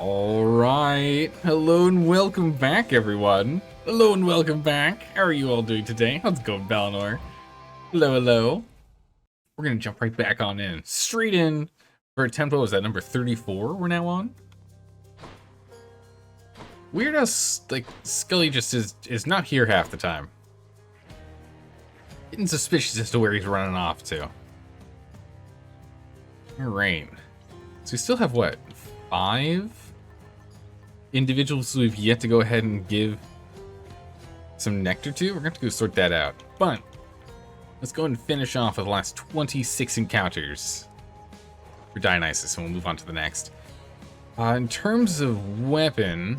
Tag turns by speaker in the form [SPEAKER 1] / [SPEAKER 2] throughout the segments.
[SPEAKER 1] Alright, hello and welcome back everyone. Hello and welcome back. How are you all doing today? How's it going, Balinor? Hello, hello. We're gonna jump right back on in. Straight in for a tempo. Is that number 34 we're now on? Weird how, like, Scully just is not here half the time. Getting suspicious as to where he's running off to. Alright. So we still have, what, 5 individuals we've yet to go ahead and give some nectar to? We're going to have to go sort that out. But let's go and finish off with the last 26 encounters for Dionysus, and we'll move on to the next. In terms of weapon,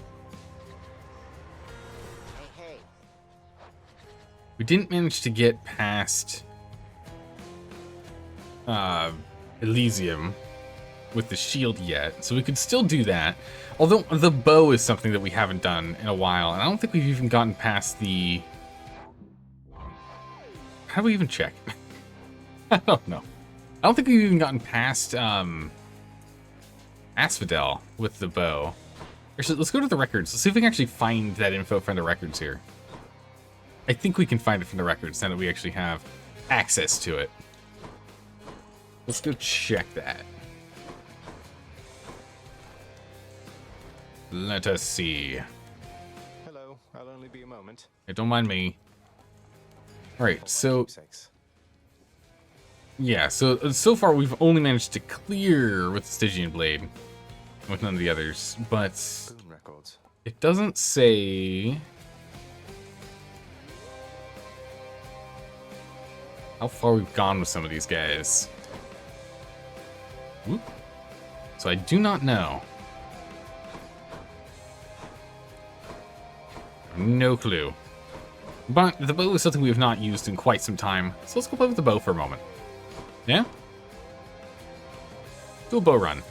[SPEAKER 1] we didn't manage to get past Elysium with the shield yet, so we could still do that. Although the bow is something that we haven't done in a while, and I don't think we've even gotten past the... How do we even check? I don't know. I don't think we've even gotten past Asphodel with the bow. Actually, let's go to the records. Let's see if we can actually find that info from the records here. I think we can find it from the records now that we actually have access to it. Let's go check that. Let us see.
[SPEAKER 2] Hello, I'll only be a moment.
[SPEAKER 1] Hey, don't mind me. Alright, so... Yeah, so far we've only managed to clear with the Stygian Blade. With none of the others, but... It doesn't say... how far we've gone with some of these guys. Whoop. So I do not know. No clue. But the bow is something we have not used in quite some time, so let's go play with the bow for a moment. Yeah? Do a bow run.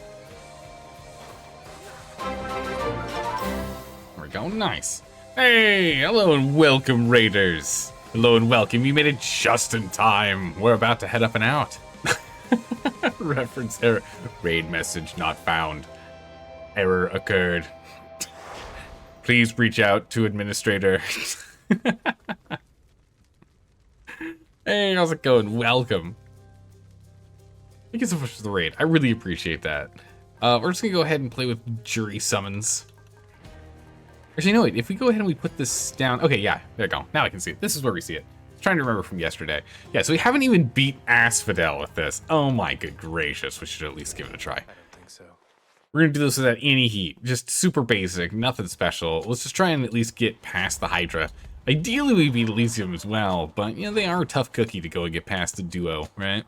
[SPEAKER 1] There we go, nice. Hey, hello and welcome, Raiders. Hello and welcome, you made it just in time. We're about to head up and out. Reference error. Raid message not found. Error occurred. Please reach out to administrator. Hey, how's it going? Welcome. Thank you so much for the raid. I really appreciate that. We're just gonna go ahead and play with jury summons. Actually, no, wait. If we go ahead and we put this down... Okay, yeah, there we go. Now I can see it. This is where we see it. I was trying to remember from yesterday. Yeah, so we haven't even beat Asphodel with this. Oh my good gracious. We should at least give it a try.
[SPEAKER 2] I don't think so.
[SPEAKER 1] We're gonna do this without any heat. Just super basic, nothing special. Let's just try and at least get past the Hydra. Ideally, we beat Elysium as well, but, you know, they are a tough cookie to go and get past the duo, right?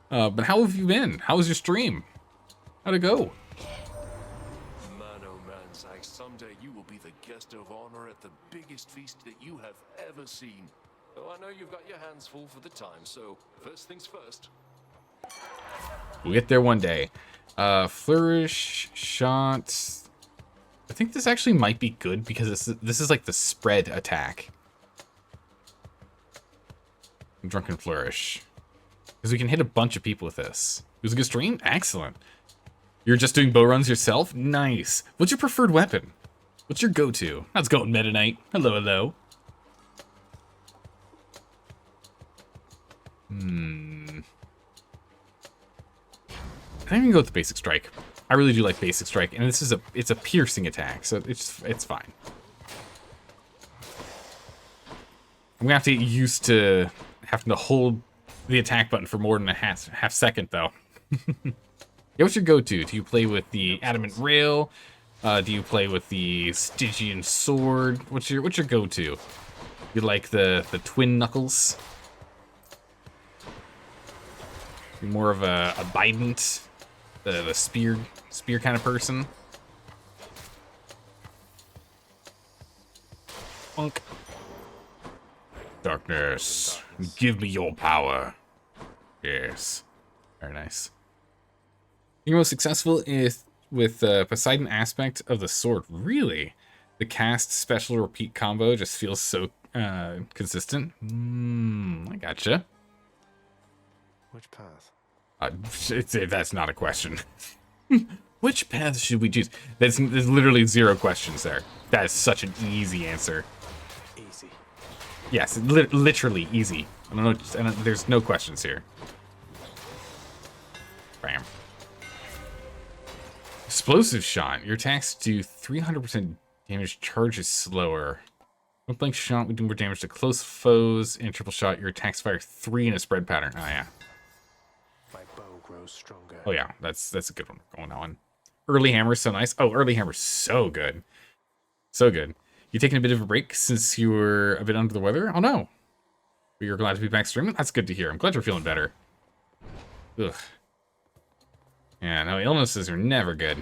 [SPEAKER 1] But how have you been? How was your stream? How'd it go?
[SPEAKER 3] Someday you will be the guest of honor at the biggest feast that you have ever seen. Oh, I know you've got your hands full for the time, so first things first.
[SPEAKER 1] We'll get there one day. Flourish, shot. I think this actually might be good because this is like the spread attack. Drunken Flourish. Because we can hit a bunch of people with this. It was a good stream? Excellent. You're just doing bow runs yourself? Nice. What's your preferred weapon? What's your go-to? How's it going, Meta Knight? Hello, hello. I think we can go with the basic strike. I really do like basic strike, and this is it's a piercing attack, so it's fine. I'm gonna have to get used to having to hold the attack button for more than a half second, though. Yeah, what's your go-to? Do you play with the adamant rail? Do you play with the Stygian sword? What's your go-to? You like the twin knuckles? You're more of a bident, the spear kind of person. Funk. Darkness, give me your power. Yes, very nice. You're most successful is with the Poseidon aspect of the sword. Really? The cast special repeat combo just feels so consistent. I gotcha.
[SPEAKER 2] Which path?
[SPEAKER 1] That's not a question. Which path should we choose? There's literally 0 questions there. That is such an easy answer.
[SPEAKER 2] Easy.
[SPEAKER 1] Yes, literally easy. I don't know. There's no questions here. Bam. Explosive shot. Your attacks do 300% damage. Charge is slower. Point blank shot, we do more damage to close foes. In triple shot, your attacks fire 3 in a spread pattern. Oh yeah.
[SPEAKER 2] My bow grows stronger.
[SPEAKER 1] Oh yeah, that's a good one. Going on. Early hammer's so nice. Oh, early hammer's so good. So good. You taking a bit of a break since you were a bit under the weather? Oh no. But you're glad to be back streaming? That's good to hear. I'm glad you're feeling better. Ugh. Yeah, no, illnesses are never good.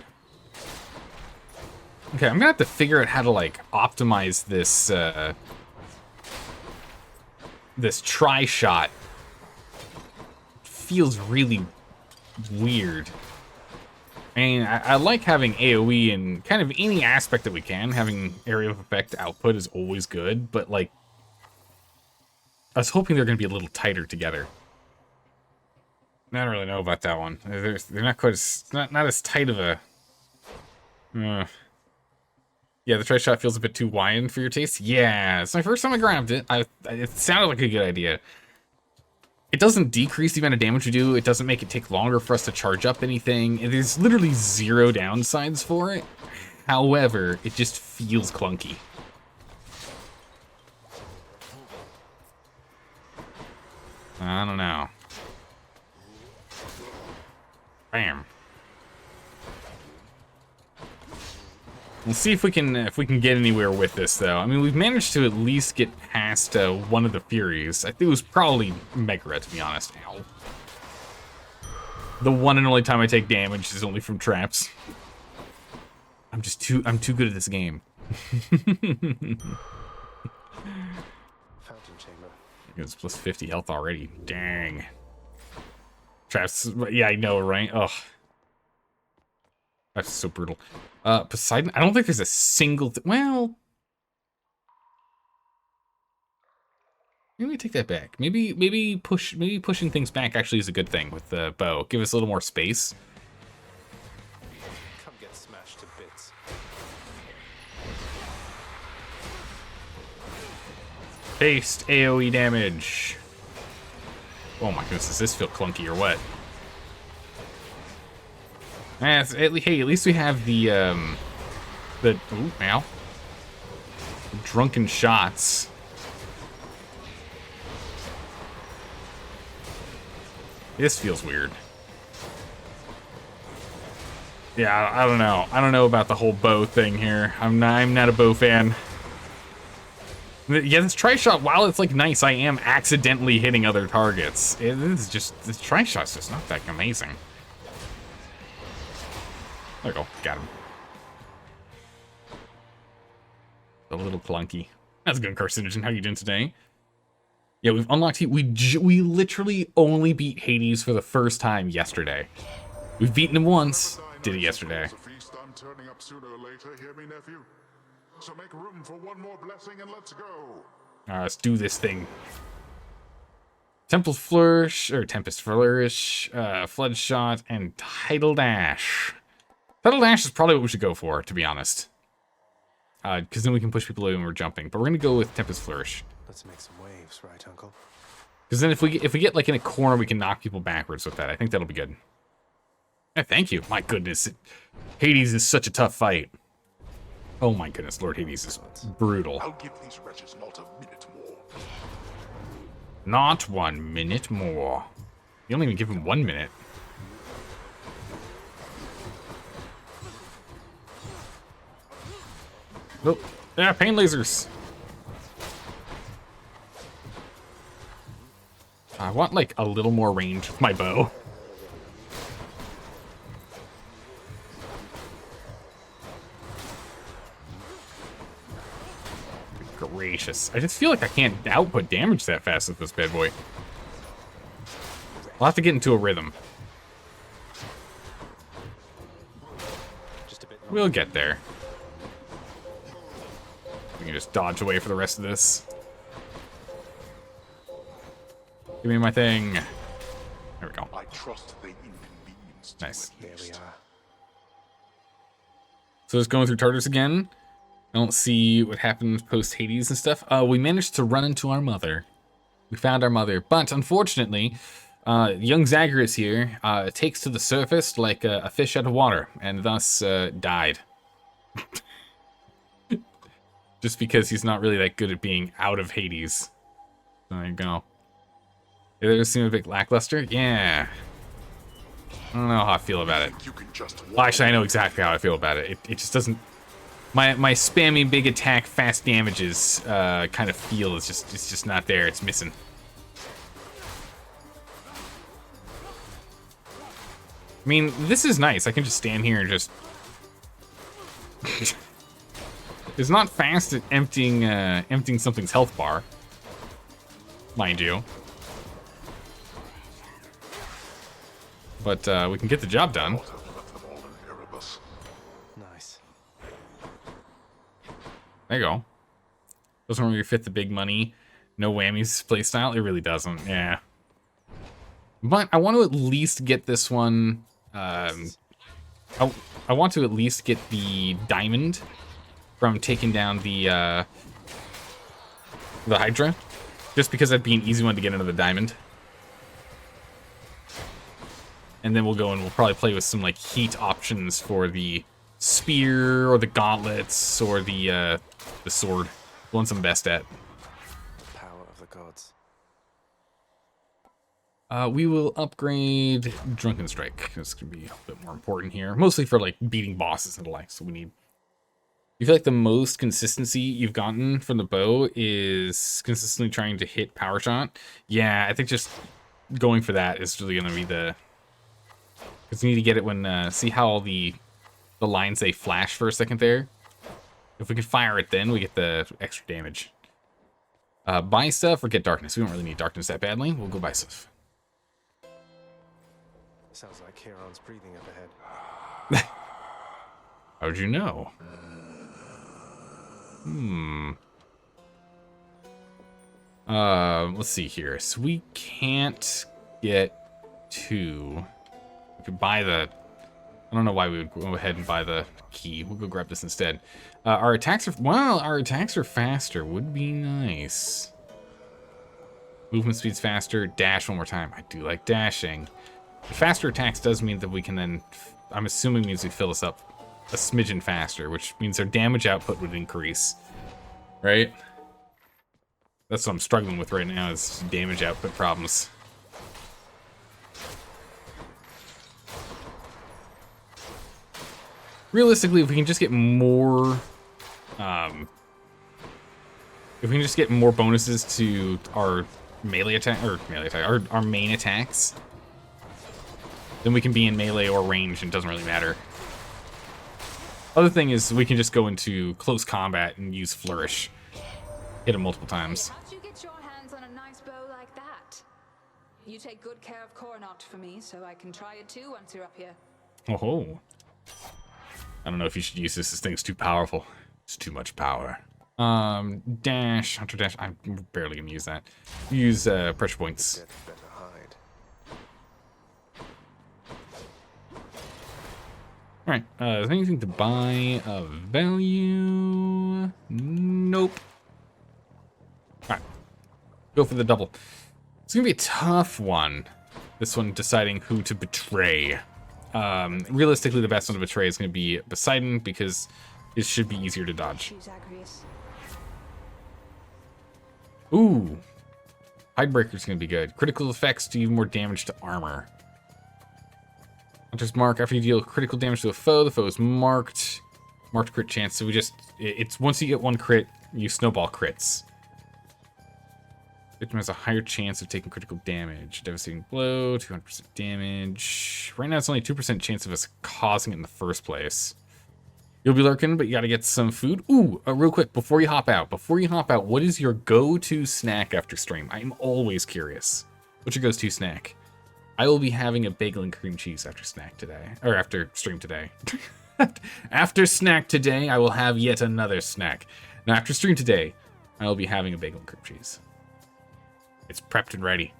[SPEAKER 1] Okay, I'm gonna have to figure out how to, like, optimize this, this tri-shot. Feels really weird. I mean, I like having AoE in kind of any aspect that we can. Having area of effect output is always good, but, like, I was hoping they're gonna be a little tighter together. I don't really know about that one. They're not quite as, not as tight of a... Yeah, the tri-shot feels a bit too wide for your taste. Yeah, it's my first time I grabbed it. It sounded like a good idea. It doesn't decrease the amount of damage we do. It doesn't make it take longer for us to charge up anything. There's literally 0 downsides for it. However, it just feels clunky. I don't know. Bam. We'll see if we can get anywhere with this, though. I mean, we've managed to at least get past one of the Furies. I think it was probably Megara, to be honest. Ow. The one and only time I take damage is only from traps. I'm too good at this game.
[SPEAKER 2] Fountain chamber.
[SPEAKER 1] It's plus 50 health already. Dang. Traps. Yeah, I know, right? Ugh. That's so brutal. Poseidon. I don't think there's a single. Well, maybe take that back. Maybe pushing things back actually is a good thing with the bow. Give us a little more space.
[SPEAKER 2] Come get smashed to bits.
[SPEAKER 1] Based AoE damage. Oh my goodness, does this feel clunky or what? Hey, at least we have the ooh, ow. Drunken shots. This feels weird. Yeah, I don't know. I don't know about the whole bow thing here. I'm not a bow fan. Yeah, this tri-shot, while it's like nice, I am accidentally hitting other targets. This tri-shot's just not that amazing. There we go, got him. A little clunky. That's a good carcinogen. How you doing today? Yeah, we've unlocked. We literally only beat Hades for the first time yesterday. We've beaten him once. Did it yesterday.
[SPEAKER 4] I'm turning up sooner or later, hear me, nephew? So make room for one more blessing and let's go.
[SPEAKER 1] Alright, let's do this thing. Tempest Flourish, Flood Shot, and Tidal Dash. Tidal Dash is probably what we should go for, to be honest. Because then we can push people away when we're jumping. But we're gonna go with Tempest Flourish.
[SPEAKER 2] Let's make some waves, right, Uncle?
[SPEAKER 1] Because then if we get like in a corner, we can knock people backwards with that. I think that'll be good. Yeah, thank you. My goodness, Hades is such a tough fight. Oh my goodness, Lord Hades is brutal.
[SPEAKER 4] I'll give these wretches not a minute more.
[SPEAKER 1] Not 1 minute more. You don't even give him 1 minute. Oh, yeah, pain lasers. I want like a little more range with my bow. Gracious. I just feel like I can't output damage that fast with this bad boy. I'll have to get into a rhythm.
[SPEAKER 2] Just a bit.
[SPEAKER 1] We'll get there. We can just dodge away for the rest of this. Give me my thing. There we go.
[SPEAKER 4] I trust they inconvenienced
[SPEAKER 1] Nice.
[SPEAKER 4] you at
[SPEAKER 2] There we
[SPEAKER 4] least.
[SPEAKER 2] are.
[SPEAKER 1] So just going through Tartarus again. I don't see what happens post Hades and stuff. We managed to run into our mother. We found our mother, but unfortunately, young Zagreus here takes to the surface like a fish out of water, and thus died. Just because he's not really that good at being out of Hades. There you go. It does seem a bit lackluster. Yeah. I don't know how I feel about it. Well, actually, I know exactly how I feel about it. It just doesn't... My spammy big attack, fast damages kind of feel is just... It's just not there. It's missing. I mean, this is nice. I can just stand here and just... It's not fast at emptying something's health bar. Mind you. But we can get the job done.
[SPEAKER 2] Nice.
[SPEAKER 1] There you go. Doesn't really fit the big money, no whammies playstyle. It really doesn't, yeah. But I want to at least get this one. I want to at least get the diamond from taking down the Hydra, just because that'd be an easy one to get into the diamond. And then we'll go and we'll probably play with some like heat options for the spear or the gauntlets or the sword. The ones I'm best at.
[SPEAKER 2] Power of the gods.
[SPEAKER 1] We will upgrade Drunken Strike. It's gonna be a bit more important here, mostly for like beating bosses and the like. So we need. You feel like the most consistency you've gotten from the bow is consistently trying to hit power shot? Yeah, I think just going for that is really gonna be the. Because you need to get it when, see how all the lines, they flash for a second there? If we can fire it then, we get the extra damage. Buy stuff or get darkness. We don't really need darkness that badly. We'll go buy stuff.
[SPEAKER 2] Sounds like Charon's breathing up ahead.
[SPEAKER 1] How'd you know? Let's see here. So we can't get to... We could buy the... I don't know why we would go ahead and buy the key. We'll go grab this instead. Our attacks are... Well, our attacks are faster. Would be nice. Movement speed's faster. Dash one more time. I do like dashing. The faster attacks does mean that we can then... I'm assuming means we fill us up a smidgen faster, which means our damage output would increase. Right? That's what I'm struggling with right now, is damage output problems. Realistically, if we can just get more... if we can just get more bonuses to our melee attack, our main attacks, then we can be in melee or range and it doesn't really matter. Other thing is we can just go into close combat and use Flourish. Hit him multiple times.
[SPEAKER 5] How'd you get your hands on a nice bow like that? You take good care of Coronat for me, so I can try it too once you're up here.
[SPEAKER 1] Oh. I don't know if you should use this. This thing's too powerful. It's too much power. Dash, Hunter Dash. I'm barely gonna use that. Use pressure points.
[SPEAKER 2] Dead better hide.
[SPEAKER 1] Alright, is there anything to buy of value? Nope. Alright. Go for the double. It's gonna be a tough one. This one deciding who to betray. Realistically, the best one to betray is gonna be Poseidon because it should be easier to dodge.
[SPEAKER 5] Choose Agrius.
[SPEAKER 1] Ooh. Hidebreaker's gonna be good. Critical effects do more damage to armor. Hunter's Mark. After you deal critical damage to a foe, the foe is marked. Marked crit chance. So we just... It's once you get one crit, you snowball crits. Victim has a higher chance of taking critical damage. Devastating blow, 200% damage. Right now it's only 2% chance of us causing it in the first place. You'll be lurking, but you gotta get some food. Ooh, real quick, before you hop out, what is your go-to snack after stream? I'm always curious. What's your go-to snack? I will be having a bagel and cream cheese after snack today. Or after stream today. After snack today, I will have yet another snack. Now, after stream today, I will be having a bagel and cream cheese. It's prepped and ready.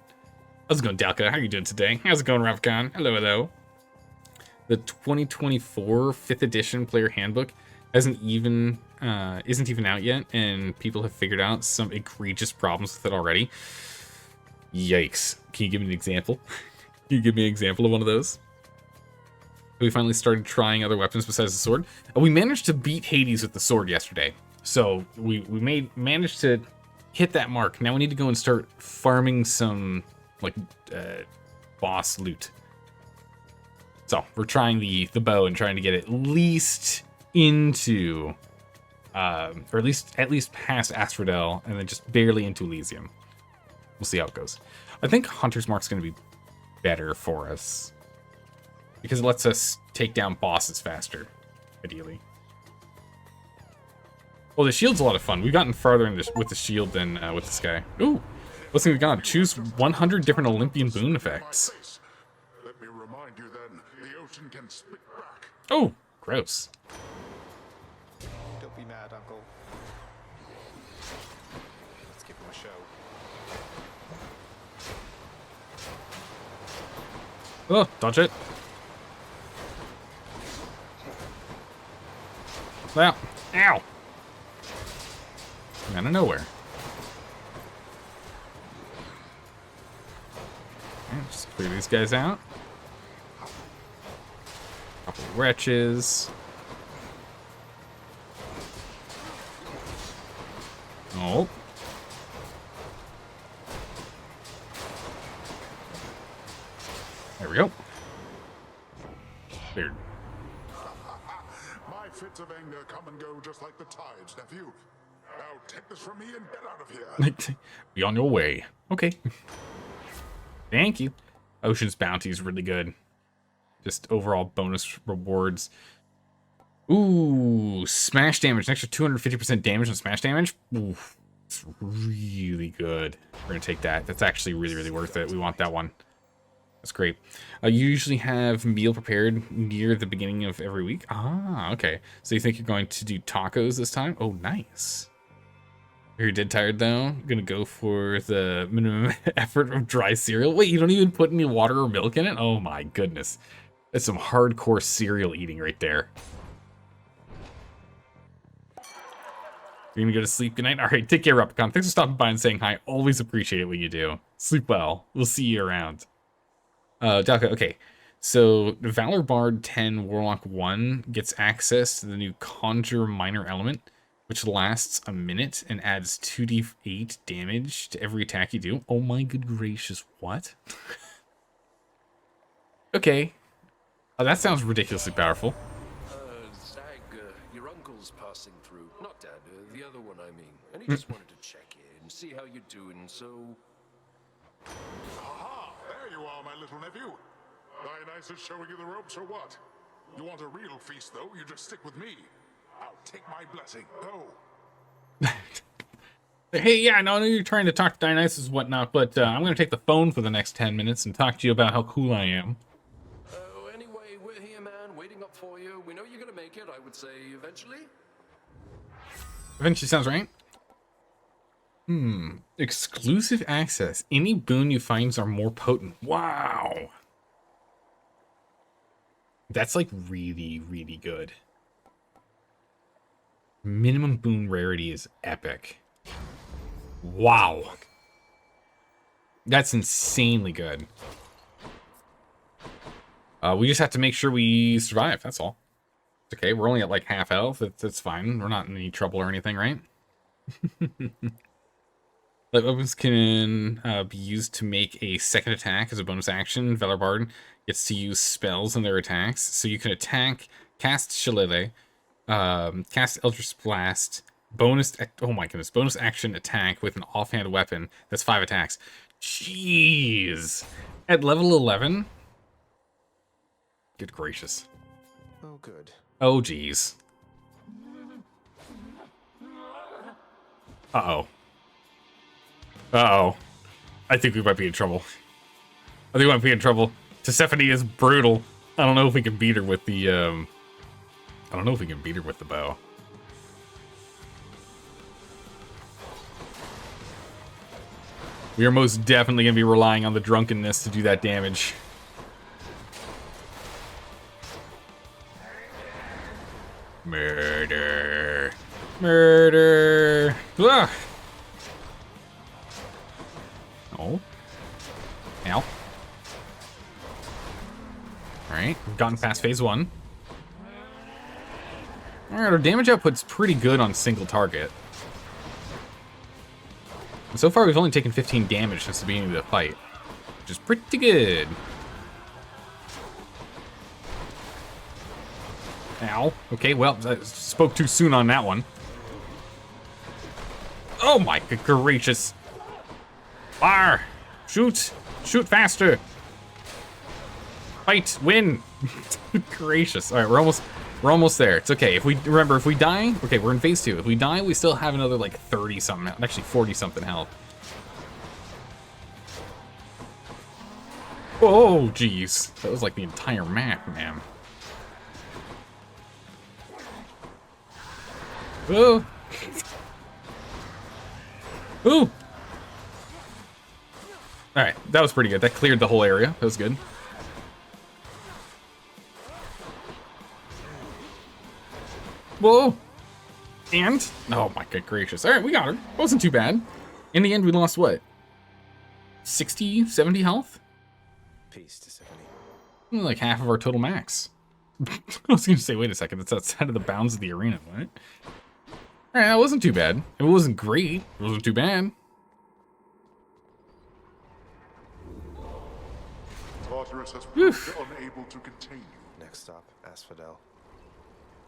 [SPEAKER 1] How's it going, Dalka? How are you doing today? How's it going, Ravcon? Hello, hello. the 2024 5th edition player handbook isn't even out yet, and people have figured out some egregious problems with it already. Yikes. Can you give me an example? Can you give me an example of one of those? We finally started trying other weapons besides the sword. We managed to beat Hades with the sword yesterday. So we managed to hit that mark. Now we need to go and start farming some like boss loot. So we're trying the bow and trying to get at least into or at least past Asphodel, and then just barely into Elysium. We'll see how it goes. I think Hunter's Mark's going to be better for us because it lets us take down bosses faster, ideally. Well, the shield's a lot of fun. We've gotten farther in this, with the shield than with this guy. Ooh, what's we got? Choose 100 different Olympian boon effects.
[SPEAKER 4] Let me remind you then, the ocean can spit back.
[SPEAKER 1] Oh, gross.
[SPEAKER 2] Don't be mad, Uncle. Let's give him a show.
[SPEAKER 1] Oh, dodge it. Well, ow. Out of nowhere. Okay, just clear these guys out. Couple wretches. Oh. There we go. Cleared.
[SPEAKER 4] My fits of anger come and go just like the tides, nephew. Now take this from me and get out of here.
[SPEAKER 1] Be on your way. Okay. Thank you. Ocean's Bounty is really good. Just overall bonus rewards. Ooh, smash damage. An extra 250% damage on smash damage. Ooh, it's really good. We're going to take that. That's actually really, really worth it. We want that one. That's great. You usually have meal prepared near the beginning of every week. Ah, okay. So you think you're going to do tacos this time? Oh, nice. You're dead tired though. Gonna go for the minimum effort of dry cereal. Wait, you don't even put any water or milk in it? Oh my goodness. That's some hardcore cereal eating right there. You're gonna go to sleep. Good night. All right, take care, Replicon. Thanks for stopping by and saying hi. Always appreciate it when you do. Sleep well. We'll see you around. Dalka, okay. So Valor Bard 10 Warlock 1 gets access to the new Conjure Minor Element, which lasts a minute and adds 2d8 damage to every attack you do. Oh my good gracious, what? Okay. Oh, that sounds ridiculously powerful.
[SPEAKER 3] Zag, your uncle's passing through. Not Dad, the other one, I mean. And he just wanted to check in, see how you're doing, so...
[SPEAKER 4] Aha! There you are, my little nephew. Dionysus showing you the ropes or what? You want a real feast, though? You just stick with me. I'll take my blessing. Go.
[SPEAKER 1] Hey, yeah, no, I know you're trying to talk to Dionysus and whatnot, but I'm going to take the phone for the next 10 minutes and talk to you about how cool I am.
[SPEAKER 3] Anyway, we're here, man, waiting up for you. We know you're gonna make it, I would say, eventually.
[SPEAKER 1] Eventually sounds right. Exclusive access. Any boon you find are more potent. Wow. That's like really, really good. Minimum boon rarity is epic. Wow. That's insanely good. We just have to make sure we survive, that's all. It's okay, we're only at like half health. That's fine. We're not in any trouble or anything, right? Light weapons can be used to make a second attack as a bonus action. Valor Bard gets to use spells in their attacks. So you can attack, cast Shillelagh, cast Eldritch Blast, bonus action attack with an offhand weapon. That's 5 attacks. Jeez. At level 11? Good gracious.
[SPEAKER 2] Oh, good.
[SPEAKER 1] Oh, jeez. Uh-oh. Uh-oh. I think we might be in trouble. I think we might be in trouble. Tisiphone is brutal. I don't know if we can beat her with the, I don't know if we can beat her with the bow. We are most definitely going to be relying on the drunkenness to do that damage. Murder. Murder. Ugh. Oh. Ow. Alright, we've gotten past phase 1. Alright, our damage output's pretty good on single target. And so far, we've only taken 15 damage since the beginning of the fight, which is pretty good. Ow. Okay, well, I spoke too soon on that one. Oh my good gracious. Fire! Shoot! Shoot faster! Fight! Win! Gracious. Alright, we're almost there. It's okay. If we die, okay, we're in phase 2. If we die, we still have another like 30 something, actually 40 something health. Oh, jeez. That was like the entire map, man. Oh. Ooh. Alright, that was pretty good. That cleared the whole area. That was good. Whoa! And? Oh my good gracious. Alright, we got her. Wasn't too bad. In the end, we lost what? 60, 70 health?
[SPEAKER 2] Peace to 70.
[SPEAKER 1] Like half of our total max. I was gonna say, wait a second, that's outside of the bounds of the arena, what? Alright, that wasn't too bad. It wasn't great. It wasn't too bad.
[SPEAKER 4] Tartarus has proved unable to contain you.
[SPEAKER 2] Next stop, Asphodel.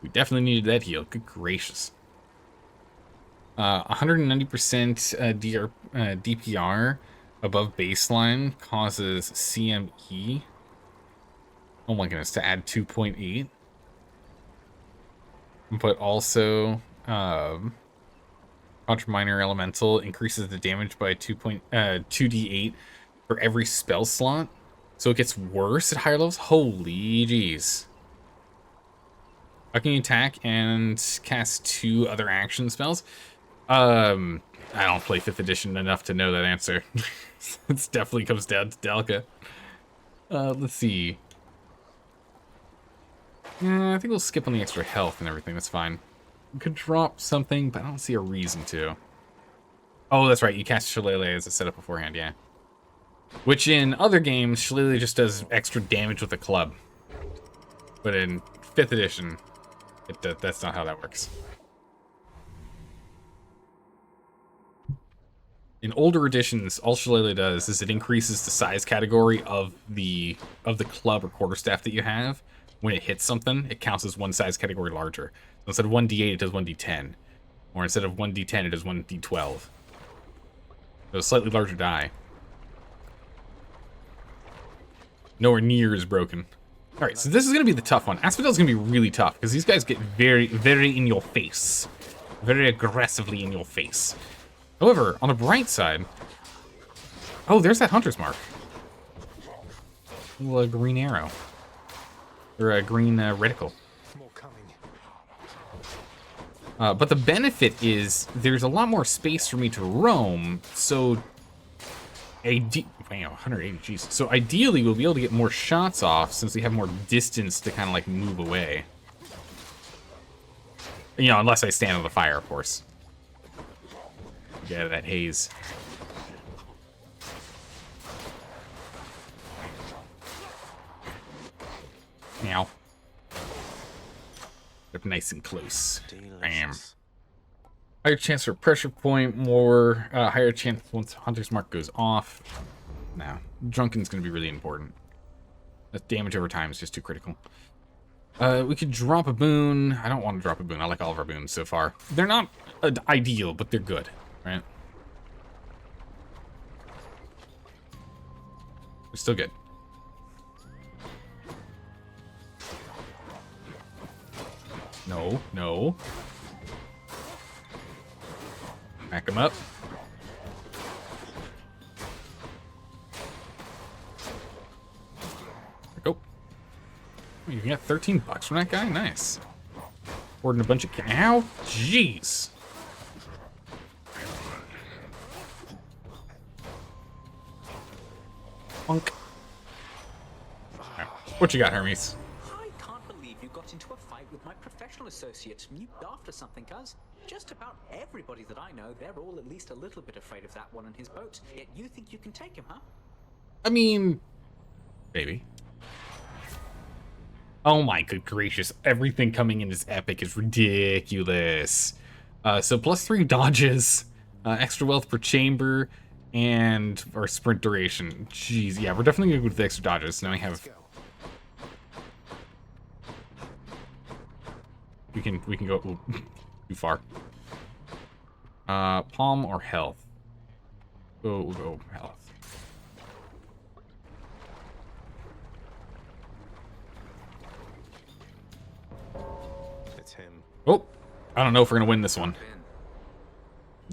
[SPEAKER 1] We definitely needed that heal. Good gracious. 190% DPR above baseline causes CME. Oh my goodness, to add 2.8. But also, Contra Minor Elemental increases the damage by 2d8 for every spell slot. So it gets worse at higher levels? Holy jeez. How can you attack and cast 2 other action spells? I don't play 5th edition enough to know that answer. It definitely comes down to Delca. Let's see. I think we'll skip on the extra health and everything. That's fine. We could drop something, but I don't see a reason to. Oh, that's right. You cast Shillelagh as a setup beforehand, yeah. Which in other games, Shillelagh just does extra damage with a club. But in 5th edition, that's not how that works. In older editions, all Shillelagh does is it increases the size category of the club or quarterstaff that you have. When it hits something, it counts as one size category larger. So instead of 1d8, it does 1d10. Or instead of 1d10, it does 1d12. So a slightly larger die. Nowhere near as broken. Alright, so this is going to be the tough one. Asphodel's going to be really tough, because these guys get very, very in your face. Very aggressively in your face. However, on the bright side... Oh, there's that hunter's mark. A little green arrow. Or a green reticle.
[SPEAKER 2] More coming.
[SPEAKER 1] But the benefit is there's a lot more space for me to roam, so... Wow, 180, jeez. So ideally, we'll be able to get more shots off since we have more distance to kind of like move away. You know, unless I stand on the fire, of course. Get out of that haze. Meow. Up nice and close. Bam. Higher chance for pressure point, more higher chance once Hunter's Mark goes off. No, Drunken's going to be really important. That damage over time is just too critical. We could drop a boon. I don't want to drop a boon. I like all of our boons so far. They're not ideal, but they're good, right? They're still good. No, no. Back him up. There we go. Oh, you got 13 bucks from that guy? Nice. Hoarding a bunch of ow! Jeez! Punk. Right. What you got, Hermes?
[SPEAKER 6] I can't believe You got into a fight with my professional associate. You daft or something, cuz. Just about everybody that I know, they're all at least a little bit afraid of that one in his boat. Yet you think you can take him, huh?
[SPEAKER 1] I mean, maybe. Oh my good gracious. Everything coming in this epic is ridiculous. So +3 dodges, extra wealth per chamber, and our sprint duration. Jeez, yeah, we're definitely gonna go with the extra dodges. Now we have... We can go too far. Palm or health? We'll go health.
[SPEAKER 2] It's him.
[SPEAKER 1] Oh, I don't know if we're gonna win this one.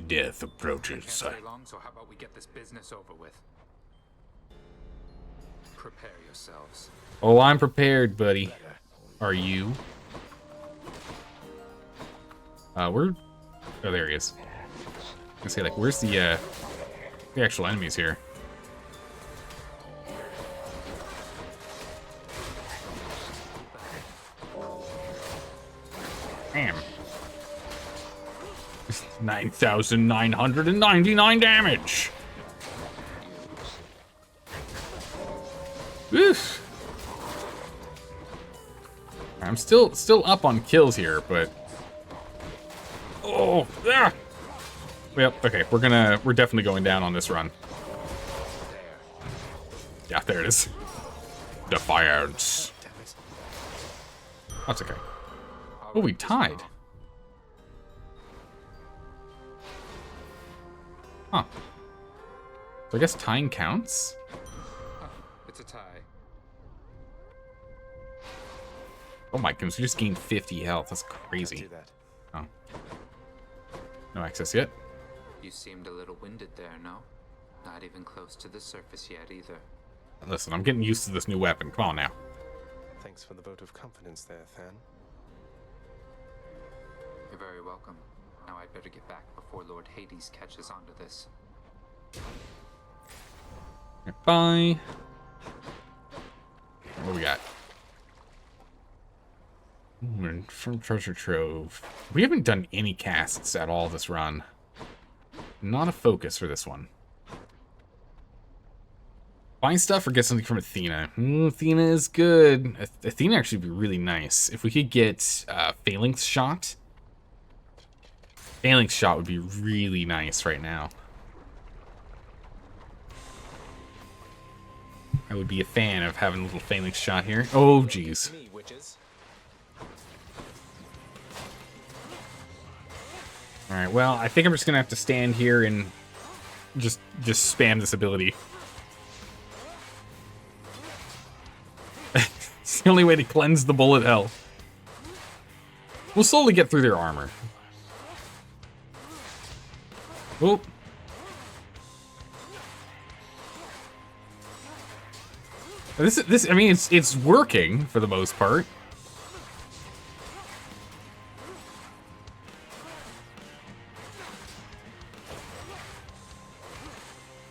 [SPEAKER 1] Death approaches.
[SPEAKER 7] Can't stay long, so how about we get this business over with? Prepare yourselves.
[SPEAKER 1] Oh, I'm prepared, buddy. Are you? Oh, there he is. I was gonna say, like, where's the actual enemies here? Damn. 9,999 damage. Oof. I'm still up on kills here, but oh, yeah. Yep. Okay, we're definitely going down on this run. Yeah, there it is. Defiance. That's okay. Oh, we tied. Huh. So I guess tying counts?
[SPEAKER 7] It's a tie.
[SPEAKER 1] Oh my goodness, we just gained 50 health. That's
[SPEAKER 2] Can't
[SPEAKER 1] crazy.
[SPEAKER 2] do that.
[SPEAKER 1] Oh. No access yet?
[SPEAKER 7] You seemed a little winded there, no? Not even close to the surface yet either.
[SPEAKER 1] Listen, I'm getting used to this new weapon. Come on now.
[SPEAKER 2] Thanks for the vote of confidence there, Than.
[SPEAKER 7] You're very welcome. Now I'd better get back before Lord Hades catches on to this.
[SPEAKER 1] Bye. What we got? Ooh, from treasure trove. We haven't done any casts at all this run. Not a focus for this one. Find stuff or get something from Athena. Athena is good. Athena actually would be really nice. If we could get Phalanx Shot. Phalanx Shot would be really nice right now. I would be a fan of having a little Phalanx Shot here. Oh, jeez.
[SPEAKER 2] Me, witches.
[SPEAKER 1] Alright, well, I think I'm just gonna have to stand here and just spam this ability. It's the only way to cleanse the bullet hell. We'll slowly get through their armor. Oh. I mean, it's working for the most part.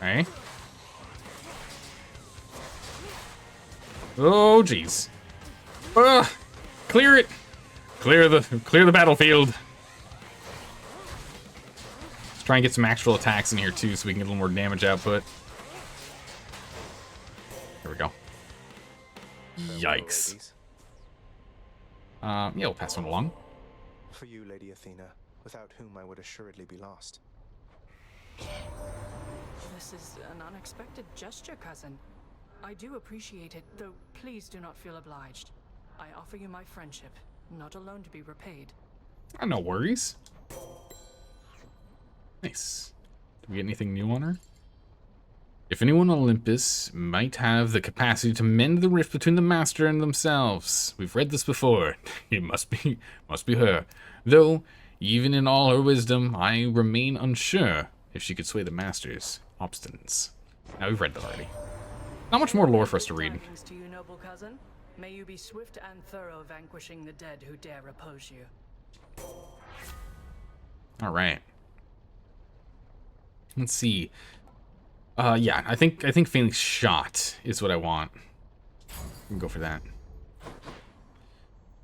[SPEAKER 1] Okay. Oh, jeez. Clear it. Clear the battlefield. Let's try and get some actual attacks in here too, so we can get a little more damage output. There we go. Yikes.
[SPEAKER 2] Ladies.
[SPEAKER 1] Yeah, we'll pass one along.
[SPEAKER 2] For you, Lady Athena, without whom I would assuredly be lost.
[SPEAKER 8] This is an unexpected gesture, cousin. I do appreciate it, though please do not feel obliged. I offer you my friendship, not alone to be repaid.
[SPEAKER 1] No worries. Nice. Did we get anything new on her? If anyone on Olympus might have the capacity to mend the rift between the master and themselves. We've read this before. It must be her. Though, even in all her wisdom, I remain unsure if she could sway the master's obstinance. Now, we've read that already. Not much more lore for us to read.
[SPEAKER 8] Tidings to you, noble cousin. May you be swift and thorough vanquishing the dead who dare oppose you.
[SPEAKER 1] All right. Let's see. Yeah, I think Phalanx Shot is what I want. We can go for that.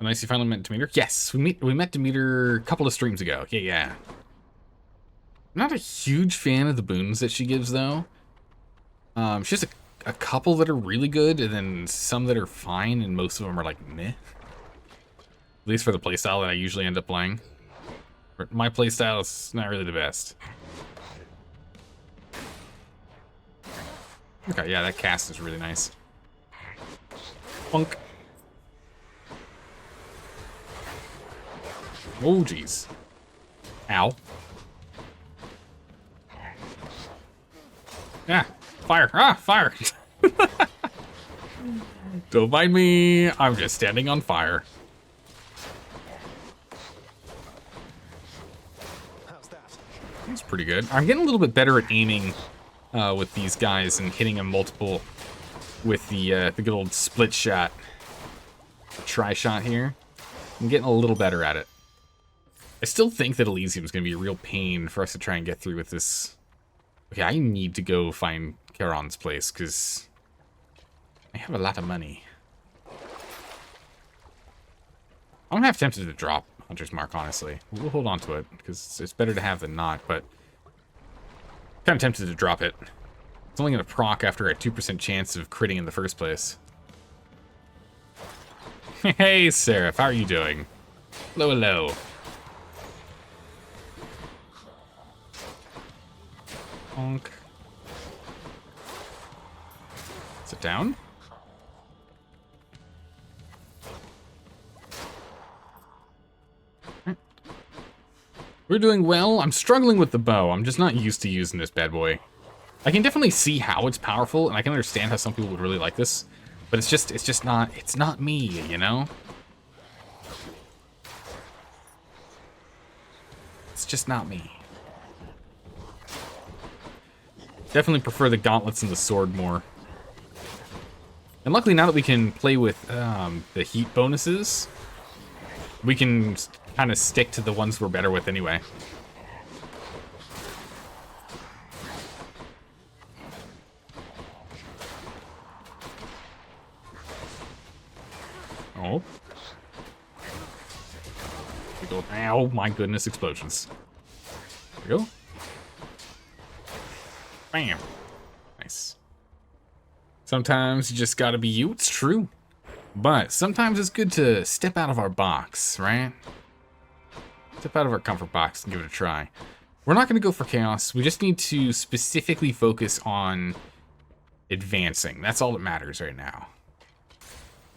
[SPEAKER 1] Oh, nice, you finally met Demeter? Yes, we met Demeter a couple of streams ago. Yeah. I'm not a huge fan of the boons that she gives, though. She has a couple that are really good, and then some that are fine, and most of them are like meh. At least for the playstyle that I usually end up playing. My playstyle is not really the best. Okay, yeah, that cast is really nice. Punk. Oh, jeez. Ow. Ah, fire. Ah, fire. Don't mind me. I'm just standing on fire.
[SPEAKER 2] How's that?
[SPEAKER 1] That's pretty good. I'm getting a little bit better at aiming with these guys and hitting them multiple with the good old split shot. Try shot here. I'm getting a little better at it. I still think that Elysium is going to be a real pain for us to try and get through with this. Okay, I need to go find Charon's place, because I have a lot of money. I'm half tempted to drop Hunter's Mark, honestly. We'll hold on to it, because it's better to have than not, but kind of tempted to drop it. It's only going to proc after a 2% chance of critting in the first place. Hey, Seraph, how are you doing? Hello, hello. Honk. Sit down. We're doing well. I'm struggling with the bow. I'm just not used to using this bad boy. I can definitely see how it's powerful, and I can understand how some people would really like this, but it's not me, you know? It's just not me. Definitely prefer the gauntlets and the sword more. And luckily, now that we can play with the heat bonuses, we can kind of stick to the ones we're better with anyway. Oh. Ow, my goodness, explosions. There we go. Bam. Nice. Sometimes you just gotta be you, it's true. But sometimes it's good to step out of our box, right? Step out of our comfort box and give it a try. We're not gonna go for chaos. We just need to specifically focus on advancing. That's all that matters right now.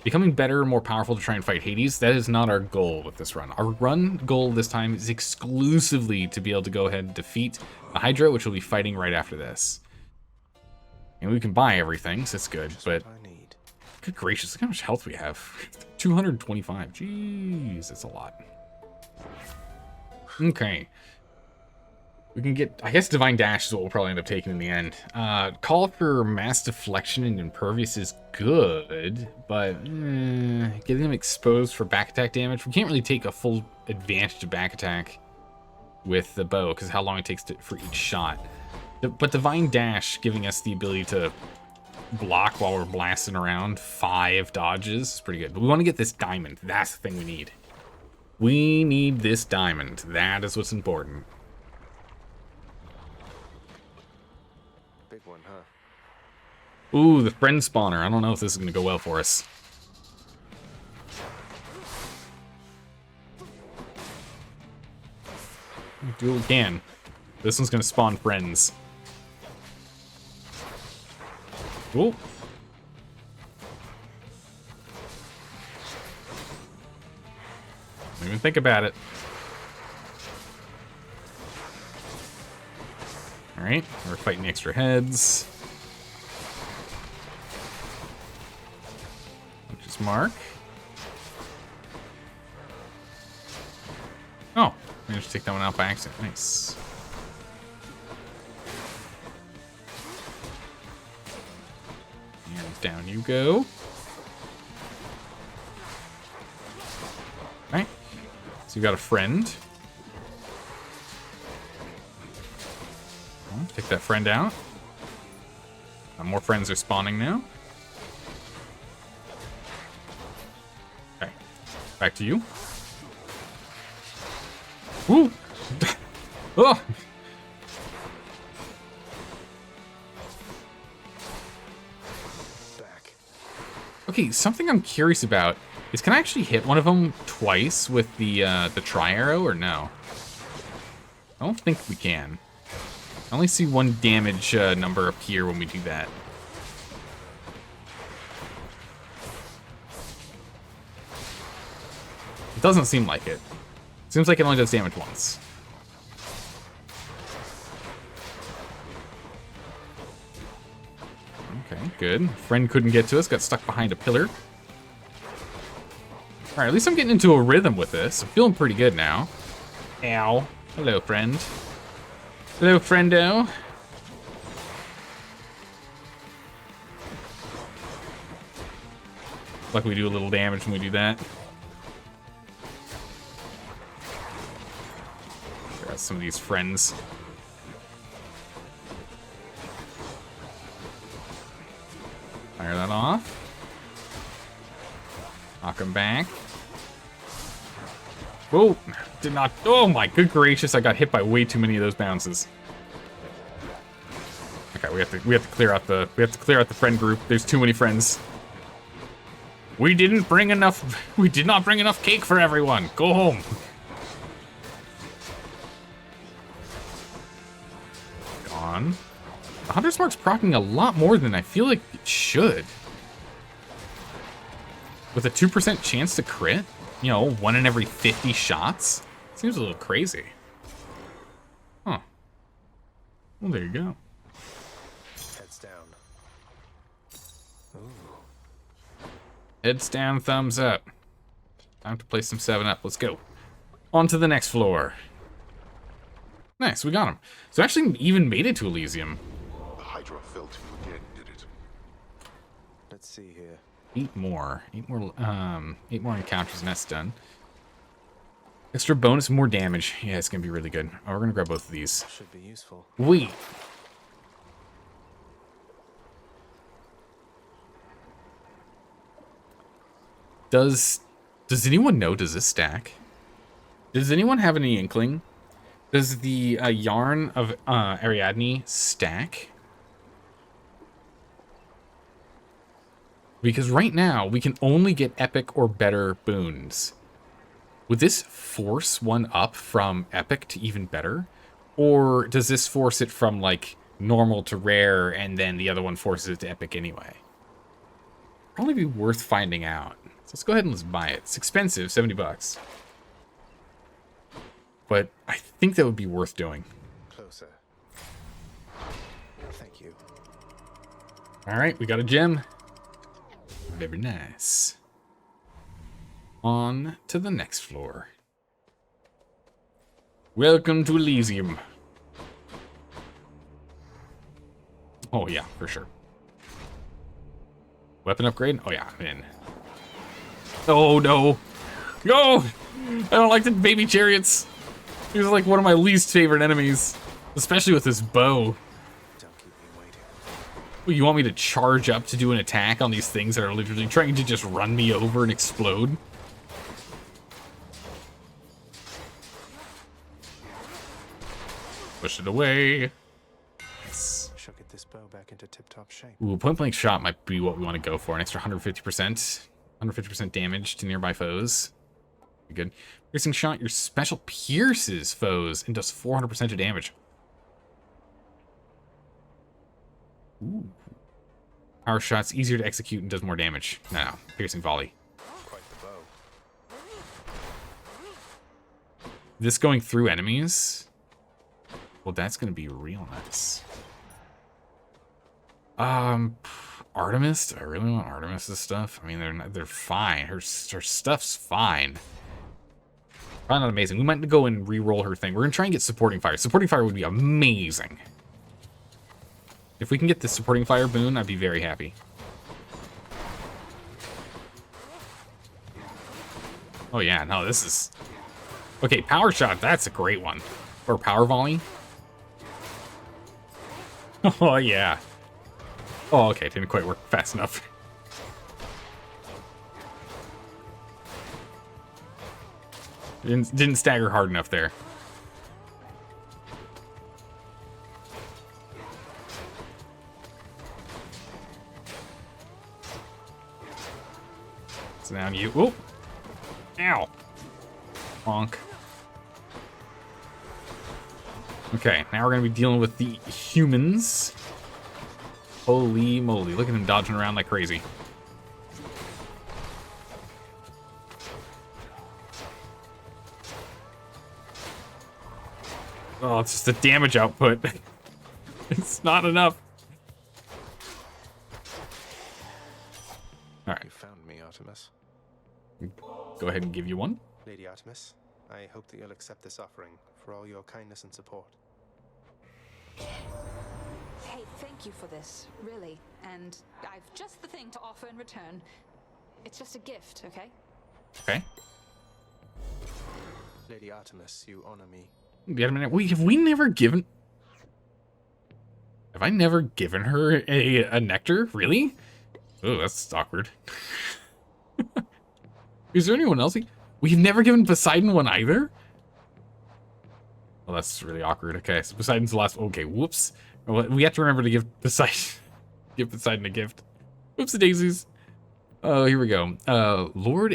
[SPEAKER 1] Becoming better and more powerful to try and fight Hades, that is not our goal with this run. Our run goal this time is exclusively to be able to go ahead and defeat the Hydra, which we'll be fighting right after this. And we can buy everything, so it's good, but good gracious, look how much health we have. 225, jeez, that's a lot. Okay. We can get, I guess Divine Dash is what we'll probably end up taking in the end. Call for Mass Deflection and Impervious is good, but getting them exposed for back attack damage, we can't really take a full advantage of back attack with the bow, because how long it takes for each shot. But Divine Dash giving us the ability to block while we're blasting around 5 dodges is pretty good. But we want to get this diamond. That's the thing we need. We need this diamond. That is what's important.
[SPEAKER 2] Big one, huh?
[SPEAKER 1] Ooh, the friend spawner. I don't know if this is going to go well for us. Do what we can. This one's going to spawn friends. Ooh. Don't even think about it. Alright, we're fighting the extra heads. Which is Mark. Oh, managed to take that one out by accident. Nice. And down you go. Alright. So you got a friend. Take that friend out. More friends are spawning now. Okay. Back to you. Woo! Oh!
[SPEAKER 2] Back.
[SPEAKER 1] Okay, something I'm curious about is, can I actually hit one of them twice with the tri-arrow, or no? I don't think we can. I only see one damage number appear when we do that. It doesn't seem like it. Seems like it only does damage once. Okay, good. Friend couldn't get to us, got stuck behind a pillar. Alright, at least I'm getting into a rhythm with this. I'm feeling pretty good now. Ow. Hello, friend. Hello, friendo. Like we do a little damage when we do that. Grab some of these friends. Fire that off. Knock him back. Whoa! Did not. Oh my good gracious! I got hit by way too many of those bounces. Okay, we have to clear out the friend group. There's too many friends. We didn't bring enough. We did not bring enough cake for everyone. Go home. Gone. The Hunter's Mark's proccing a lot more than I feel like it should. With a 2% chance to crit, you know, 1 in every 50 shots. Seems a little crazy. Huh. Well, there you go.
[SPEAKER 2] Heads down. Ooh.
[SPEAKER 1] Heads down, thumbs up. Time to play some 7-Up. Let's go. On to the next floor. Nice, we got him. So actually even made it to Elysium.
[SPEAKER 4] The Hydra fell to you again, did it?
[SPEAKER 2] Let's see here.
[SPEAKER 1] 8 more encounters and that's done. Extra bonus, more damage. Yeah, it's gonna be really good. Oh, we're gonna grab both of these.
[SPEAKER 2] Should be useful.
[SPEAKER 1] Wait. Does anyone know, does this stack? Does anyone have any inkling? Does the yarn of Ariadne stack? Because right now, we can only get epic or better boons. Would this force one up from epic to even better? Or does this force it from, like, normal to rare, and then the other one forces it to epic anyway? Probably be worth finding out. So let's go ahead and let's buy it. It's expensive, 70 bucks. But I think that would be worth doing.
[SPEAKER 2] Closer. Thank you.
[SPEAKER 1] All right, we got a gem. Very nice. On to the next floor. Welcome to Elysium. Oh yeah, for sure. Weapon upgrade? Oh yeah, I'm in. Oh no. No! I don't like the baby chariots. These are like one of my least favorite enemies. Especially with this bow.
[SPEAKER 2] Don't keep me waiting.
[SPEAKER 1] You want me to charge up to do an attack on these things that are literally trying to just run me over and explode? Push it away. Nice.
[SPEAKER 2] Should get this bow back into tip-top shape.
[SPEAKER 1] Ooh, point blank shot might be what we want to go for. An extra 150%. 150% damage to nearby foes. Good. Piercing shot, your special pierces foes and does 400% of damage. Ooh. Power shot's easier to execute and does more damage. No, piercing volley.
[SPEAKER 2] Quite the bow.
[SPEAKER 1] This going through enemies? Well, that's gonna be real nice. Artemis? Do I really want Artemis's stuff? I mean, they're fine. Her stuff's fine. Probably not amazing. We might go and re-roll her thing. We're gonna try and get supporting fire. Supporting fire would be amazing. If we can get the supporting fire boon, I'd be very happy. Oh yeah, no, this is... Okay, power shot, that's a great one. Or power volley. Oh yeah. Oh, okay, didn't quite work fast enough. Didn't stagger hard enough there. So now you. Oh! Ow! Bonk. Okay, now we're gonna be dealing with the humans. Holy moly, look at him dodging around like crazy. Oh, it's just the damage output. It's not enough. Alright,
[SPEAKER 2] You found me, Artemis.
[SPEAKER 1] go ahead and give you one.
[SPEAKER 2] Lady Artemis, I hope that you'll accept this offering for all your kindness and support.
[SPEAKER 5] Hey, thank you for this, really. And I've just the thing to offer in return. It's just a gift, okay?
[SPEAKER 1] Okay.
[SPEAKER 2] Lady Artemis, you honor me.
[SPEAKER 1] Wait a minute. Have we never given... Have I never given her a nectar? Really? Oh, that's awkward. Is there anyone else? We've never given Poseidon one either? Well, that's really awkward. Okay, so Poseidon's the last... Okay, whoops. We have to remember to give Poseidon a gift. Whoopsie daisies. Oh, here we go. Lord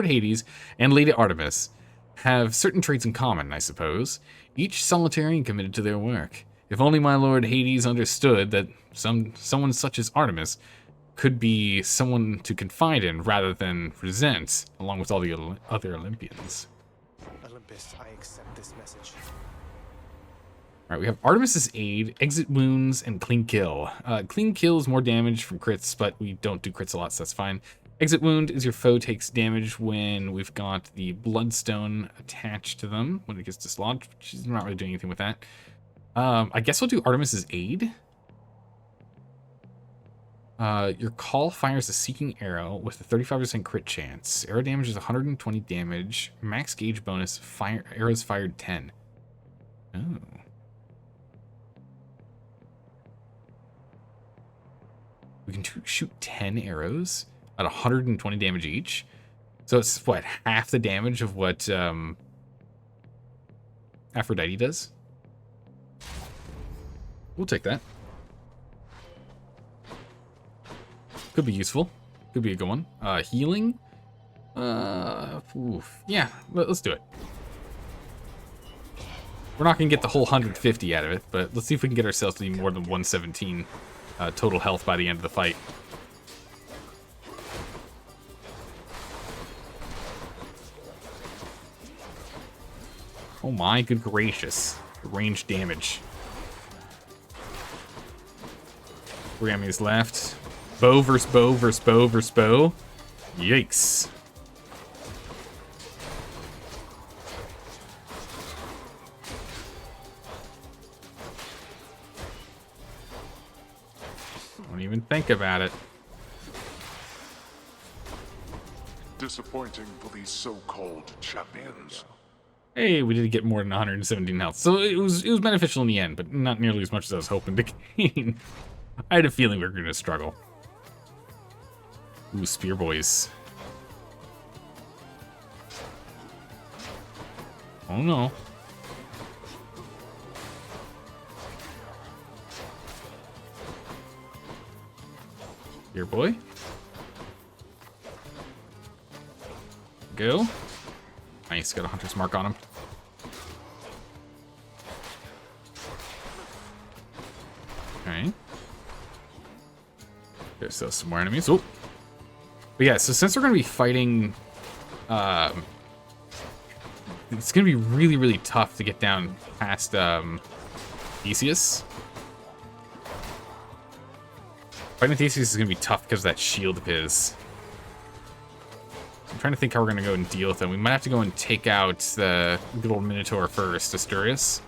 [SPEAKER 1] Hades and Lady Artemis have certain traits in common, I suppose. Each solitary and committed to their work. If only my Lord Hades understood that someone such as Artemis could be someone to confide in rather than resent, along with all the other Olympians.
[SPEAKER 2] Olympus, I accept this message.
[SPEAKER 1] Alright, we have Artemis's Aid, Exit Wounds, and Clean Kill. Clean Kill is more damage from crits, but we don't do crits a lot, so that's fine. Exit Wound is your foe takes damage when we've got the Bloodstone attached to them, when it gets dislodged. She's not really doing anything with that. I guess we'll do Artemis's Aid. Your call fires a seeking arrow with a 35% crit chance. Arrow damage is 120 damage. Max gauge bonus, arrows fired 10. Oh. We can shoot 10 arrows at 120 damage each. So it's, what, half the damage of what Aphrodite does? We'll take that. Could be useful. Could be a good one. Healing? Yeah, let's do it. We're not going to get the whole 150 out of it, but let's see if we can get ourselves to be more than 117 total health by the end of the fight. Oh my good gracious. Range damage. 3 enemies left. Bow versus bow versus bow versus bow. Yikes. Don't even think about it.
[SPEAKER 4] Disappointing for these so-called champions.
[SPEAKER 1] Hey, we did get more than 117 health, so it was beneficial in the end, but not nearly as much as I was hoping to gain. I had a feeling we were going to struggle. Ooh, Spear Boys. Oh no. Spear Boy. Go. Nice, got a hunter's mark on him. Okay. There's still some more enemies. Oh. But yeah, so since we're going to be fighting, it's going to be really, really tough to get down past Theseus. Fighting Theseus is going to be tough because of that shield of his. I'm trying to think how we're going to go and deal with him. We might have to go and take out the good old Minotaur first, Asturias,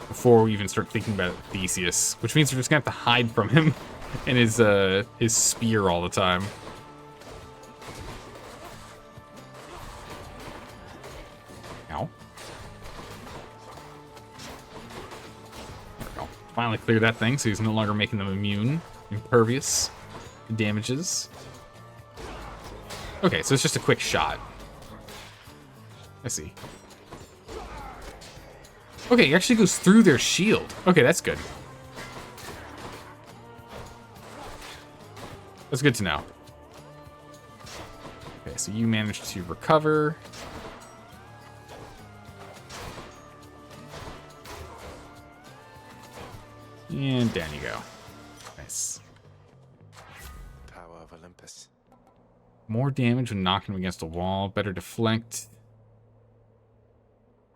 [SPEAKER 1] before we even start thinking about Theseus, which means we're just going to have to hide from him and his spear all the time. Ow. There we go. Finally clear that thing, so he's no longer making them immune, impervious to damages. Okay, so it's just a quick shot. I see. Okay, it actually goes through their shield. Okay, that's good. That's good to know. Okay, so you managed to recover. And down you go. Nice.
[SPEAKER 2] Power of Olympus.
[SPEAKER 1] More damage when knocking him against a wall. Better deflect.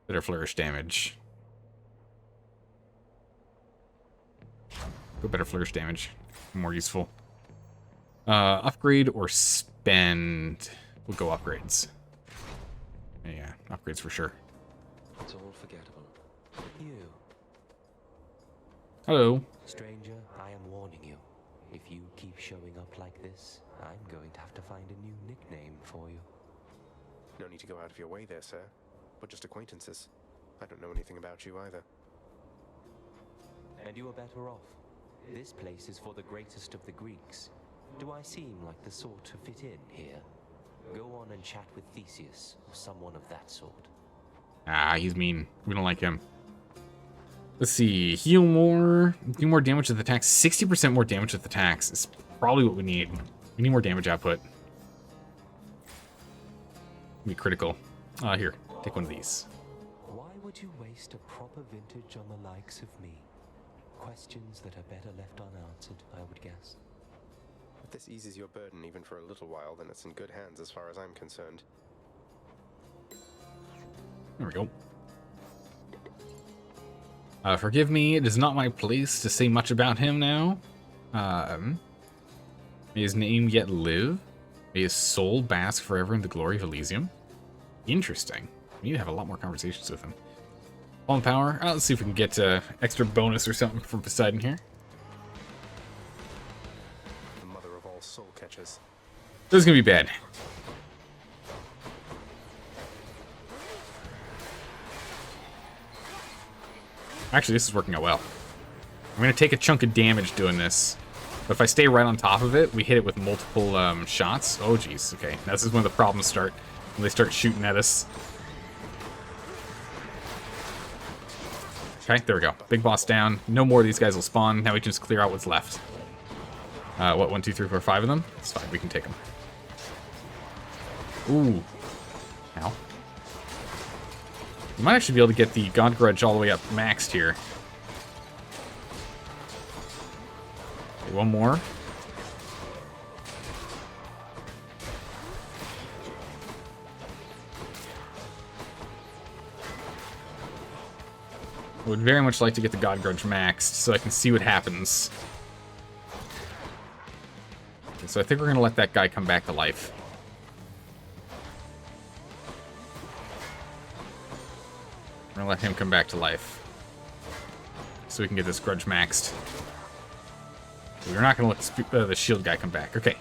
[SPEAKER 1] Better flourish damage. Go better flourish damage. More useful. Upgrade or spend. We'll go upgrades. Yeah, upgrades for sure.
[SPEAKER 9] It's all forgettable. You.
[SPEAKER 1] Hello.
[SPEAKER 9] Stranger, I am warning you. If you keep showing up like this, I'm going to have to find a new nickname for you.
[SPEAKER 2] No need to go out of your way there, sir. We're just acquaintances. I don't know anything about you either.
[SPEAKER 9] And you are better off. This place is for the greatest of the Greeks. Do I seem like the sort to fit in here? Go on and chat with Theseus, or someone of that sort.
[SPEAKER 1] Ah, he's mean. We don't like him. Let's see. Heal more. Do more damage with attacks. 60% more damage with attacks is probably what we need. We need more damage output. Be critical. Here. Take one of these.
[SPEAKER 9] Why would you waste a proper vintage on the likes of me? Questions that are better left unanswered, I would guess.
[SPEAKER 2] If this eases your burden even for a little while, then it's in good hands as far as I'm concerned.
[SPEAKER 1] There we go. Forgive me, it is not my place to say much about him now. May his name yet live. May his soul bask forever in the glory of Elysium. Interesting. We need to have a lot more conversations with him. Fallen power. Let's see if we can get extra bonus or something from Poseidon here.
[SPEAKER 2] The mother of all soul catchers.
[SPEAKER 1] This is gonna be bad. Actually, this is working out well. I'm gonna take a chunk of damage doing this. But if I stay right on top of it, we hit it with multiple shots. Oh, geez. Okay, now this is when the problems start. When they start shooting at us. Okay, there we go. Big boss down. No more of these guys will spawn. Now we can just clear out what's left. What, 1, 2, 3, 4, 5 of them? It's fine, we can take them. Ooh. Ow. We might actually be able to get the God Grudge all the way up maxed here. Okay, one more. I would very much like to get the God Grudge maxed so I can see what happens. Okay, so I think we're going to let that guy come back to life. We're going to let him come back to life. So we can get this Grudge maxed. We're not going to let the shield guy come back. Okay.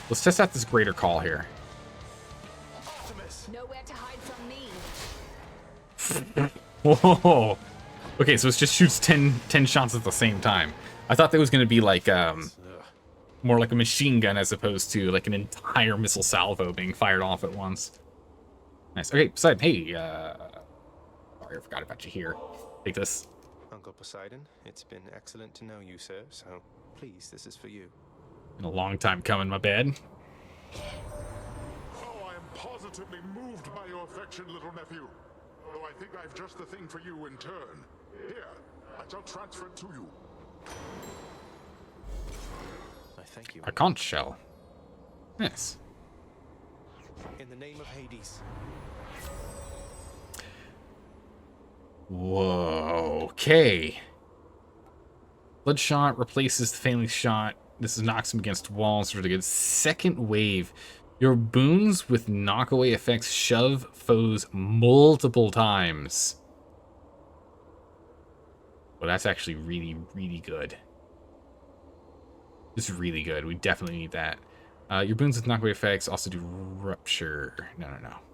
[SPEAKER 1] Let's test out this greater call here.
[SPEAKER 5] Nowhere to hide from me.
[SPEAKER 1] Whoa. Okay, so it just shoots 10 shots at the same time. I thought that was going to be like, more like a machine gun as opposed to like an entire missile salvo being fired off at once. Nice. Okay, Poseidon, hey, sorry, I forgot about you here. Take this.
[SPEAKER 2] Uncle Poseidon, it's been excellent to know you, sir, so please, this is for you.
[SPEAKER 1] Been a long time coming, my bad.
[SPEAKER 4] Oh, I am positively moved by your affection, little nephew. Though I think I've just the thing for you in turn. Here, I shall transfer it to you.
[SPEAKER 2] I thank you.
[SPEAKER 1] A conch shell. Yes.
[SPEAKER 2] In the name of Hades.
[SPEAKER 1] Whoa. Okay. Bloodshot replaces the failing shot. This knocks him against walls. Really good. Second wave. Your boons with knockaway effects shove foes multiple times. Well, that's actually really, really good. This is really good. We definitely need that. Your boons with knockaway effects also do rupture. No.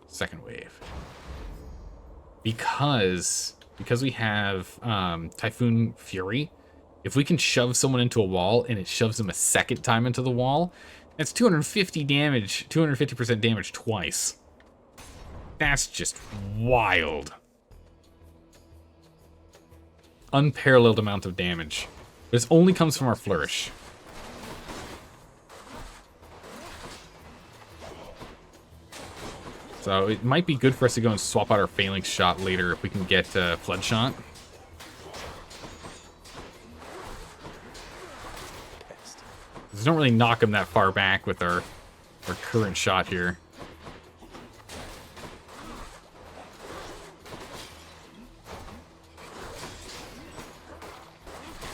[SPEAKER 1] Second wave. Because we have Typhoon Fury, if we can shove someone into a wall and it shoves them a second time into the wall, that's 250 damage, 250% damage twice. That's just wild. Unparalleled amount of damage. This only comes from our flourish. So it might be good for us to go and swap out our Phalanx shot later if we can get Flood shot. We don't really knock him that far back with our current shot here.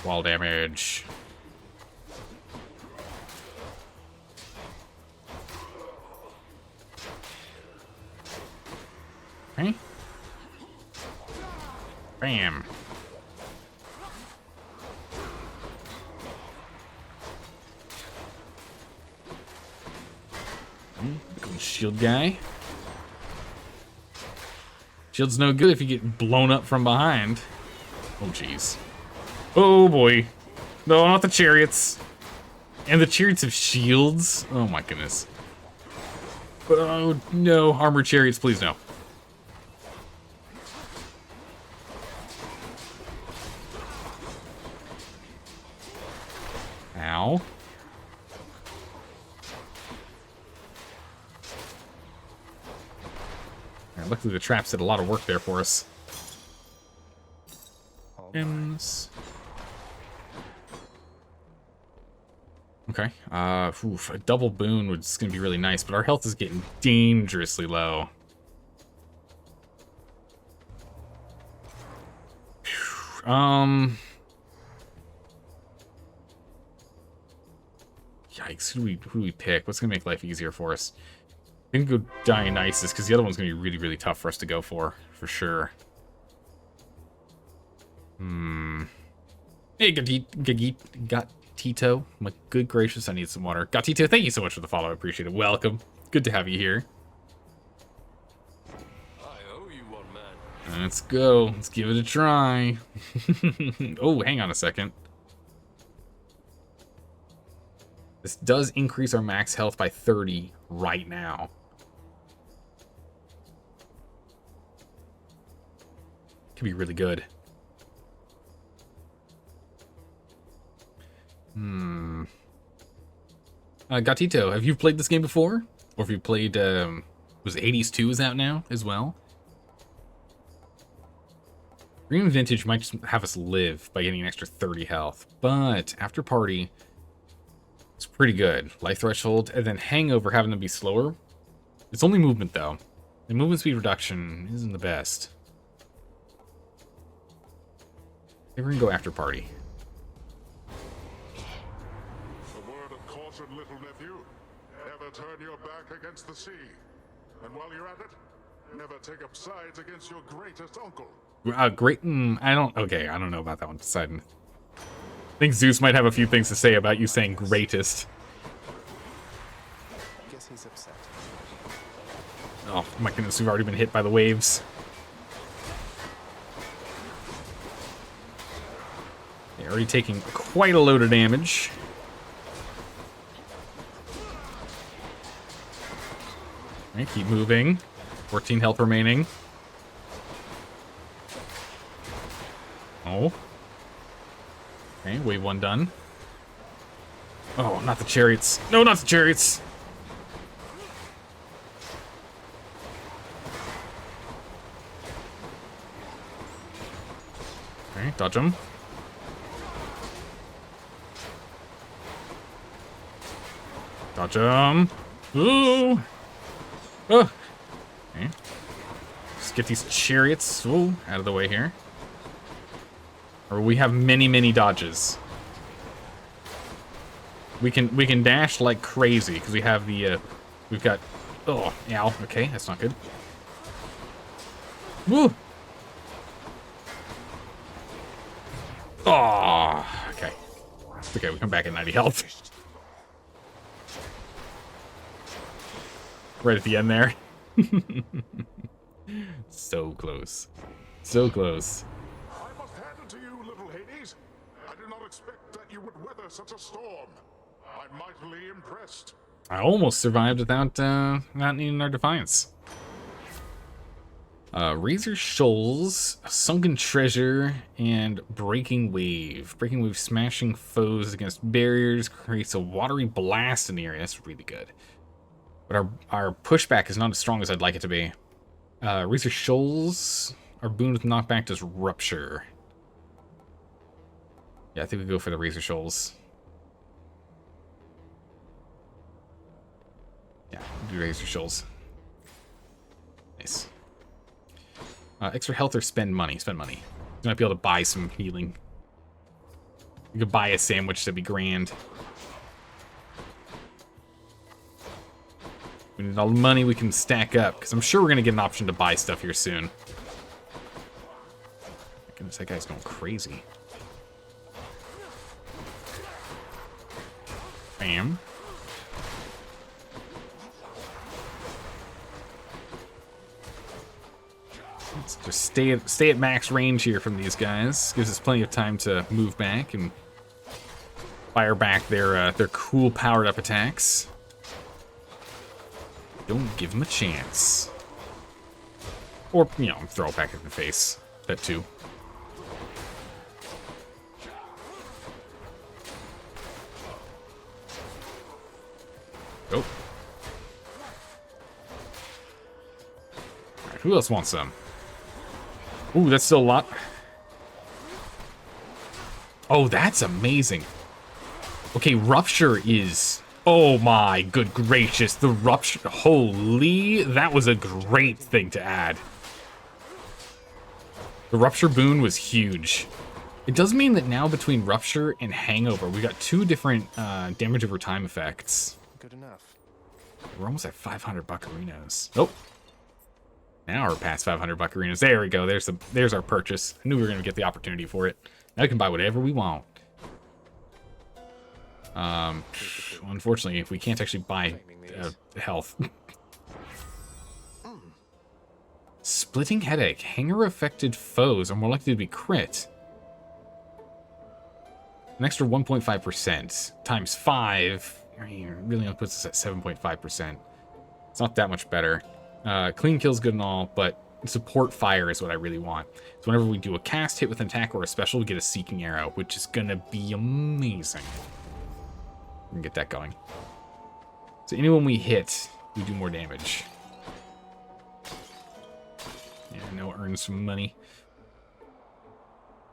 [SPEAKER 1] Wall damage. Okay. Bam. Good shield guy. Shield's no good if you get blown up from behind. Oh, jeez. Oh, boy. No, not the chariots. And the chariots have shields? Oh, my goodness. Oh, no. Armored chariots, please no. Ow. Right, luckily the traps did a lot of work there for us. Okay. Oof, a double boon was gonna be really nice, but our health is getting dangerously low. Whew. Yikes, who do we pick? What's gonna make life easier for us? We can go Dionysus, because the other one's gonna be really, really tough for us to go for sure. Hey, Gatito. My good gracious, I need some water. Gatito, thank you so much for the follow. I appreciate it. Welcome. Good to have you here.
[SPEAKER 3] I owe you one, man.
[SPEAKER 1] Let's go. Let's give it a try. Oh, hang on a second. This does increase our max health by 30 right now. Could be really good. Gatito, have you played this game before? Or have you played, was Hades 2 is out now as well? Green Vintage might just have us live by getting an extra 30 health, but after party, it's pretty good. Life Threshold, and then Hangover having to be slower. It's only movement, though. And movement speed reduction isn't the best. Maybe we're gonna go after party.
[SPEAKER 4] A word of caution, little nephew. Never turn your back against the sea. And while you're at it, never take up sides against your greatest uncle.
[SPEAKER 1] Great. I don't know about that one, Poseidon. I think Zeus might have a few things to say about you saying greatest.
[SPEAKER 2] Guess he's upset.
[SPEAKER 1] Oh my goodness, we've already been hit by the waves. They're already taking quite a load of damage. Alright, keep moving. 14 health remaining. Oh. Okay, wave 1 done. Oh, not the chariots. No, not the chariots! Okay, dodge them. Dodge them. Ooh! Oh! Okay. Just get these chariots out of the way here. Or we have many, many dodges. We can dash like crazy because we have the we've got ow, okay, that's not good. Woo! Oh, okay. Okay, we come back at 90 health. Right at the end there. So close. So close.
[SPEAKER 4] I must hand it to you, little Hades. I did not expect that you would weather such a storm. I'm mightily impressed.
[SPEAKER 1] I almost survived without needing our defiance. Razor Shoals, Sunken Treasure, and Breaking Wave. Breaking Wave smashing foes against barriers, creates a watery blast in the area. That's really good. But our pushback is not as strong as I'd like it to be. Razor Shoals, our boon with knockback does Rupture. Yeah, I think we go for the Razor Shoals. Yeah, we'll do Razor Shoals. Nice. Extra health or spend money? Spend money. You might be able to buy some healing. You could buy a sandwich, that'd be grand. We need all the money we can stack up, because I'm sure we're going to get an option to buy stuff here soon. Goodness, that guy's going crazy. Bam. Let's just stay at max range here from these guys. Gives us plenty of time to move back and fire back their cool powered up attacks. Don't give them a chance. Or, you know, throw it back in the face. That too. Oh. Alright, who else wants some? Ooh, that's still a lot. Oh, that's amazing. Okay, Rupture is... Oh my good gracious, the Rupture... Holy, that was a great thing to add. The Rupture boon was huge. It does mean that now between Rupture and Hangover, we got two different damage over time effects.
[SPEAKER 2] Good enough.
[SPEAKER 1] We're almost at 500 buccarinos. Oh. Now we're past 500 buccarinos. There we go. There's our purchase. I knew we were going to get the opportunity for it. Now we can buy whatever we want. Unfortunately, if we can't actually buy health. Splitting Headache. Hanger-affected foes are more likely to be crit. An extra 1.5% times 5. I mean, really only puts us at 7.5%. It's not that much better. Clean kill's good and all, but support fire is what I really want. So whenever we do a cast, hit with an attack, or a special, we get a Seeking Arrow, which is gonna be amazing. We can get that going. So anyone we hit, we do more damage. Yeah, no, earn some money.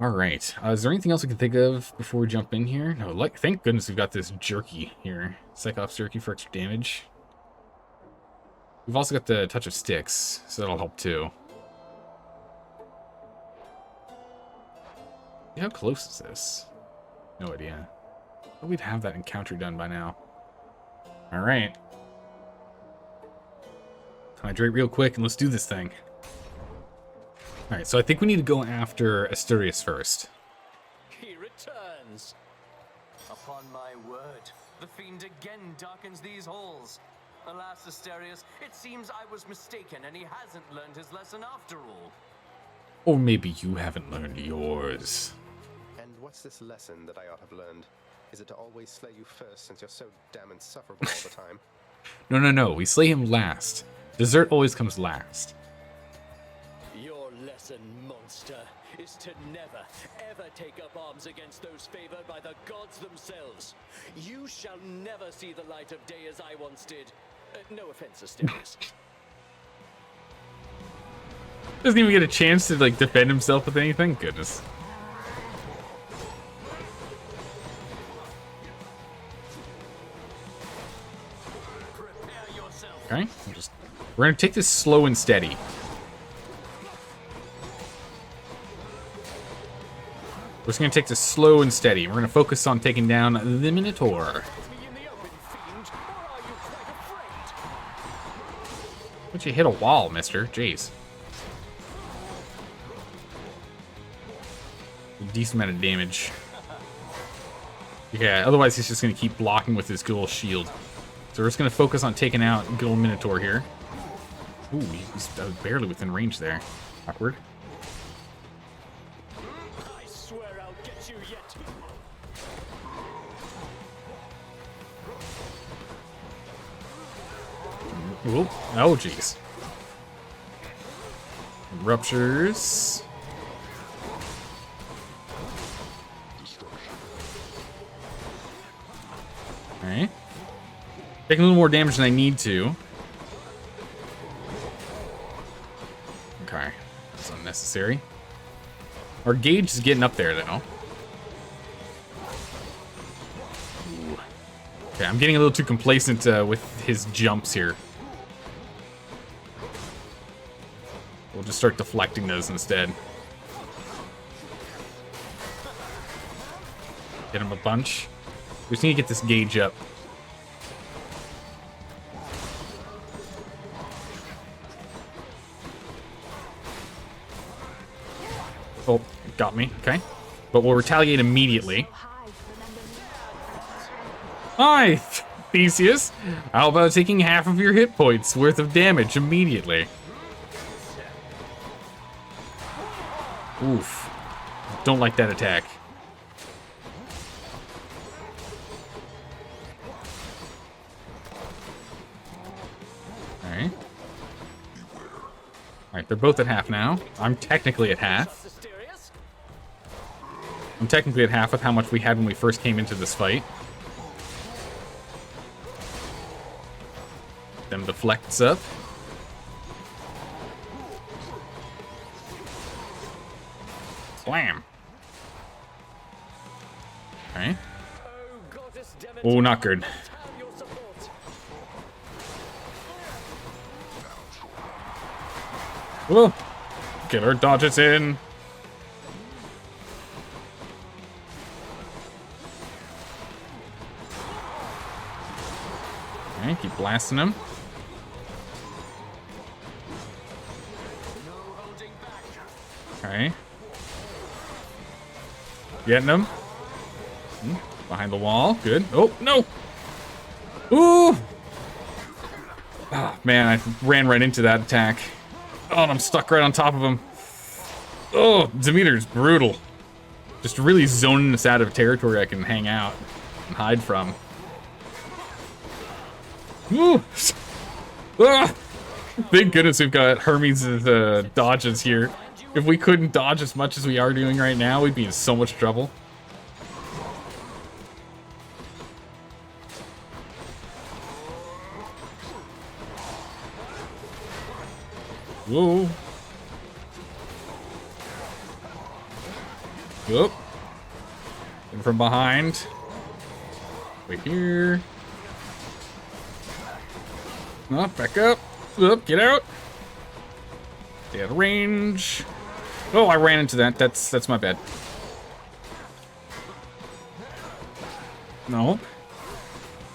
[SPEAKER 1] Alright, is there anything else we can think of before we jump in here? No, like, thank goodness we've got this jerky here. Cyclops jerky for extra damage. We've also got the Touch of Sticks, so that'll help too. How close is this? No idea. But we'd have that encounter done by now. Alright. Hydrate real quick and let's do this thing. Alright, so I think we need to go after Asturias first.
[SPEAKER 10] He returns. Upon my word, the fiend again darkens these halls. Alas, Asterius, it seems I was mistaken and he hasn't learned his lesson after all.
[SPEAKER 1] Or maybe you haven't learned yours.
[SPEAKER 2] And what's this lesson that I ought to have learned? Is it to always slay you first since you're so damn insufferable all the time?
[SPEAKER 1] No. We slay him last. Dessert always comes last.
[SPEAKER 10] Your lesson, monster, is to never, ever take up arms against those favored by the gods themselves. You shall never see the light of day as I once did. No offense, Asterius.
[SPEAKER 1] Doesn't even get a chance to, like, defend himself with anything? Goodness. Okay, we're gonna take this slow and steady. We're just gonna take this slow and steady. We're gonna focus on taking down the Minotaur. But you hit a wall, mister. Jeez. A decent amount of damage. Yeah, otherwise he's just gonna keep blocking with his good old shield. So we're just gonna focus on taking out good old Minotaur here. Ooh, he's barely within range there. Awkward.
[SPEAKER 10] I swear I'll get you yet.
[SPEAKER 1] Ooh, oh, jeez. Ruptures. Alright. Taking a little more damage than I need to. Okay. That's unnecessary. Our gauge is getting up there, though. Ooh. Okay, I'm getting a little too complacent with his jumps here. We'll just start deflecting those instead. Hit him a bunch. We just need to get this gauge up. Oh, got me. Okay. But we'll retaliate immediately. Hi, Theseus. How about taking half of your hit points worth of damage immediately? Oof. Don't like that attack. Alright. Alright, they're both at half now. I'm technically at half. I'm technically at half with how much we had when we first came into this fight. Them deflects up. Slam. Okay. Oh, not good. Whoa. Get our dodges in. Okay, keep blasting him. Okay. Getting him. Behind the wall. Good. Oh, no. Ooh. Oh, man, I ran right into that attack. Oh, and I'm stuck right on top of him. Oh, Demeter's brutal. Just really zoning us out of territory I can hang out and hide from. Ooh. Ah. Thank goodness we've got Hermes' dodges here. If we couldn't dodge as much as we are doing right now, we'd be in so much trouble. Whoa. Whoop. And from behind. Wait here. Oh, back up. Whoop, get out. Stay out of range. Oh, I ran into that. That's my bad. No.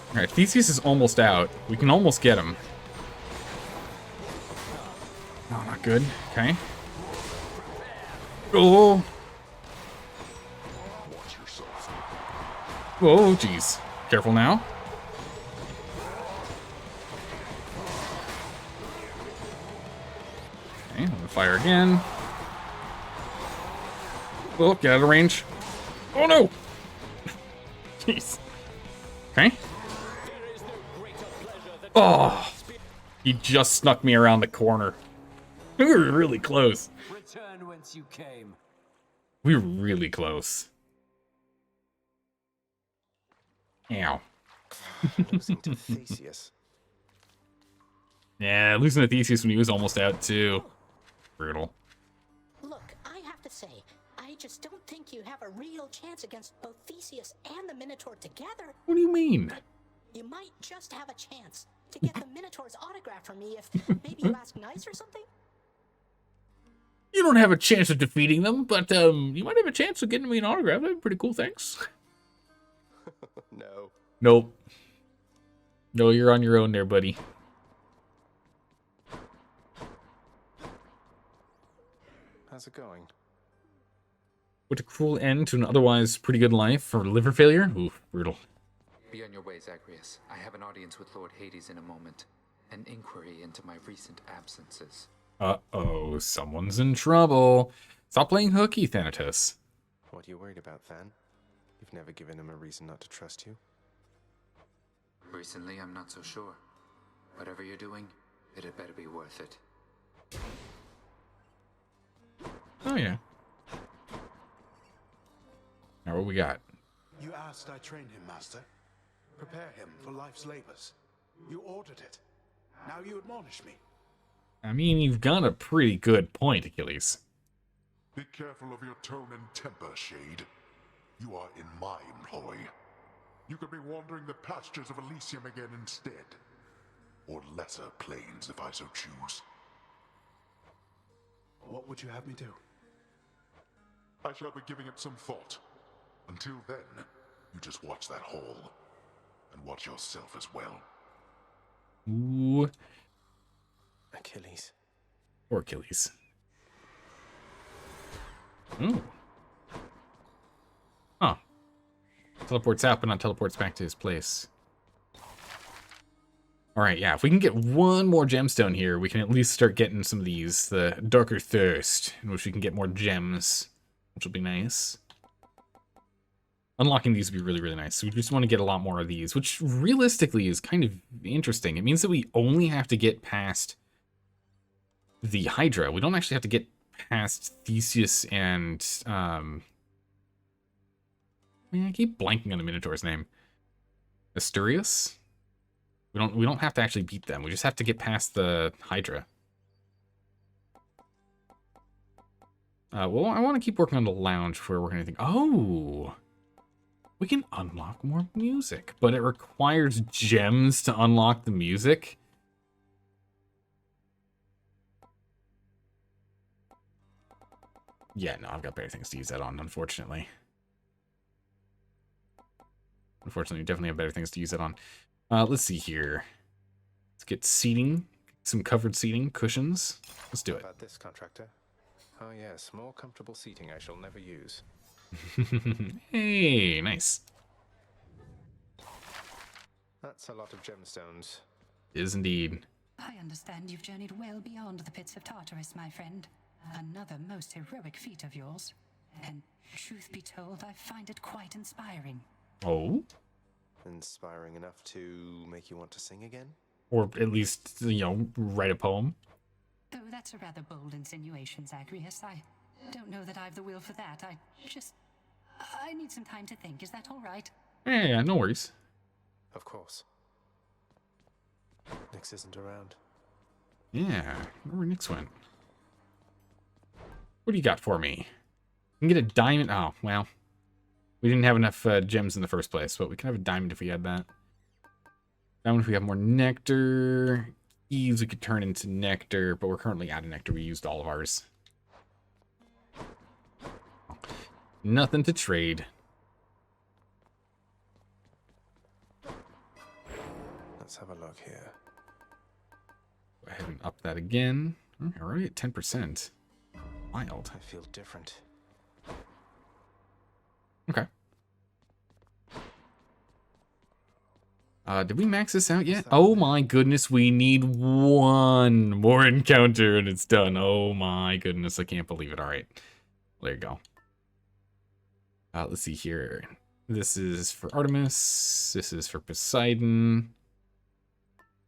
[SPEAKER 1] Alright, Theseus is almost out. We can almost get him. No, not good. Okay. Oh. Oh, jeez. Careful now. Okay, I'm gonna fire again. Oh, get out of range. Oh no! Jeez. Okay. Oh! He just snuck me around the corner. We were really close.
[SPEAKER 10] Return whence you came.
[SPEAKER 1] We were really close. Ow.
[SPEAKER 2] Losing to Theseus.
[SPEAKER 1] Yeah, losing to Theseus when he was almost out too. Brutal.
[SPEAKER 11] Look, I have to say, I just don't think you have a real chance against both Theseus and the Minotaur together.
[SPEAKER 1] What do you mean?
[SPEAKER 11] But you might just have a chance to get the Minotaur's autograph from me if maybe you ask nice or something.
[SPEAKER 1] You don't have a chance of defeating them, but you might have a chance of getting me an autograph. That'd be pretty cool, thanks.
[SPEAKER 2] No.
[SPEAKER 1] Nope. No, you're on your own there, buddy.
[SPEAKER 2] How's it going?
[SPEAKER 1] What a cruel end to an otherwise pretty good life for liver failure. Ooh, brutal.
[SPEAKER 7] Be on your way, Zagreus. I have an audience with Lord Hades in a moment. An inquiry into my recent absences.
[SPEAKER 1] Uh-oh, someone's in trouble. Stop playing hooky, Thanatos.
[SPEAKER 2] What are you worried about, Than? You've never given him a reason not to trust you.
[SPEAKER 7] Recently, I'm not so sure. Whatever you're doing, it had better be worth it.
[SPEAKER 1] Oh, yeah. Now, what we got?
[SPEAKER 12] You asked I train him, Master. Prepare him for life's labors. You ordered it. Now you admonish me.
[SPEAKER 1] I mean, you've got a pretty good point, Achilles.
[SPEAKER 4] Be careful of your tone and temper, Shade. You are in my employ. You could be wandering the pastures of Elysium again instead. Or lesser planes, if I so choose.
[SPEAKER 12] What would you have me do?
[SPEAKER 4] I shall be giving it some thought. Until then, you just watch that hall. And watch yourself as well.
[SPEAKER 1] Ooh.
[SPEAKER 2] Achilles.
[SPEAKER 1] Or Achilles. Ooh. Huh. Teleports out, but not teleports back to his place. Alright, yeah, if we can get one more gemstone here, we can at least start getting some of these. The Darker Thirst, in which we can get more gems, which will be nice. Unlocking these would be really, really nice. So we just want to get a lot more of these, which realistically is kind of interesting. It means that we only have to get past the Hydra. We don't actually have to get past Theseus and... Man, I keep blanking on the Minotaur's name. Asturias? We don't have to actually beat them. We just have to get past the Hydra. Well, I want to keep working on the lounge before we're working anything. Oh! We can unlock more music, but it requires gems to unlock the music. Yeah, no, I've got better things to use that on, unfortunately. Unfortunately, we definitely have better things to use that on. Let's see here. Let's get seating. Some covered seating, cushions. Let's do it.
[SPEAKER 2] About this, contractor? Oh yes, more comfortable seating I shall never use.
[SPEAKER 1] Hey, nice.
[SPEAKER 2] That's a lot of gemstones.
[SPEAKER 1] Is indeed.
[SPEAKER 11] I understand you've journeyed well beyond the pits of Tartarus, my friend. Another most heroic feat of yours. And truth be told, I find it quite inspiring.
[SPEAKER 1] Oh?
[SPEAKER 2] Inspiring enough to make you want to sing again?
[SPEAKER 1] Or at least, you know, write a poem.
[SPEAKER 11] Though that's a rather bold insinuation, Zagreus. I don't know that I've the will for that. I need some time to think. Is that all right?
[SPEAKER 1] Yeah, no worries.
[SPEAKER 2] Of course. Nyx isn't around.
[SPEAKER 1] Yeah, where Nyx went. What do you got for me? You can get a diamond. Oh, well. We didn't have enough gems in the first place, but we can have a diamond if we had that. Diamond if we have more nectar. Keys we could turn into nectar, but we're currently out of nectar. We used all of ours. Nothing to trade.
[SPEAKER 2] Let's have a look here.
[SPEAKER 1] Go ahead and up that again. Oh, we're already at 10%. Wild.
[SPEAKER 2] I feel different.
[SPEAKER 1] Okay. Did we max this out yet? Oh my goodness, we need one more encounter and it's done. Oh my goodness, I can't believe it. All right. There you go. Let's see here. This is for Artemis. This is for Poseidon.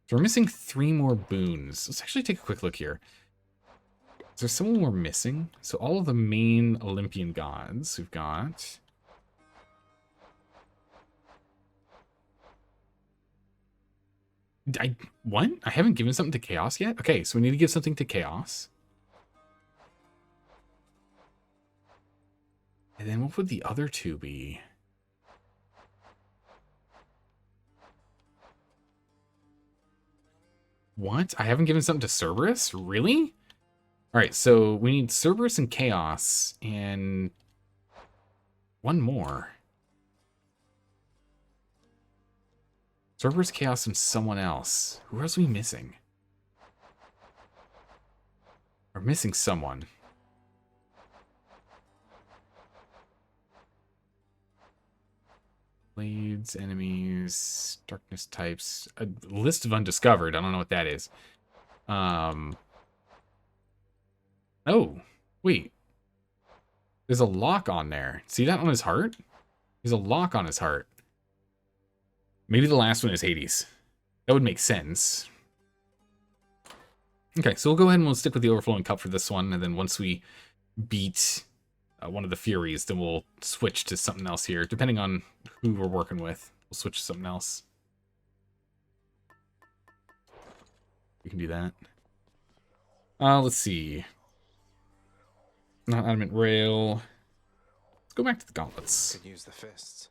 [SPEAKER 1] So we're missing 3 more boons. Let's actually take a quick look here. Is there someone we're missing? So all of the main Olympian gods we've got. What? I haven't given something to Chaos yet? Okay, so we need to give something to Chaos. And then what would the other 2 be? What? I haven't given something to Cerberus? Really? Alright, so we need Cerberus and Chaos, and 1 more. Cerberus, Chaos, and someone else. Who else are we missing? We're missing someone. Blades, enemies, darkness types. A list of undiscovered. I don't know what that is. Oh, wait. There's a lock on there. See that on his heart? There's a lock on his heart. Maybe the last one is Hades. That would make sense. Okay, so we'll go ahead and we'll stick with the overflowing cup for this one, and then once we beat one of the Furies, then we'll switch to something else here. Depending on who we're working with, we'll switch to something else. We can do that. Let's see. Not adamant rail. Let's go back to the gauntlets.
[SPEAKER 2] Could use the fists.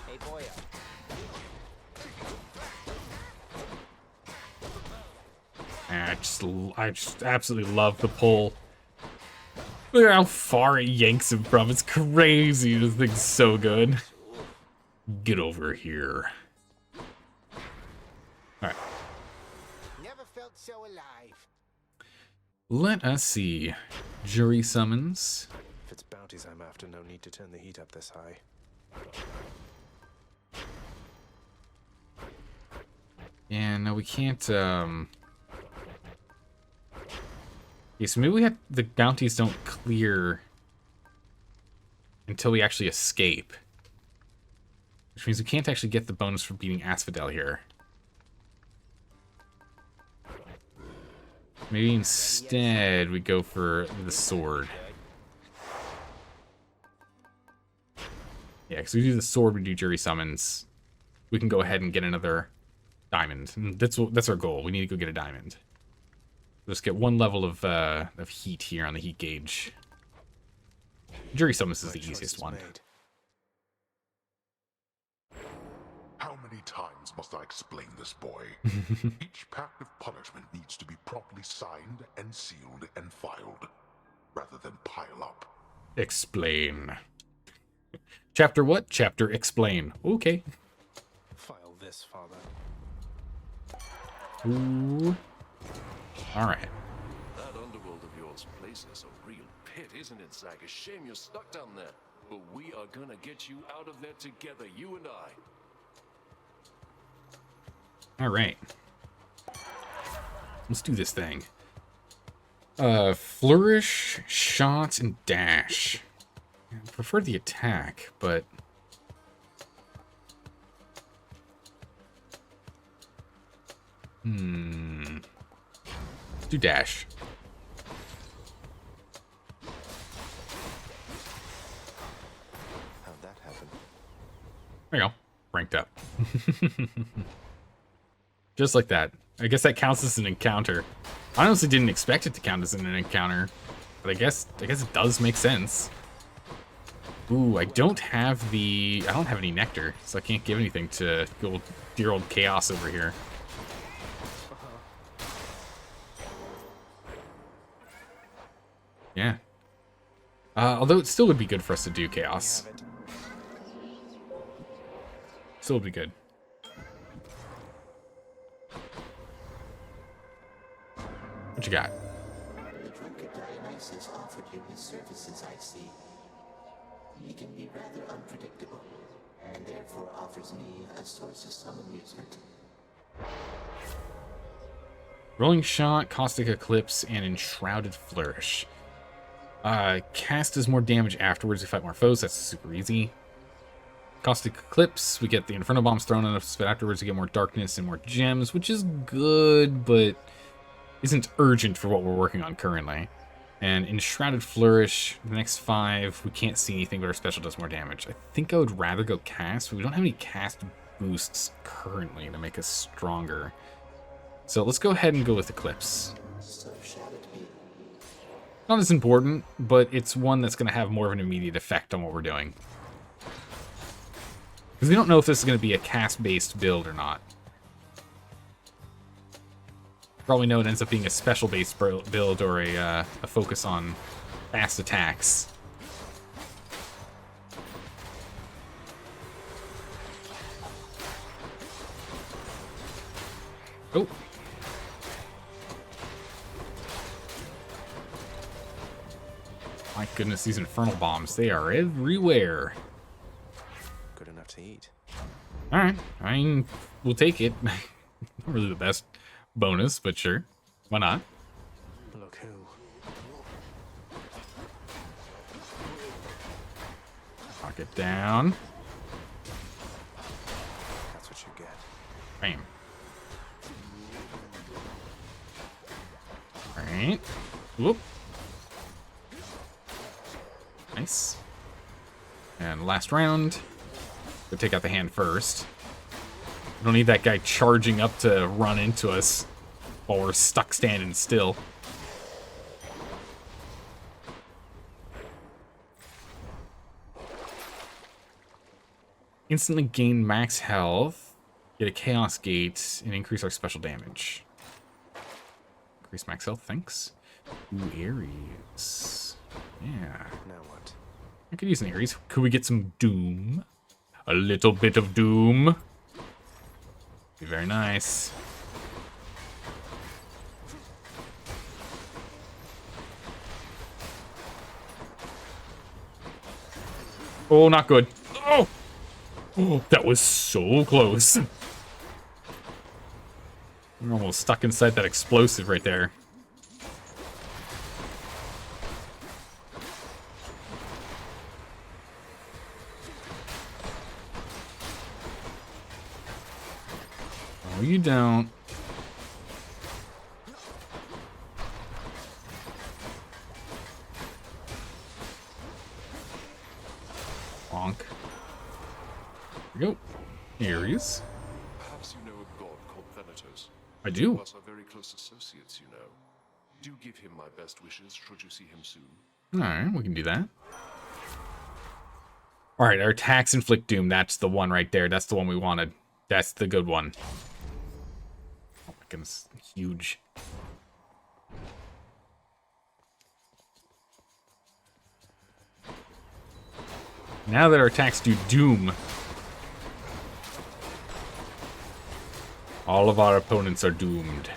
[SPEAKER 10] Hey, boy.
[SPEAKER 1] I just absolutely love the pull. Look at how far it yanks him from. It's crazy. This thing's so good. Get over here. Alright.
[SPEAKER 13] Never felt so alive.
[SPEAKER 1] Let us see. Jury summons.
[SPEAKER 2] If it's bounties I'm after, no need to turn the heat up this high.
[SPEAKER 1] Yeah, no, we can't, Yeah, so maybe we have the bounties don't clear until we actually escape. Which means we can't actually get the bonus for beating Asphodel here. Maybe instead we go for the sword. Yeah, because we do the sword, we do jury summons. We can go ahead and get another diamond. And that's our goal. We need to go get a diamond. Let's get one level of heat here on the heat gauge. Jury summons is the easiest one.
[SPEAKER 4] How many times must I explain this, boy? Each pact of punishment needs to be properly signed and sealed and filed, rather than pile up.
[SPEAKER 1] Explain. Chapter what? Chapter explain. Okay.
[SPEAKER 2] File this, father.
[SPEAKER 1] Ooh. Alright.
[SPEAKER 3] That underworld of yours places a real pit, isn't it, Zag? A shame you're stuck down there. But we are gonna get you out of there together, you and I.
[SPEAKER 1] Alright. Let's do this thing. Flourish, shot, and dash. I prefer the attack, but... Let's do dash.
[SPEAKER 2] How'd that happen?
[SPEAKER 1] There you go. Ranked up. Just like that. I guess that counts as an encounter. I honestly didn't expect it to count as an encounter, but I guess it does make sense. Ooh, I don't have any nectar, so I can't give anything to dear old Chaos over here. Yeah. Although it still would be good for us to do Chaos. Still would be good. What you got?
[SPEAKER 14] The drunkard Dionysus offered you his services, I see. He can be rather unpredictable, and therefore offers me a source of some amusement.
[SPEAKER 1] Rolling Shot, Caustic Eclipse, and Enshrouded Flourish. Cast does more damage afterwards to fight more foes. That's super easy. Caustic Eclipse, we get the Inferno Bombs thrown on us, but afterwards we get more darkness and more gems, which is good, but isn't urgent for what we're working on currently. And Enshrouded Flourish, the next 5, we can't see anything, but our special does more damage. I think I would rather go cast, but we don't have any cast boosts currently to make us stronger. So let's go ahead and go with Eclipse.
[SPEAKER 14] So shall it be.
[SPEAKER 1] Not as important, but it's one that's going to have more of an immediate effect on what we're doing. Because we don't know if this is going to be a cast-based build or not. Probably know it ends up being a special-based build or a focus on fast attacks. Oh. My goodness, these Infernal Bombs, they are everywhere.
[SPEAKER 2] Good enough to eat.
[SPEAKER 1] Alright, I mean, we'll take it. Not really the best bonus, but sure. Why not?
[SPEAKER 2] Look who.
[SPEAKER 1] Knock it down.
[SPEAKER 2] That's what you get.
[SPEAKER 1] Bam. Alright. Whoop. Nice. And last round. We'll take out the hand first. We don't need that guy charging up to run into us while we're stuck standing still. Instantly gain max health, get a chaos gate, and increase our special damage. Increase max health, thanks. Ooh, Ares. Yeah.
[SPEAKER 2] Now what?
[SPEAKER 1] I could use an Ares. Could we get some Doom? A little bit of Doom. Be very nice. Oh, not good. Oh! Oh, that was so close. We're almost stuck inside that explosive right there. Oh, you don't. Bonk. Here we go. Ares.
[SPEAKER 3] Perhaps you know a god called Thanatos.
[SPEAKER 1] I do.
[SPEAKER 3] Two of us are very close associates, you know. Do give him my best wishes should you see him soon.
[SPEAKER 1] Alright, we can do that. Alright, our attacks inflict doom. That's the one right there. That's the one we wanted. That's the good one. Oh my goodness. Huge. Now that our attacks do doom, all of our opponents are doomed.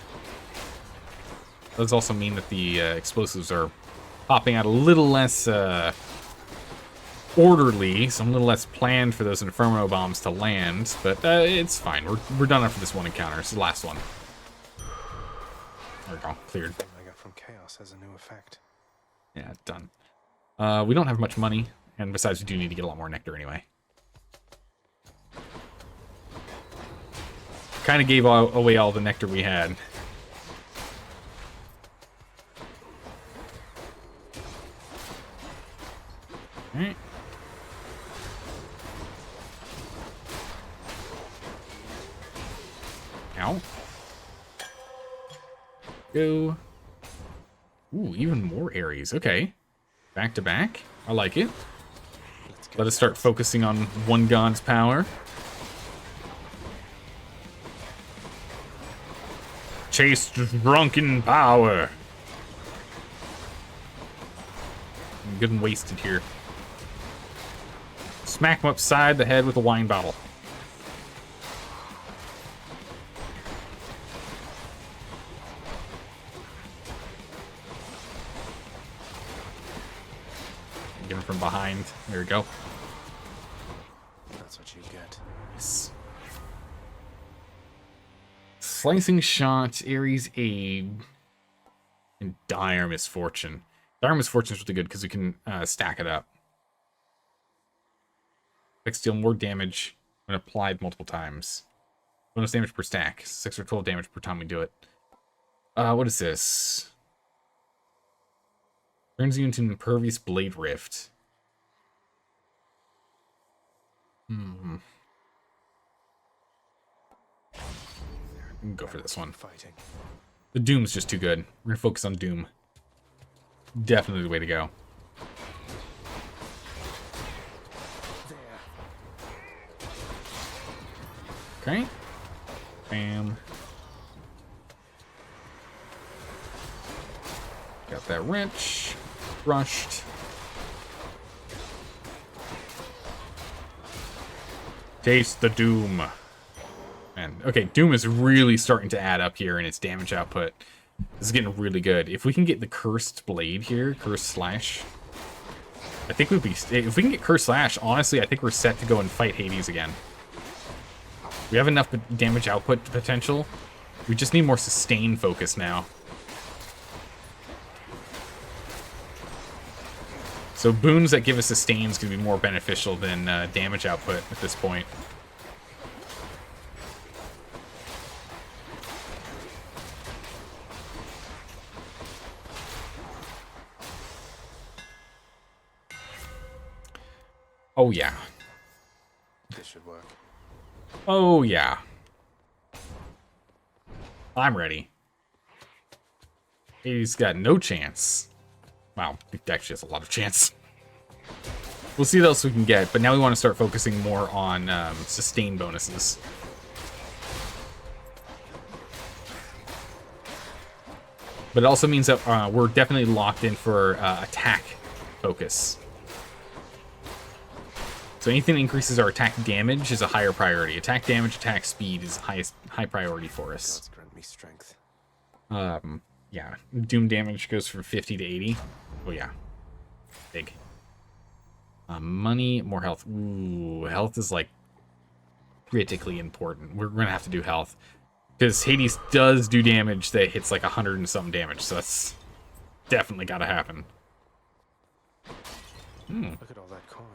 [SPEAKER 1] Does also mean that the explosives are popping out a little less orderly, so a little less planned for those Inferno bombs to land, but it's fine. We're done after this one encounter. It's the last one. There we go. Cleared.
[SPEAKER 2] I got from chaos has a new effect.
[SPEAKER 1] Yeah, done. We don't have much money, and besides, we do need to get a lot more nectar anyway. Kind of gave away all the nectar we had. Alright. Ow. Go. Ooh, even more Ares. Okay. Back to back. I like it. Let us start focusing on one god's power. Chase drunken power. I'm getting wasted here. Smack him upside the head with a wine bottle. Get him from behind. There we go.
[SPEAKER 2] That's what you get.
[SPEAKER 1] Yes. Slicing shot, Ares aid, and dire misfortune. Dire misfortune is really good because we can stack it up. Effects deal more damage when applied multiple times. Bonus damage per stack. 6 or 12 damage per time we do it. What is this? Turns you into an impervious blade rift. Hmm. We can go for this one.
[SPEAKER 2] Fighting.
[SPEAKER 1] The Doom's just too good. We're gonna focus on Doom. Definitely the way to go. Okay. Bam. Got that wrench. Rushed. Taste the Doom. And okay, Doom is really starting to add up here in its damage output. This is getting really good. If we can get the Cursed Blade here, Cursed Slash, I think we'd be... If we can get Cursed Slash, honestly, I think we're set to go and fight Hades again. We have enough damage output potential. We just need more sustain focus now. So boons that give us sustain is going to be more beneficial than damage output at this point. Oh, yeah.
[SPEAKER 2] This should work.
[SPEAKER 1] Oh, yeah. I'm ready. He's got no chance. Wow, it actually has a lot of chance. We'll see what else we can get, but now we want to start focusing more on sustain bonuses. But it also means that we're definitely locked in for attack focus. So anything that increases our attack damage is a higher priority. Attack damage, attack speed is high priority for us.
[SPEAKER 2] Gods grant me strength.
[SPEAKER 1] Yeah. Doom damage goes from 50 to 80. Oh yeah. Big. Money, more health. Ooh, health is like critically important. We're gonna have to do health. Because Hades does do damage that hits like 100 and something damage, so that's definitely gotta happen.
[SPEAKER 2] Look at all that coin.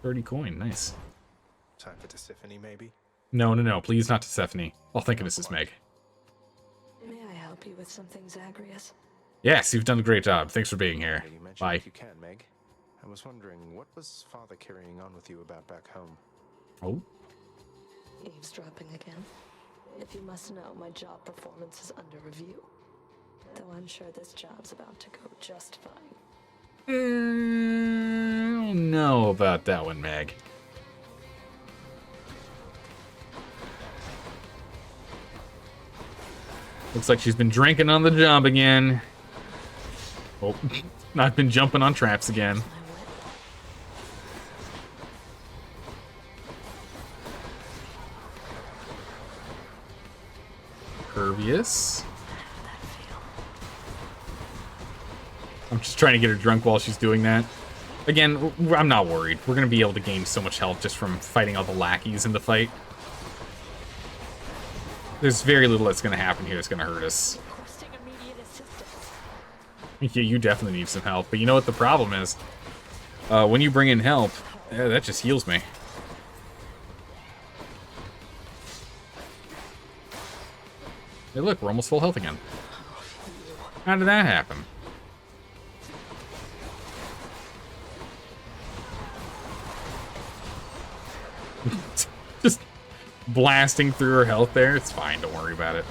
[SPEAKER 1] 30 coin, nice.
[SPEAKER 2] Time for Tisiphone, maybe?
[SPEAKER 1] No, please not Tisiphone. All thinking this is Meg.
[SPEAKER 15] May I help you with something, Zagreus?
[SPEAKER 1] Yes, you've done a great job. Thanks for being here.
[SPEAKER 2] You mentioned
[SPEAKER 1] Bye.
[SPEAKER 2] if you can, Meg. I was wondering, what was Father carrying on with you about back home?
[SPEAKER 1] Oh?
[SPEAKER 15] Eavesdropping again? If you must know, my job performance is under review. Though I'm sure this job's about to go just fine.
[SPEAKER 1] I don't know about that one, Meg. Looks like she's been drinking on the job again. Oh, I've been jumping on traps again. Pervious. I'm just trying to get her drunk while she's doing that. Again, I'm not worried. We're going to be able to gain so much health just from fighting all the lackeys in the fight. There's very little that's going to happen here that's going to hurt us. Yeah, you definitely need some help. But you know what the problem is? When you bring in help, that just heals me. Hey, look, we're almost full health again. How did that happen? Just blasting through her health there. It's fine, don't worry about it.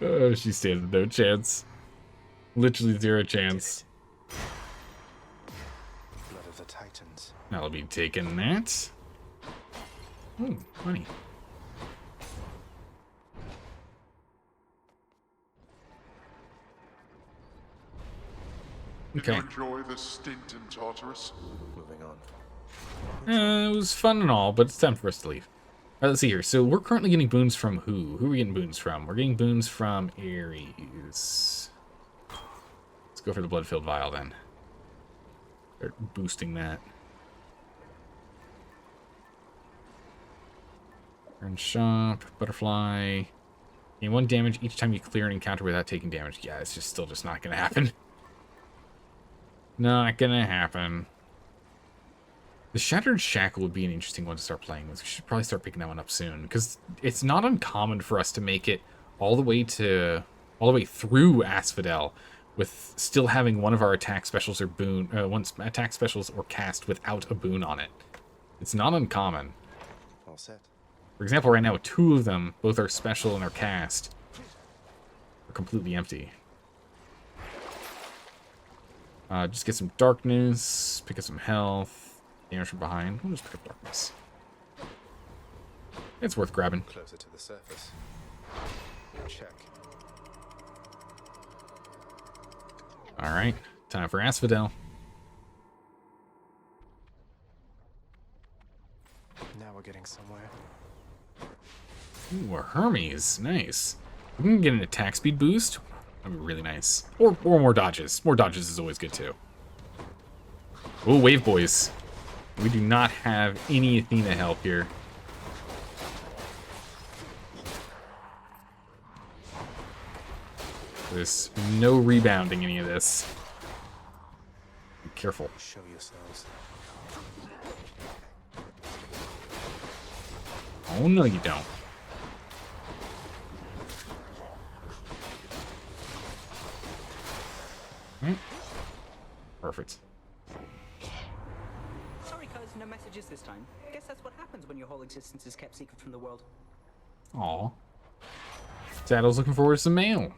[SPEAKER 1] Oh, she stands no chance. Literally zero chance.
[SPEAKER 2] Blood of the Titans.
[SPEAKER 1] I'll be taking that. Oh, money.
[SPEAKER 4] Did you
[SPEAKER 1] Okay.
[SPEAKER 4] enjoy the stint in Tartarus?
[SPEAKER 2] Moving on.
[SPEAKER 1] It was fun and all, but it's time for us to leave. Alright, let's see here. So we're currently getting boons from who? Who are we getting boons from? We're getting boons from Ares. Let's go for the blood-filled vial then. Start boosting that. Turn shop, butterfly. Gain 1 damage each time you clear an encounter without taking damage. Yeah, it's just still just not gonna happen. Not gonna happen. The Shattered Shackle would be an interesting one to start playing with. We should probably start picking that one up soon, because it's not uncommon for us to make it all the way through Asphodel with still having one of our attack specials or boon, attack specials or cast without a boon on it. It's not uncommon.
[SPEAKER 2] All set.
[SPEAKER 1] For example, right now 2 of them, both our special and our cast, are completely empty. Just get some darkness, pick up some health. Damage from behind. We'll just pick up darkness. It's worth grabbing.
[SPEAKER 2] Closer to the surface. Check.
[SPEAKER 1] Alright, time for Asphodel.
[SPEAKER 2] Now we're getting somewhere.
[SPEAKER 1] Ooh, a Hermes. Nice. We can get an attack speed boost. That'd be really nice. Or more dodges. More dodges is always good too. Ooh, Wave Boys. We do not have any Athena help here. There's no rebounding any of this. Be careful.
[SPEAKER 2] Show yourselves.
[SPEAKER 1] Oh, no, you don't. Perfect.
[SPEAKER 6] Sorry, cuz, no messages this time. Guess that's what happens when your whole existence is kept secret from the world.
[SPEAKER 1] Aw. Saddle's looking forward to some mail.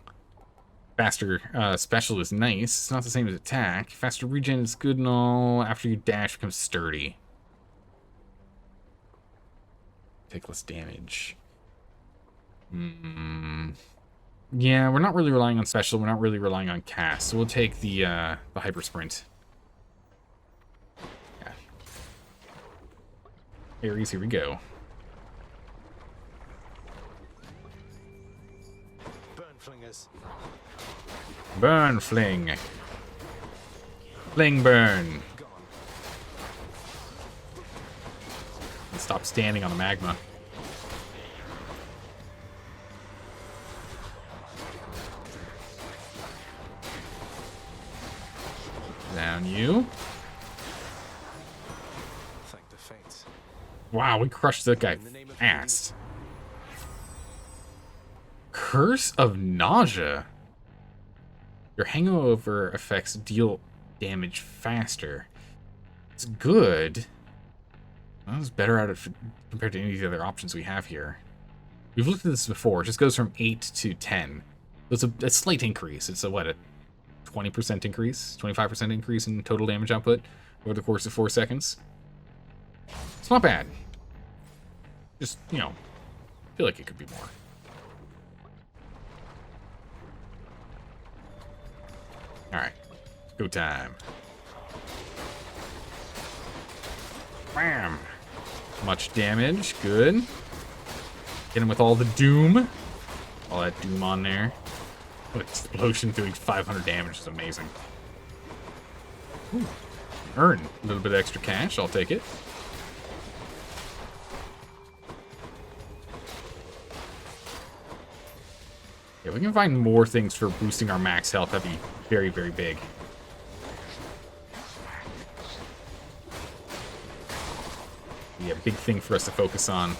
[SPEAKER 1] Faster special is nice. It's not the same as attack. Faster regen is good and all. After you dash, becomes sturdy. Take less damage. Yeah, we're not really relying on special. We're not really relying on cast. So we'll take the hyper sprint. Yeah. Ares, here we go.
[SPEAKER 2] Burn flingers.
[SPEAKER 1] Burn fling. Fling burn. And stop standing on the magma. Down you.
[SPEAKER 2] Thank the fates.
[SPEAKER 1] Wow, we crushed that guy fast. Curse of Nausea. Your hangover effects deal damage faster. It's good. Well, it's better at it compared to any of the other options we have here. We've looked at this before. It just goes from 8 to 10. So it's a slight increase. It's a, what, a 20% increase? 25% increase in total damage output over the course of 4 seconds. It's not bad. Just, you know, feel like it could be more. Alright. Go time. Bam! Much damage. Good. Get him with all the doom. All that doom on there. What explosion doing 500 damage is amazing. Ooh. Earn a little bit of extra cash. I'll take it. Yeah, we can find more things for boosting our max health. That'd be very, very big. Yeah, big thing for us to focus on.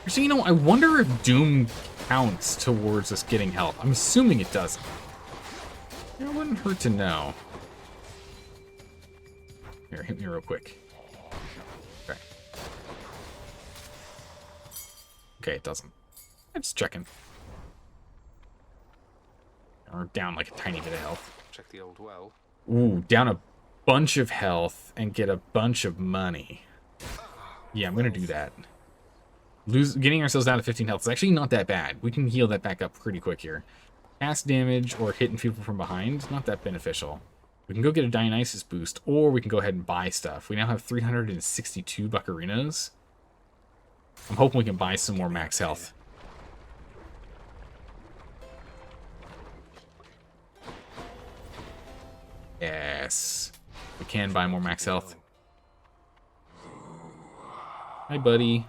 [SPEAKER 1] Actually, you know, I wonder if Doom counts towards us getting health. I'm assuming it doesn't. It wouldn't hurt to know. Here, hit me real quick. Okay. Okay, it doesn't. I'm just checking. Or down like a tiny bit of health.
[SPEAKER 2] Check the old well.
[SPEAKER 1] Ooh, down a bunch of health and get a bunch of money. Yeah, I'm gonna do that. Getting ourselves down to 15 health is actually not that bad. We can heal that back up pretty quick here. Cast damage or hitting people from behind, not that beneficial. We can go get a Dionysus boost, or we can go ahead and buy stuff. We now have 362 buccarinos. I'm hoping we can buy some more max health. Yes. We can buy more max health. Hi, buddy.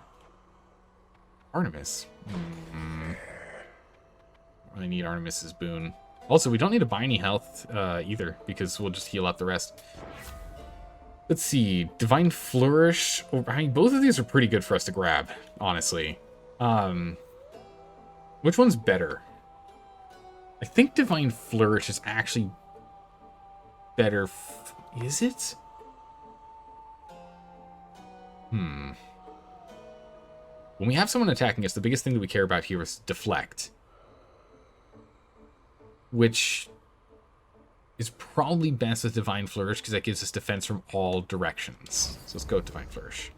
[SPEAKER 1] Artemis. Really need Artemis's boon. Also, we don't need to buy any health either, because we'll just heal up the rest. Let's see. Divine Flourish. I mean, both of these are pretty good for us to grab, honestly. Which one's better? I think Divine Flourish is actually better. Is it? When we have someone attacking us, the biggest thing that we care about here is deflect. Which is probably best with Divine Flourish, because that gives us defense from all directions. So let's go with Divine Flourish.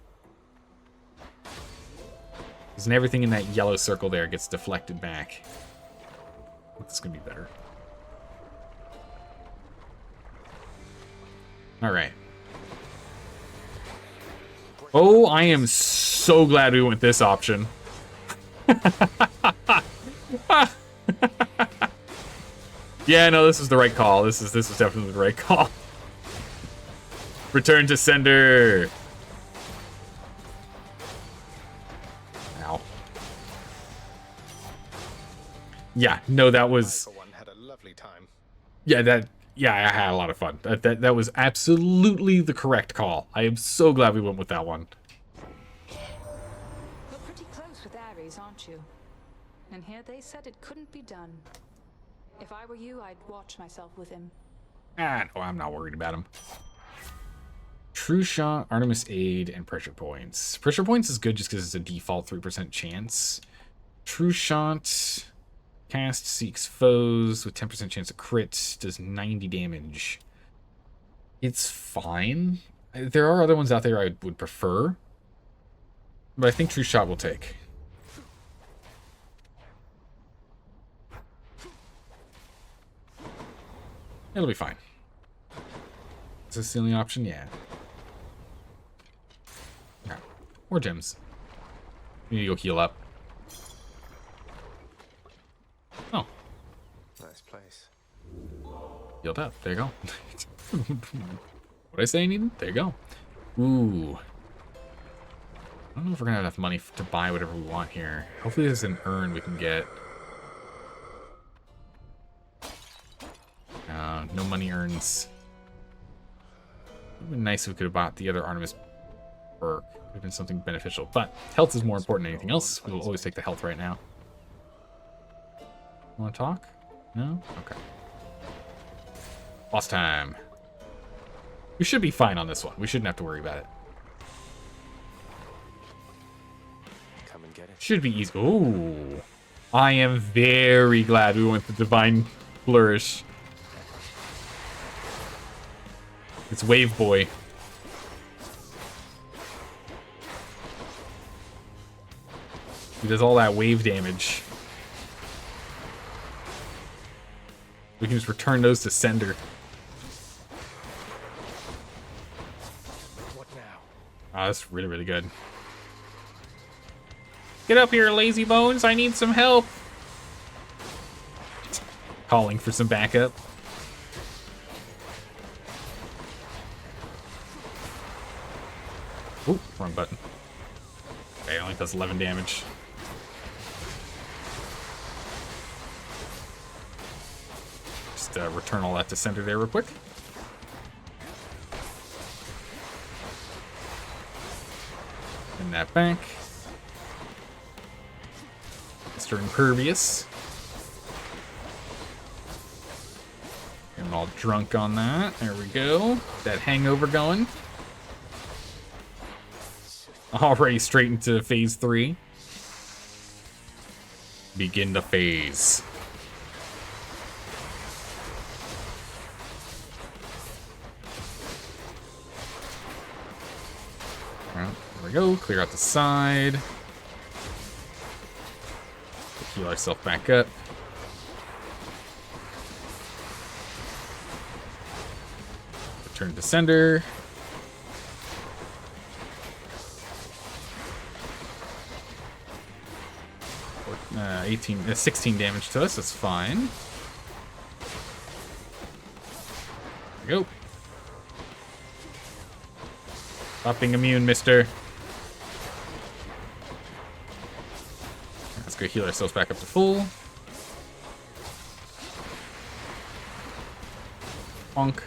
[SPEAKER 1] Because everything in that yellow circle there gets deflected back. This is going to be better. Alright. Oh, I am so glad we went this option. Yeah, no, this is the right call. This is definitely the right call. Return to sender. Ow. Yeah, no, that was.
[SPEAKER 2] I, for one, had a lovely time.
[SPEAKER 1] Yeah, I had a lot of fun. That was absolutely the correct call. I am so glad we went with that one.
[SPEAKER 5] You're pretty close with Ares, aren't you? And here they said it couldn't be done. If I were you, I'd watch myself with him.
[SPEAKER 1] Ah, no, I'm not worried about him. True Shot, Artemis Aid, and Pressure Points. Pressure Points is good just because it's a default 3% chance. True Shot, cast seeks foes with 10% chance of crit, does 90 damage. It's fine. There are other ones out there I would prefer, but I think True Shot will take. It'll be fine. Is this the only option? Yeah. Alright. More gems. We need to go heal up. Oh.
[SPEAKER 2] Nice place.
[SPEAKER 1] Healed up. There you go. What did I say I needed? There you go. Ooh. I don't know if we're gonna have enough money to buy whatever we want here. Hopefully there's an urn we can get. No money urns. It would have been nice if we could have bought the other Artemis perk. It would have been something beneficial. But health is more important than anything else. We will always take the health right now. Want to talk? No? Okay. Boss time. We should be fine on this one. We shouldn't have to worry about it.
[SPEAKER 2] Come and get it.
[SPEAKER 1] Should be easy. Ooh. I am very glad we went the Divine Flourish. It's Wave Boy. He does all that wave damage. We can just return those to sender.
[SPEAKER 2] What now?
[SPEAKER 1] Ah, that's really, really good. Get up here, lazy bones. I need some help. Calling for some backup. Ooh, wrong button. Okay, it only does 11 damage. Just return all that to center there real quick. Send that back. Mr. Impervious. I'm all drunk on that. There we go. That hangover going. Already straight into phase 3. Begin the phase. Alright, there we go. Clear out the side. Heal ourselves back up. Return to sender. 16 damage to us, that's fine. There we go. Stop being immune, mister. Let's go heal ourselves back up to full. Bonk.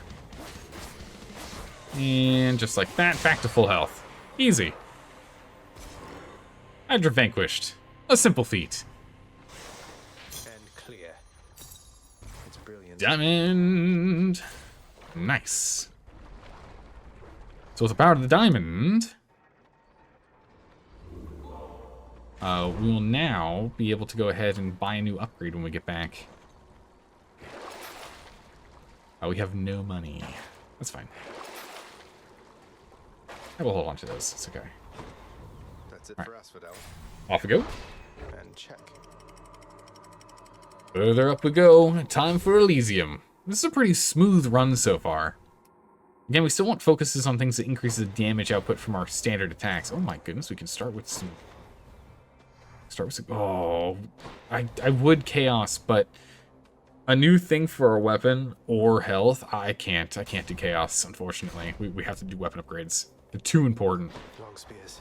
[SPEAKER 1] And just like that, back to full health. Easy. Hydra vanquished. A simple feat.
[SPEAKER 2] And clear. It's brilliant.
[SPEAKER 1] Diamond. Nice. So with the power of the diamond, we will now be able to go ahead and buy a new upgrade when we get back. We have no money. That's fine. I will hold on to those. It's okay.
[SPEAKER 2] That's it
[SPEAKER 1] All
[SPEAKER 2] for
[SPEAKER 1] right.
[SPEAKER 2] us, Fidel.
[SPEAKER 1] Off we go.
[SPEAKER 2] And check.
[SPEAKER 1] Further up we go. Time for Elysium. This is a pretty smooth run so far. Again, we still want focuses on things that increase the damage output from our standard attacks. Oh my goodness, we can start with some... Oh, I would Chaos, but a new thing for our weapon or health, I can't do Chaos, unfortunately. We have to do weapon upgrades. They're too important.
[SPEAKER 2] Long spears.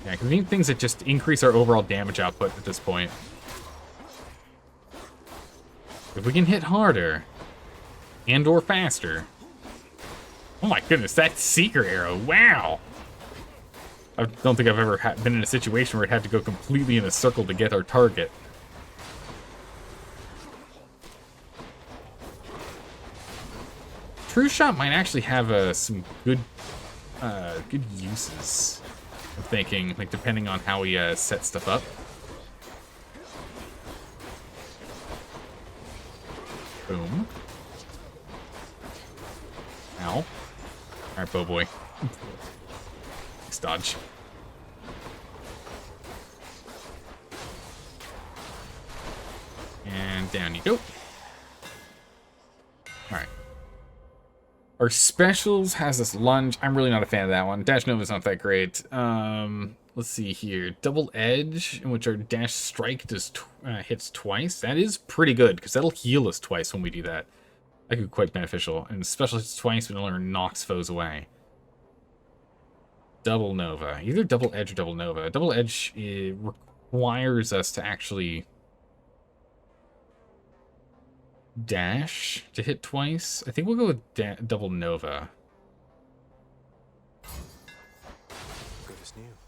[SPEAKER 1] Yeah, because we need things that just increase our overall damage output at this point. If we can hit harder and or faster. Oh my goodness, that Seeker arrow. Wow. I don't think I've ever been in a situation where it had to go completely in a circle to get our target. True Shot might actually have some good uses. I'm thinking, like, depending on how we set stuff up. Boom. Ow. Alright, bow boy. Nice dodge. And down you go. Alright. Our specials has this lunge. I'm really not a fan of that one. Dash Nova's not that great. Let's see here. Double Edge, in which our Dash Strike does hits twice. That is pretty good, because that'll heal us twice when we do that. That could be quite beneficial. And special hits twice, but it'll knocks foes away. Double Nova. Either Double Edge or Double Nova. Double Edge requires us to actually dash to hit twice. I think we'll go with Double Nova.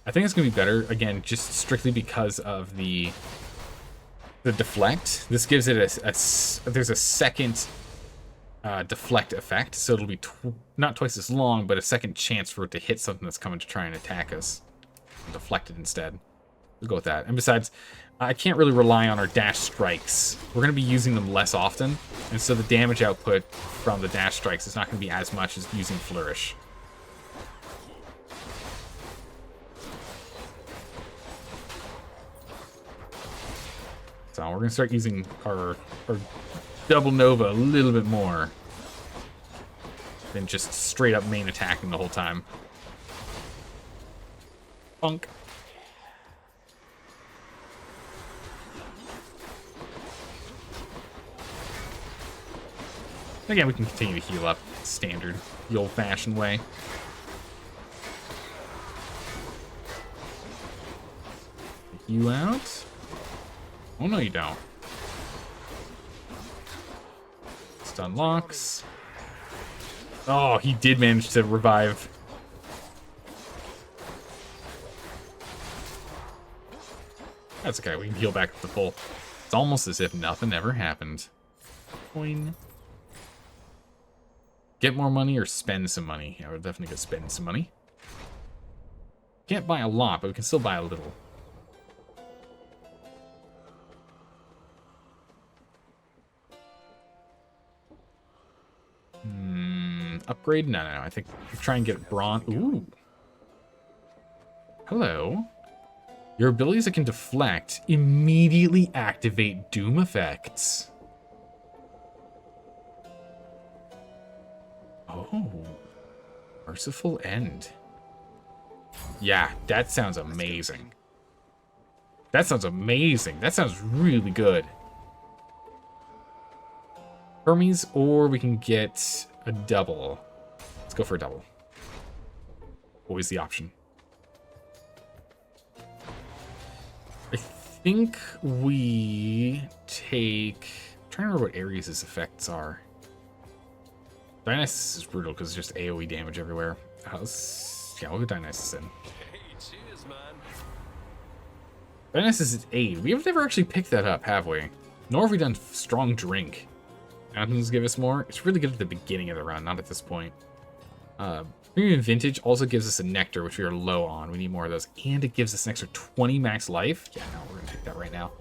[SPEAKER 1] I think it's going to be better, again, just strictly because of the deflect. This gives it there's a second deflect effect, so it'll be not twice as long, but a second chance for it to hit something that's coming to try and attack us. Deflect it instead. We'll go with that. And besides, I can't really rely on our dash strikes. We're going to be using them less often, and so the damage output from the dash strikes is not going to be as much as using Flourish. So we're going to start using our Double Nova a little bit more than just straight up main attacking the whole time. Funk. Again, we can continue to heal up standard, the old-fashioned way. Take you out. Oh, no, you don't. Stun locks. Oh, he did manage to revive. That's okay, we can heal back up to full. It's almost as if nothing ever happened. Coin. Get more money or spend some money? Yeah, we're definitely gonna spend some money. Can't buy a lot, but we can still buy a little. Upgrade? No. I think we'll try and get bronze. Ooh. Hello. Your abilities that can deflect immediately activate doom effects. Oh. Merciful End. Yeah, that sounds amazing. That sounds amazing. That sounds really good. Hermes, or we can get a double. Let's go for a double. Always the option. I think we take... I'm trying to remember what Ares' effects are. Dionysus is brutal because it's just AoE damage everywhere. Yeah, we'll go Dionysus in.
[SPEAKER 3] Hey, cheers, man.
[SPEAKER 1] Dionysus is 8. We have never actually picked that up, have we? Nor have we done Strong Drink. Mountains give us more. It's really good at the beginning of the run, not at this point. Premium Vintage also gives us a Nectar, which we are low on. We need more of those. And it gives us an extra 20 max life. Yeah, no, we're going to take that right now.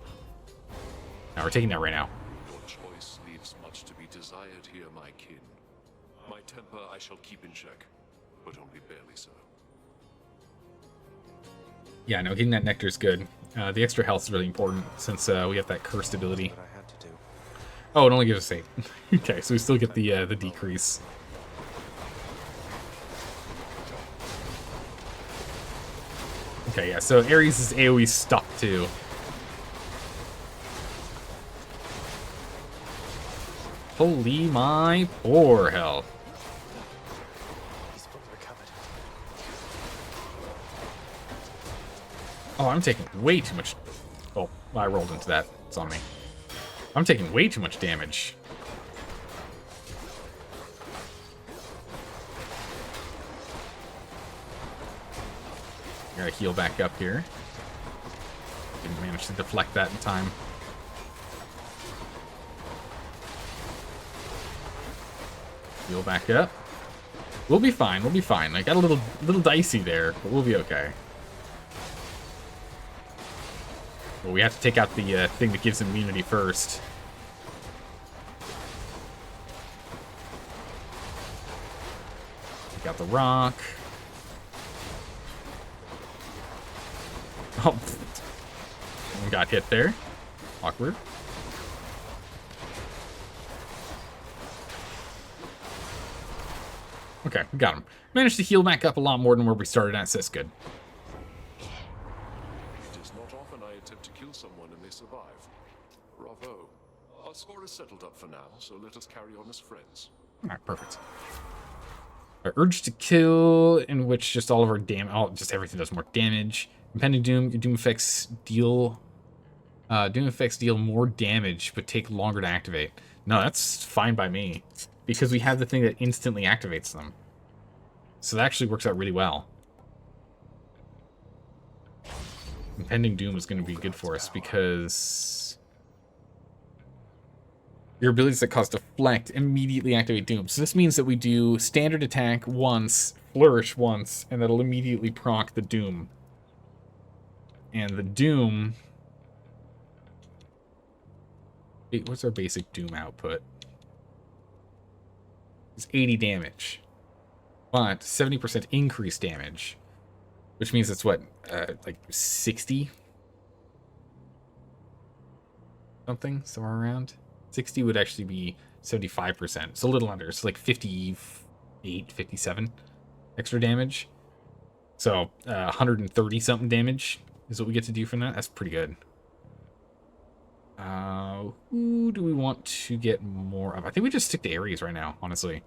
[SPEAKER 1] No, we're taking that right now.
[SPEAKER 3] Your choice leaves much to be desired here, my kin. My temper I shall keep in check, but only barely so.
[SPEAKER 1] Yeah, no, getting that Nectar is good. The extra health is really important since we have that cursed ability. Oh, it only gives us 8. Okay, so we still get the decrease. Okay, yeah, so Ares is AoE stuck too. Holy my poor health. Oh, I'm taking way too much. Oh, I rolled into that. It's on me. I'm taking way too much damage. Gotta heal back up here. Didn't manage to deflect that in time. Heal back up. We'll be fine. We'll be fine. I got a little dicey there, but we'll be okay. Well, we have to take out the thing that gives immunity first. Take out the rock. Oh, we got hit there. Awkward. Okay, we got him. Managed to heal back up a lot more than where we started at, so that's good.
[SPEAKER 3] It is not often I attempt to kill someone and they survive. Bravo. Our score is settled up for now, so let us carry on as friends.
[SPEAKER 1] Alright, perfect. Our urge to kill, in which just all of our damage, just everything does more damage. Impending Doom, your Doom effects deal more damage, but take longer to activate. No, that's fine by me, because we have the thing that instantly activates them. So that actually works out really well. Impending Doom is going to be good for us, because your abilities that cause deflect immediately activate Doom. So this means that we do standard attack once, flourish once, and that'll immediately proc the Doom. And the Doom... Wait, what's our basic Doom output? It's 80 damage. But 70% increased damage. Which means it's what? Like 60? Something? Somewhere around? 60 would actually be 75%. It's a little under. It's like 58, 57 extra damage. So 130 something damage is what we get to do from that. That's pretty good. Who do we want to get more of? I think we just stick to Ares right now, honestly.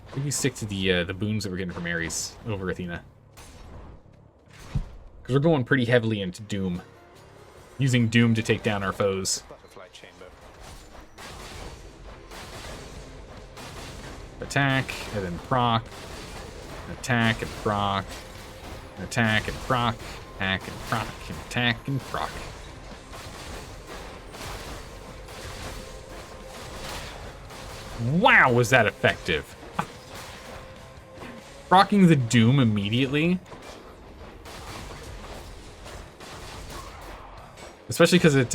[SPEAKER 1] I think we stick to the boons that we're getting from Ares over Athena. Because we're going pretty heavily into Doom. Using Doom to take down our foes.
[SPEAKER 2] Butterfly chamber.
[SPEAKER 1] Attack, and then proc. Attack and proc. Attack and proc. Attack and proc. And attack and proc. Wow, was that effective? Procking the Doom immediately. Especially because it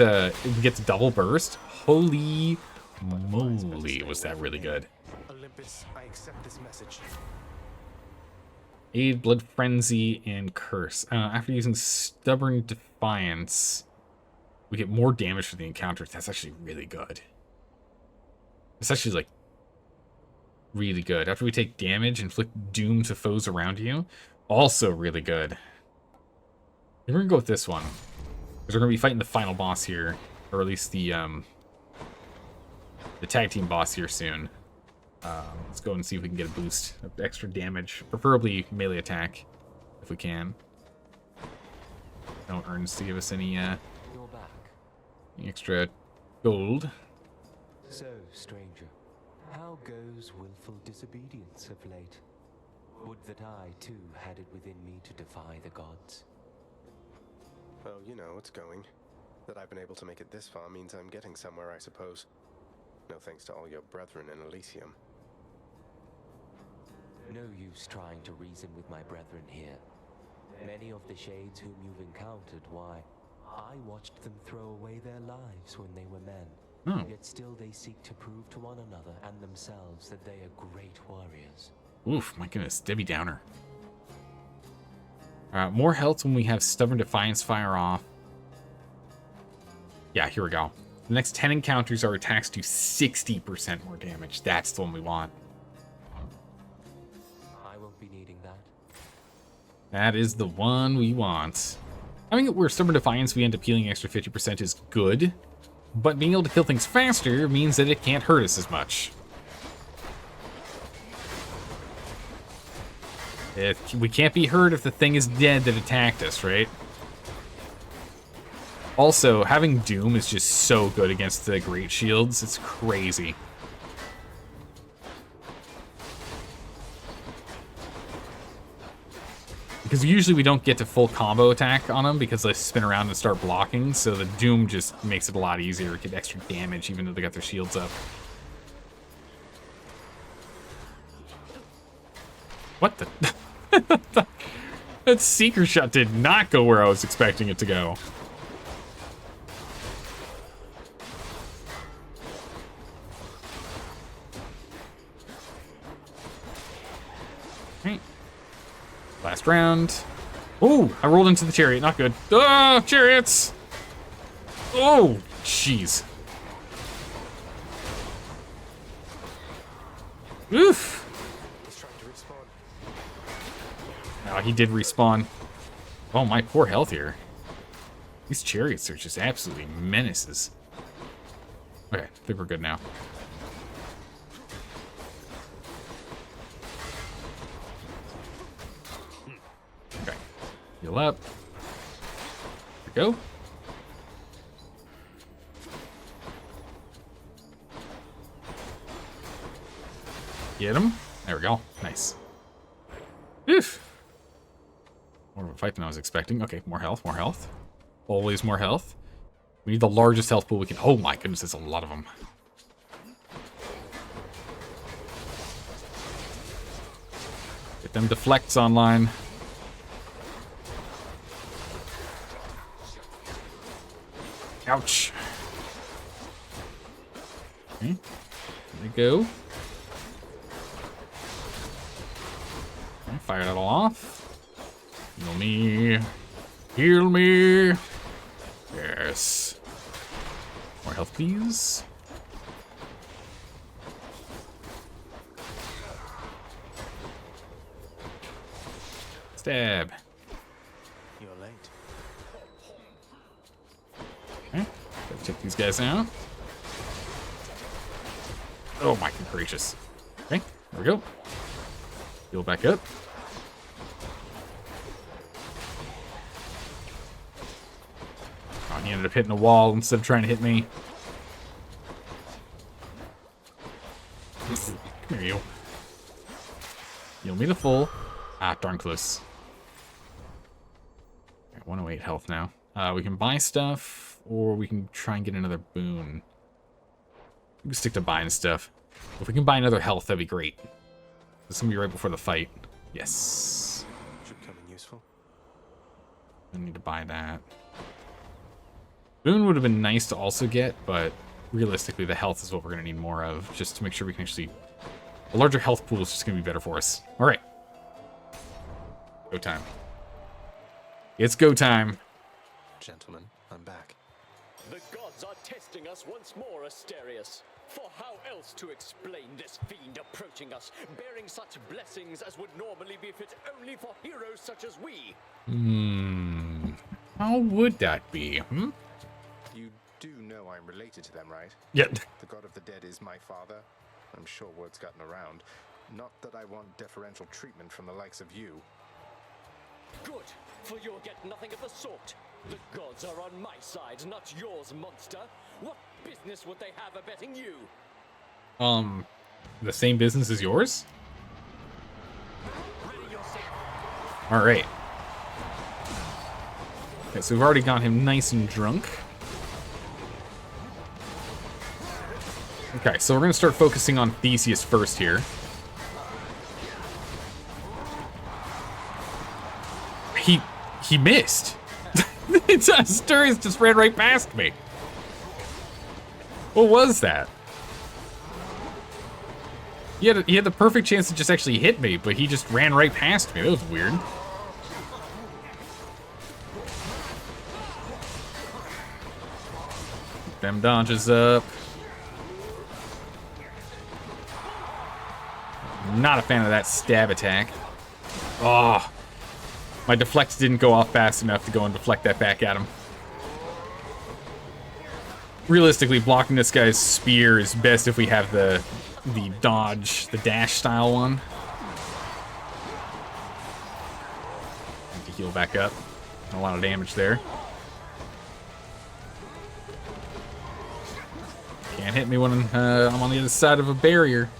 [SPEAKER 1] gets double burst. Holy moly, was that really good.
[SPEAKER 2] Olympus, I accept this message.
[SPEAKER 1] Aid, Blood Frenzy, and Curse. After using Stubborn Defiance, we get more damage for the encounter. That's actually really good. It's actually, like, really good. After we take damage, inflict doom to foes around you. Also really good. We're gonna go with this one. Because we're gonna be fighting the final boss here. Or at least the tag team boss here soon. Let's go and see if we can get a boost of extra damage. Preferably melee attack, if we can. No urns to give us any extra gold.
[SPEAKER 9] So, stranger, how goes willful disobedience of late? Would that I, too, had it within me to defy the gods.
[SPEAKER 2] Oh, you know, it's going. That I've been able to make it this far means I'm getting somewhere, I suppose. No thanks to all your brethren in Elysium.
[SPEAKER 9] No use trying to reason with my brethren here. Many of the shades whom you've encountered, why, I watched them throw away their lives when they were men.
[SPEAKER 1] Oh.
[SPEAKER 9] Yet still they seek to prove to one another and themselves that they are great warriors.
[SPEAKER 1] Oof, my goodness, Debbie Downer. More health when we have Stubborn Defiance fire off. Yeah, here we go. The next 10 encounters are attacks do 60% more damage. That's the one we want.
[SPEAKER 9] I won't be needing that.
[SPEAKER 1] That is the one we want. Having it where Stubborn Defiance we end up healing extra 50% is good. But being able to kill things faster means that it can't hurt us as much. We can't be hurt if the thing is dead that attacked us, right? Also, having Doom is just so good against the Great Shields. It's crazy. because usually we don't get to full combo attack on them because they spin around and start blocking, so the Doom just makes it a lot easier to get extra damage even though they got their shields up. What the? That Seeker Shot did not go where I was expecting it to go. Last round. Oh, I rolled into the chariot. Not good. Ah, chariots! Oh, jeez. Oof.
[SPEAKER 2] He's trying to respawn.
[SPEAKER 1] Oh, he did respawn. Oh, my poor health here. These chariots are just absolutely menaces. Okay, I think we're good now. Okay, heal up. There we go. Get him. There we go. Nice. Oof. More of a fight than I was expecting. Okay, more health, more health. Always more health. We need the largest health pool we can. Oh my goodness, there's a lot of them. Get them deflects online. Ouch. Okay, there we go. Okay, fire that all off. Heal me. Heal me. Yes. More health, please. Stab.
[SPEAKER 2] You're late.
[SPEAKER 1] Okay. Gotta check these guys out. Oh my gracious. Okay, there we go. Heal back up. Oh, he ended up hitting the wall instead of trying to hit me. Come here, you. Heal me to full. Ah, darn close. Okay, 108 health now. We can buy stuff, or we can try and get another boon. We can stick to buying stuff. If we can buy another health, that'd be great. This is gonna be right before the fight. Yes.
[SPEAKER 2] Should come in useful.
[SPEAKER 1] I need to buy that. Boon would have been nice to also get, but realistically, the health is what we're gonna need more of, just to make sure we can actually. A larger health pool is just gonna be better for us. All right. Go time. It's go time.
[SPEAKER 2] Gentlemen, I'm back.
[SPEAKER 10] The gods are testing us once more, Asterius. For how else to explain this fiend approaching us, bearing such blessings as would normally befit only for heroes such as we?
[SPEAKER 1] How would that be,
[SPEAKER 2] You do know I'm related to them, right?
[SPEAKER 1] Yeah.
[SPEAKER 2] The god of the dead is my father. I'm sure word's gotten around. Not that I want deferential treatment from the likes of you.
[SPEAKER 10] Good, for you'll get nothing of the sort. The gods are on my side, not yours, monster. What business would they have abetting you?
[SPEAKER 1] The same business as yours? All right. Okay, so we've already got him nice and drunk. Okay, so we're gonna start focusing on Theseus first here. He missed. Asturias just ran right past me. What was that? He had the perfect chance to just actually hit me, but he just ran right past me. That was weird. Them dodges up. Not a fan of that stab attack. Oh. My deflect didn't go off fast enough to go and deflect that back at him. Realistically, blocking this guy's spear is best if we have the dodge, the dash style one. Need to heal back up. A lot of damage there. Can't hit me when I'm on the other side of a barrier.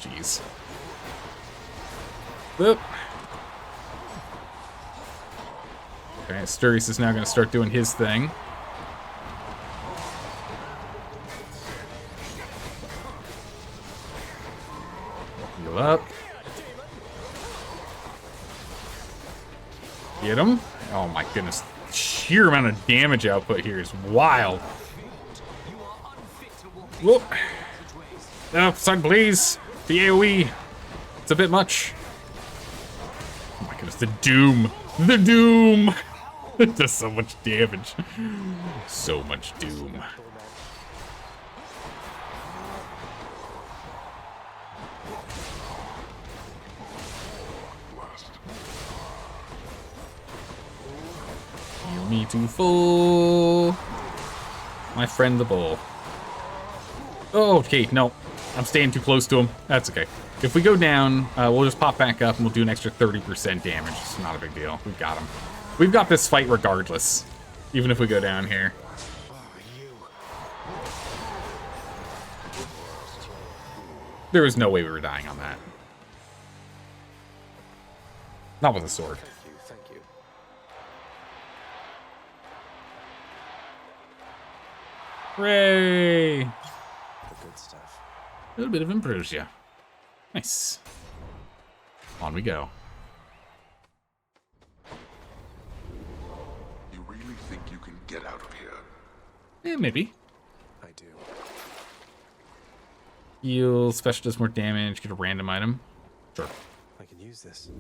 [SPEAKER 1] Jeez. Oop. Okay, Tartarus is now going to start doing his thing. Heal up. Get him. Oh my goodness. Sheer amount of damage output here is wild. Whoop. No, son, please. The AoE. It's a bit much. Oh my goodness, the Doom. The Doom. It does so much damage. So much Doom. Heal me to full. My friend the bull. Oh, okay, no. I'm staying too close to him. That's okay. If we go down, we'll just pop back up and we'll do an extra 30% damage. It's not a big deal. We've got him. We've got this fight regardless. Even if we go down here. There was no way we were dying on that. Not with a sword.
[SPEAKER 2] Thank you.
[SPEAKER 1] Hooray!
[SPEAKER 2] The good stuff.
[SPEAKER 1] A little bit of ambrosia. Nice. On we go.
[SPEAKER 4] You really think you can get out of here?
[SPEAKER 1] Eh, maybe.
[SPEAKER 2] I do.
[SPEAKER 1] Heal, special does more damage, get a random item. Sure.
[SPEAKER 2] I can use this.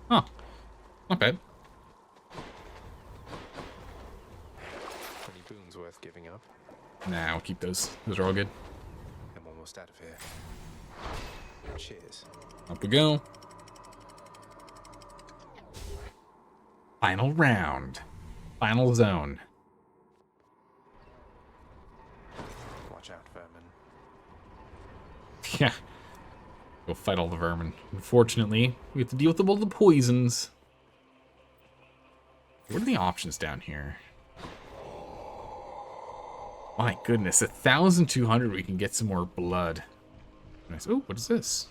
[SPEAKER 1] Huh. Not bad.
[SPEAKER 2] Any boons worth giving up?
[SPEAKER 1] Nah, we'll keep those. Those are all good.
[SPEAKER 2] I'm almost out of here. Cheers.
[SPEAKER 1] Up we go. Final round. Final zone.
[SPEAKER 2] Watch out, vermin.
[SPEAKER 1] Yeah. Go fight all the vermin. Unfortunately, we have to deal with all the poisons. What are the options down here? My goodness, 1,200 we can get some more blood. Nice. Oh, what is this?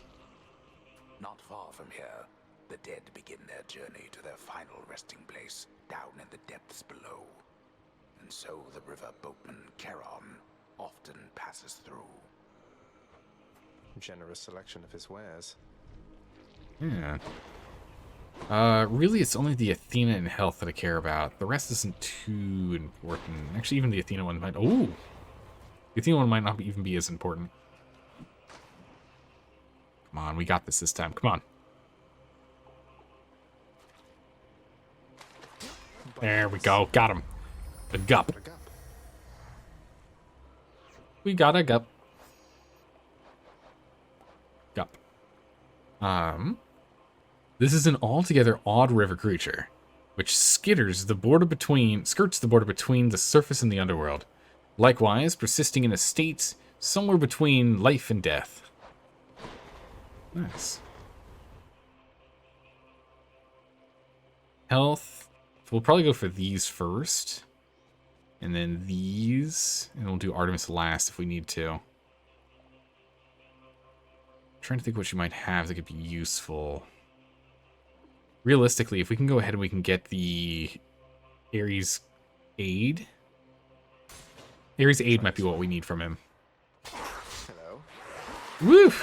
[SPEAKER 16] Not far from here, the dead begin their journey to their final resting place down in the depths below. And so the river boatman Charon often passes through.
[SPEAKER 2] Generous selection of his wares.
[SPEAKER 1] Yeah. Really, it's only the Athena and health that I care about. The rest isn't too important. Actually, even the Athena one might... Oh! The Athena one might not even be as important. Come on, we got this time. Come on. There we go. Got him. A gup. We got a gup. Gup. This is an altogether odd river creature, which skirts the border between the surface and the underworld. Likewise, persisting in a state somewhere between life and death. Nice. Health. We'll probably go for these first. And then these. And we'll do Artemis last if we need to. I'm trying to think what you might have that could be useful. Realistically, if we can go ahead and we can get the Ares aid. Ares aid might be what we need from him.
[SPEAKER 2] Hello.
[SPEAKER 1] Woo!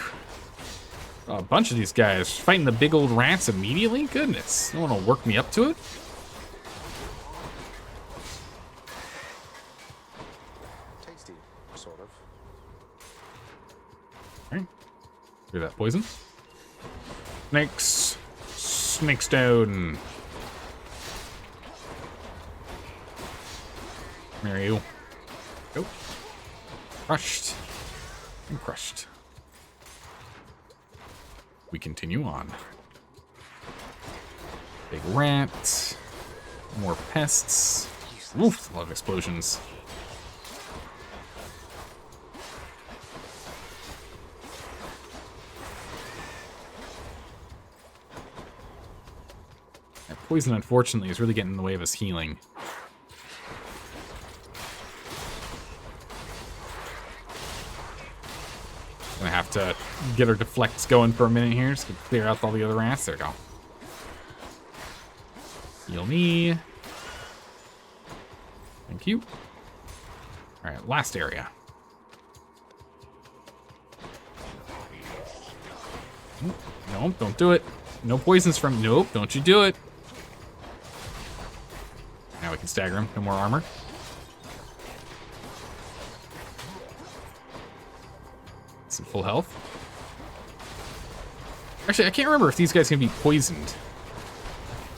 [SPEAKER 1] A bunch of these guys fighting the big old rats immediately? Goodness. You want to work me up to it?
[SPEAKER 2] Tasty, sort of.
[SPEAKER 1] Alright. Hear that poison? Snakes. Snake stone. There you go. Crushed. And crushed. We continue on. Big rat. More pests. Oof, a lot of explosions. That poison, unfortunately, is really getting in the way of us healing. Gonna have just get our deflects going for a minute here. Just to clear out all the other rats. There we go. Heal me. Thank you. All right, last area. Nope, don't do it. No poisons from... Nope, don't you do it. Now we can stagger him. No more armor. Some full health. Actually, I can't remember if these guys can be poisoned.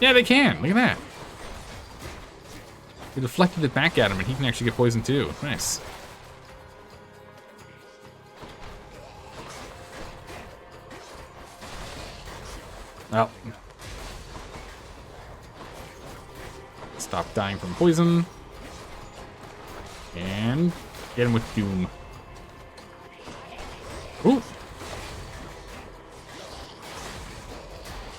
[SPEAKER 1] Yeah, they can. Look at that. We deflected it back at him, and he can actually get poisoned too. Nice. Well. Stop dying from poison. And get him with Doom. Ooh.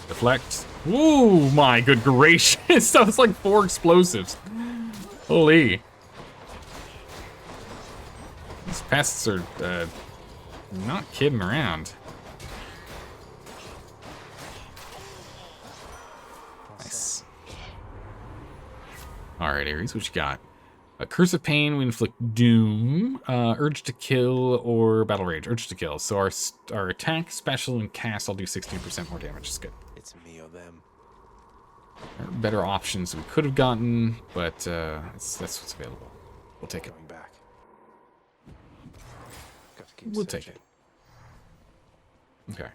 [SPEAKER 1] Deflect. Ooh, my good gracious. That was like 4 explosives. Holy. These pests are not kidding around. Nice. Alright, Ares, what you got? A Curse of Pain, we inflict Doom, Urge to Kill, or Battle Rage. Urge to Kill. So our attack, special, and cast all do 16% more damage. It's good.
[SPEAKER 2] It's me or them.
[SPEAKER 1] There are better options we could have gotten, but that's what's available. We'll take it.
[SPEAKER 2] Going back.
[SPEAKER 1] We'll take it. Okay.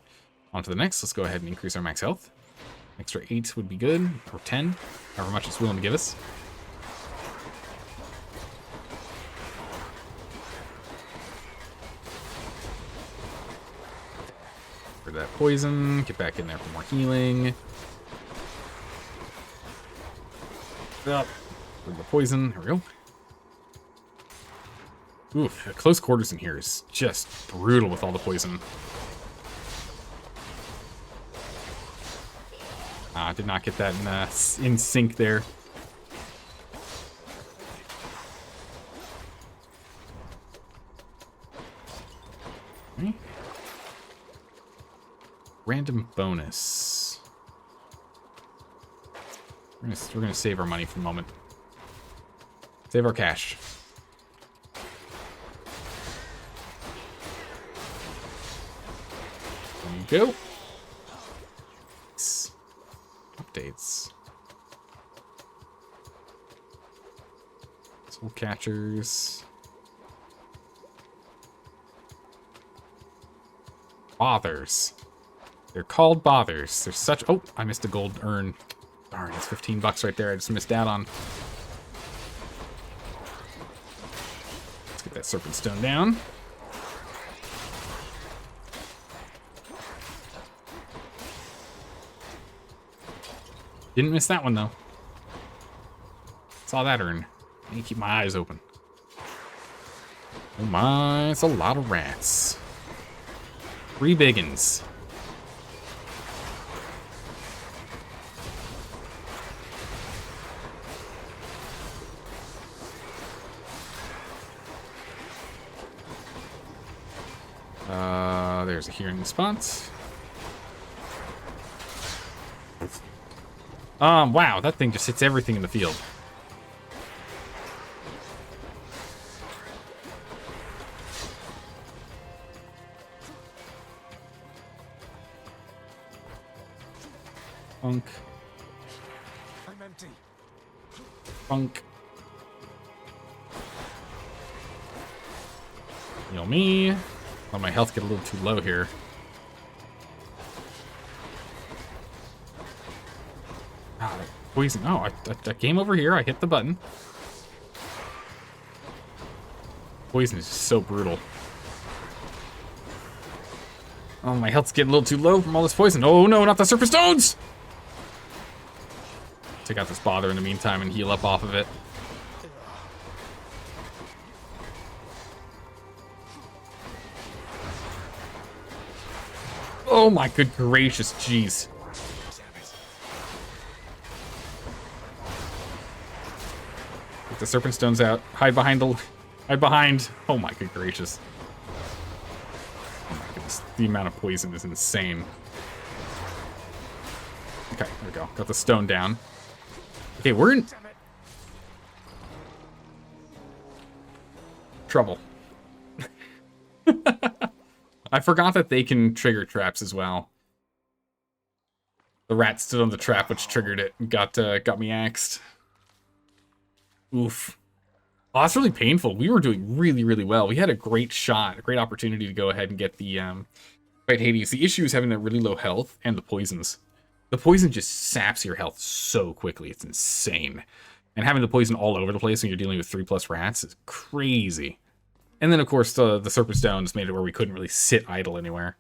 [SPEAKER 1] On to the next. Let's go ahead and increase our max health. Extra 8 would be good, or 10, however much it's willing to give us. For that poison, get back in there for more healing. Up for the poison. There we go. Oof, close quarters in here is just brutal with all the poison. I did not get that in sync there. Okay. Random bonus. We're gonna save our money for the moment. Save our cash. There you go. Nice. Updates. Soul catchers. Bothers. They're called bothers. They're such... Oh, I missed a gold urn. Darn, it's 15 bucks right there. I just missed out on. Let's get that serpent stone down. Didn't miss that one, though. Saw that urn. I need to keep my eyes open. Oh my, it's a lot of rats. 3 biggins. There's a hearing spot. Wow, that thing just hits everything in the field. Funk.
[SPEAKER 12] I'm empty.
[SPEAKER 1] Funk. Heal me. Let my health get a little too low here. Ah, poison. Oh, I came over here. I hit the button. Poison is just so brutal. Oh, my health's getting a little too low from all this poison. Oh no, not the Surface Stones! Take out this bother in the meantime and heal up off of it. Oh my good gracious, jeez. Get the serpent stones out. Hide behind. Oh my good gracious. Oh my goodness. the amount of poison is insane. Okay, there we go. Got the stone down. Okay, we're in trouble. I forgot that they can trigger traps as well. The rat stood on the trap, which triggered it and got me axed. Oof. Oh, that's really painful. We were doing really, really well. We had a great shot, a great opportunity to go ahead and get the fight Hades. The issue is having that really low health and the poisons. The poison just saps your health so quickly. It's insane. And having the poison all over the place when you're dealing with 3+ rats is crazy. And then, of course, the Serpent Stones made it where we couldn't really sit idle anywhere.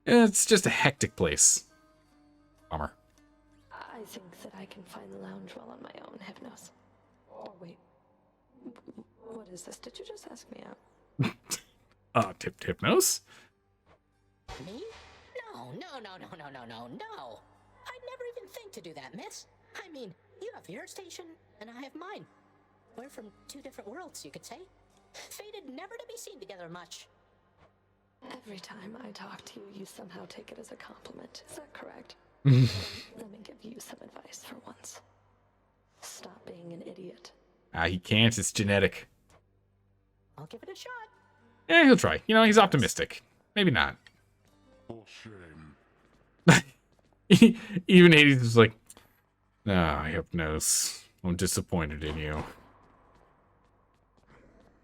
[SPEAKER 1] It's just a hectic place. Bummer.
[SPEAKER 15] I think that I can find the lounge well on my own, Hypnos. Oh, wait. What is this? Did you just ask me out?
[SPEAKER 1] Hypnos?
[SPEAKER 17] Me? No. I'd never even think to do that, miss. I mean, you have your station, and I have mine. We're from 2 different worlds, you could say. Fated never to be seen together much.
[SPEAKER 15] Every time I talk to you, you somehow take it as a compliment. Is that correct? Let me give you some advice for once. Stop being an idiot.
[SPEAKER 1] He can't. It's genetic.
[SPEAKER 17] I'll give it a shot.
[SPEAKER 1] Yeah, he'll try. You know, he's optimistic. Maybe not.
[SPEAKER 4] For shame.
[SPEAKER 1] Even Hades is like, Hypnos. I'm disappointed in you.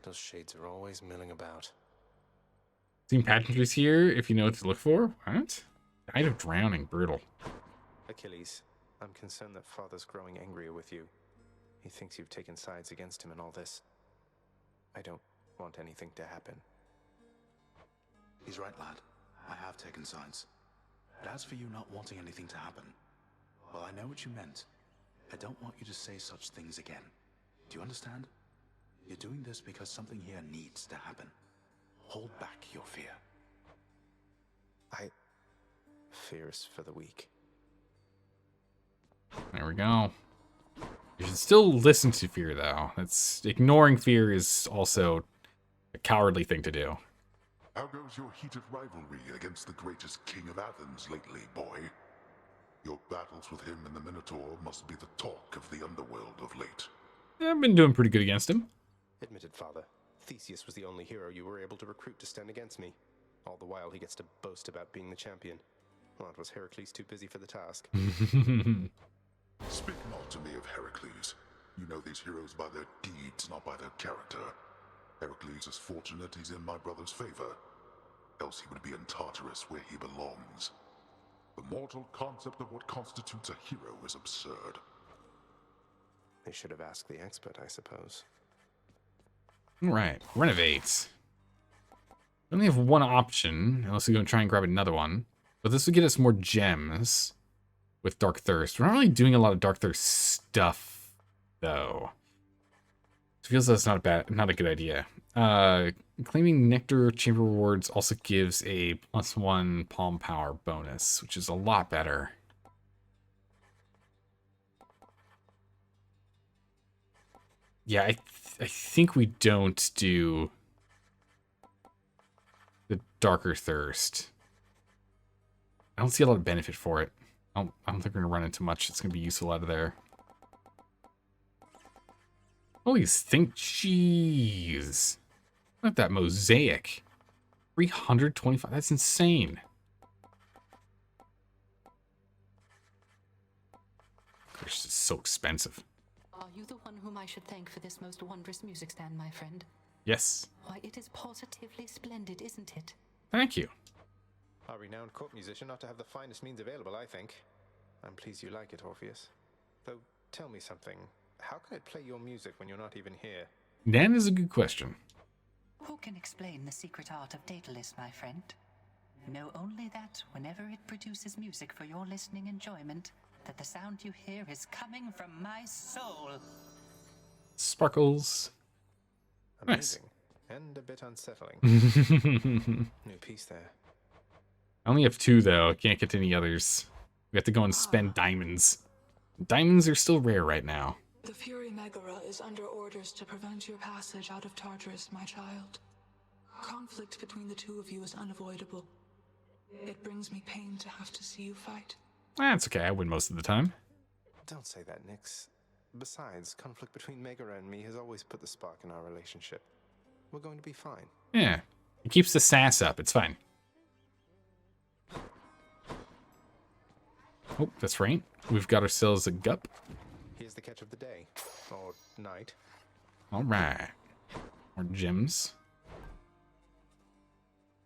[SPEAKER 2] Those shades are always milling about.
[SPEAKER 1] Seen pageantries here if you know what to look for? What? Died of drowning. Brutal.
[SPEAKER 2] Achilles, I'm concerned that Father's growing angrier with you. He thinks you've taken sides against him in all this. I don't want anything to happen.
[SPEAKER 12] He's right, lad. I have taken sides. But as for you not wanting anything to happen, well, I know what you meant. I don't want you to say such things again. Do you understand? You're doing this because something here needs to happen. Hold back your fear.
[SPEAKER 2] Fear is for the weak.
[SPEAKER 1] There we go. You should still listen to fear, though. Ignoring fear is also a cowardly thing to do.
[SPEAKER 4] How goes your heated rivalry against the greatest king of Athens lately, boy? Your battles with him and the Minotaur must be the talk of the underworld of late.
[SPEAKER 1] I've been doing pretty good against him.
[SPEAKER 2] Admitted, Father. Theseus was the only hero you were able to recruit to stand against me. All the while he gets to boast about being the champion. Well, it was Heracles too busy for the task.
[SPEAKER 4] Speak not to me of Heracles. You know these heroes by their deeds, not by their character. Heracles is fortunate he's in my brother's favor. Else he would be in Tartarus where he belongs. The mortal concept of what constitutes a hero is absurd.
[SPEAKER 2] They should have asked the expert, I suppose.
[SPEAKER 1] Alright, renovate. We only have one option, unless we go and try and grab another one. But this would get us more gems with Dark Thirst. We're not really doing a lot of Dark Thirst stuff, though. It feels that's not a good idea. Claiming Nectar Chamber Rewards also gives a +1 Palm Power bonus, which is a lot better. Yeah, I think we don't do the Darker Thirst. I don't see a lot of benefit for it. I don't think we're going to run into much that's going to be useful out of there. Holy think, jeez. Look at that mosaic. 325, that's insane. Gosh, it's so expensive.
[SPEAKER 11] Are you the one whom I should thank for this most wondrous music stand, my friend?
[SPEAKER 1] Yes.
[SPEAKER 11] Why, it is positively splendid, isn't it?
[SPEAKER 1] Thank you.
[SPEAKER 2] A renowned court musician ought to have the finest means available, I think. I'm pleased you like it, Orpheus. Though, tell me something. How can it play your music when you're not even here?
[SPEAKER 1] That is a good question.
[SPEAKER 11] Who can explain the secret art of Daedalus, my friend? Know only that whenever it produces music for your listening enjoyment, that the sound you hear is coming from my soul.
[SPEAKER 1] Sparkles.
[SPEAKER 2] Amazing.
[SPEAKER 1] Nice.
[SPEAKER 2] And a bit unsettling. New piece there.
[SPEAKER 1] I only have 2, though. I can't get any others. We have to go and spend diamonds. Diamonds are still rare right now.
[SPEAKER 18] The Fury Megara is under orders to prevent your passage out of Tartarus, my child. Conflict between the two of you is unavoidable. It brings me pain to have to see you fight.
[SPEAKER 1] That's okay, I win most of the time.
[SPEAKER 2] Don't say that, Nix. Besides, conflict between Megara and me has always put the spark in our relationship. We're going to be fine.
[SPEAKER 1] Yeah, it keeps the sass up, it's fine. Oh, that's right. We've got ourselves a gup.
[SPEAKER 2] Here's the catch of the day. Or night.
[SPEAKER 1] Alright. More gems.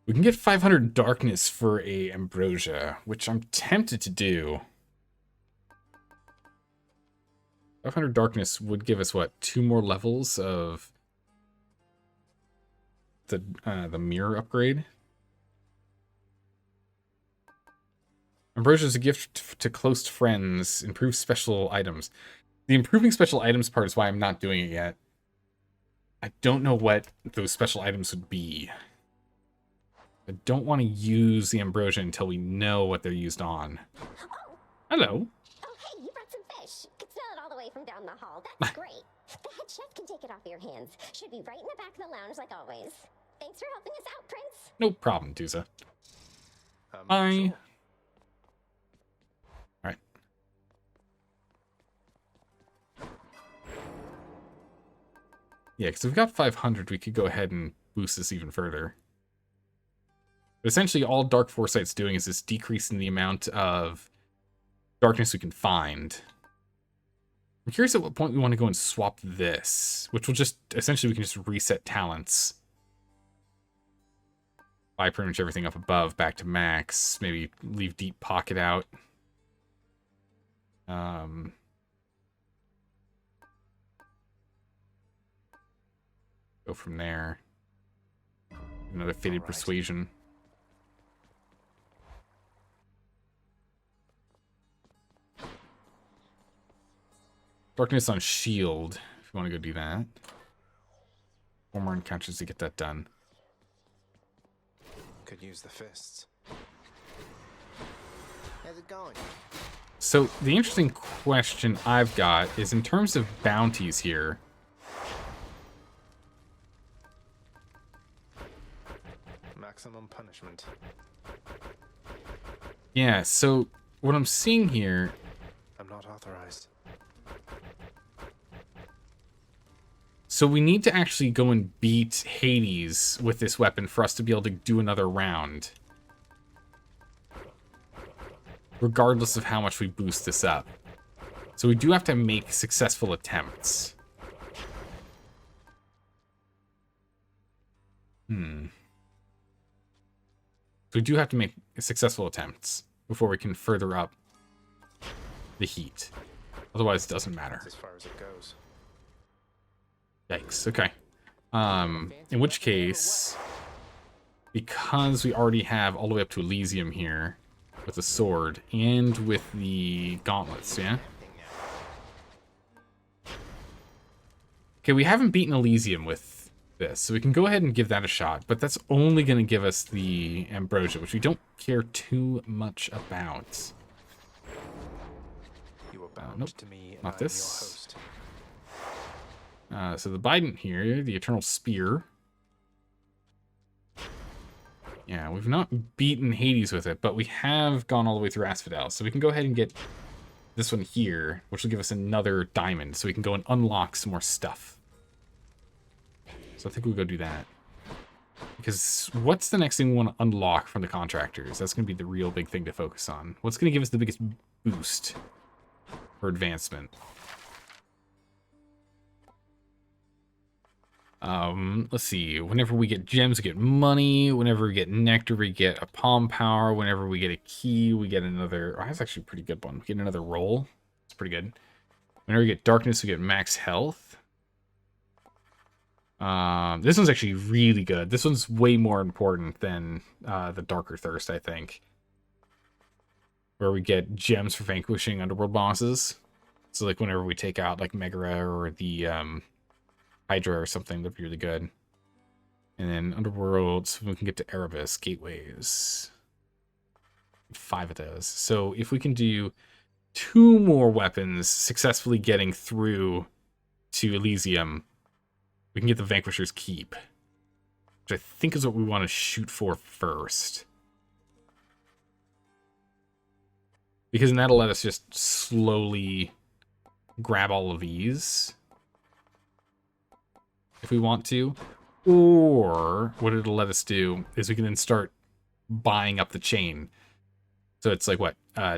[SPEAKER 1] We can get 500 darkness for a ambrosia, which I'm tempted to do. 500 darkness would give us, what, 2 more levels of the mirror upgrade? Ambrosia is a gift to close friends. Improves special items. The improving special items part is why I'm not doing it yet. I don't know what those special items would be. I don't want to use the ambrosia until we know what they're used on. Hello.
[SPEAKER 19] Oh, hey, you brought some fish. Could smell it all the way from down the hall. That's great. The head chef can take it off your hands. Should be right in the back of the lounge like always. Thanks for helping us out, Prince.
[SPEAKER 1] No problem, Tusa. Bye. Alright. Yeah, because if we've got 500, we could go ahead and boost this even further. But essentially, all Dark Foresight's doing is just decreasing the amount of darkness we can find. I'm curious at what point we want to go and swap this, which will just, essentially, we can just reset talents. Buy pretty much everything up above back to max. Maybe leave Deep Pocket out. Go from there. Another Faded Persuasion. Darkness on Shield, if you want to go do that. 4 more encounters to get that done.
[SPEAKER 2] Could use the fists. How's it going?
[SPEAKER 1] So, the interesting question I've got is in terms of bounties here.
[SPEAKER 2] Maximum punishment.
[SPEAKER 1] Yeah, so what I'm seeing here...
[SPEAKER 2] I'm not authorized.
[SPEAKER 1] So we need to actually go and beat Hades with this weapon for us to be able to do another round. Regardless of how much we boost this up. So we do have to make successful attempts. So we do have to make successful attempts before we can further up the heat. Otherwise, it doesn't matter.
[SPEAKER 2] That's as far as it goes.
[SPEAKER 1] Yikes, okay. In which case, because we already have all the way up to Elysium here, with the sword, and with the gauntlets, yeah? Okay, we haven't beaten Elysium with this, so we can go ahead and give that a shot, but that's only going to give us the Ambrosia, which we don't care too much about.
[SPEAKER 2] You are bound
[SPEAKER 1] nope,
[SPEAKER 2] to me and
[SPEAKER 1] not
[SPEAKER 2] I'm
[SPEAKER 1] this.
[SPEAKER 2] your host.
[SPEAKER 1] So the Bident here, the Eternal Spear. Yeah, we've not beaten Hades with it, but we have gone all the way through Asphodel. So we can go ahead and get this one here, which will give us another diamond, so we can go and unlock some more stuff. So I think we'll go do that. Because what's the next thing we want to unlock from the contractors? That's going to be the real big thing to focus on. What's going to give us the biggest boost for advancement? Let's see. Whenever we get gems, we get money. Whenever we get nectar, we get a palm power. Whenever we get a key, we get another... Oh, that's actually a pretty good one. We get another roll. It's pretty good. Whenever we get darkness, we get max health. This one's actually really good. This one's way more important than the Darker Thirst, I think. Where we get gems for vanquishing underworld bosses. So, like, whenever we take out, like, Megara or the, Hydra or something, that'd be really good. And then Underworld, so we can get to Erebus, Gateways. 5 of those. So if we can do 2 more weapons successfully getting through to Elysium, we can get the Vanquisher's Keep. Which I think is what we want to shoot for first. Because then that'll let us just slowly grab all of these. If we want to. Or what it'll let us do is we can then start buying up the chain. So it's like what?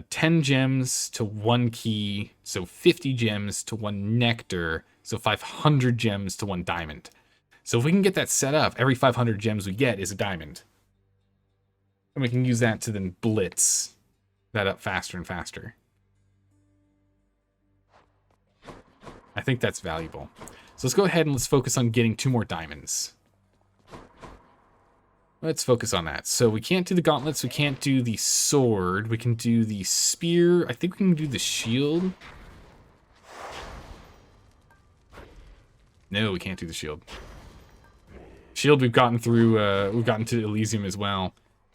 [SPEAKER 1] 10 gems to 1 key. So 50 gems to 1 nectar. So 500 gems to 1 diamond. So if we can get that set up, every 500 gems we get is a diamond. And we can use that to then blitz that up faster and faster. I think that's valuable. So let's go ahead and let's focus on getting 2 more diamonds. Let's focus on that. So we can't do the gauntlets. We can't do the sword. We can do the spear. I think we can do the shield. No, we can't do the shield. Shield we've gotten through, we've gotten to Elysium as well. All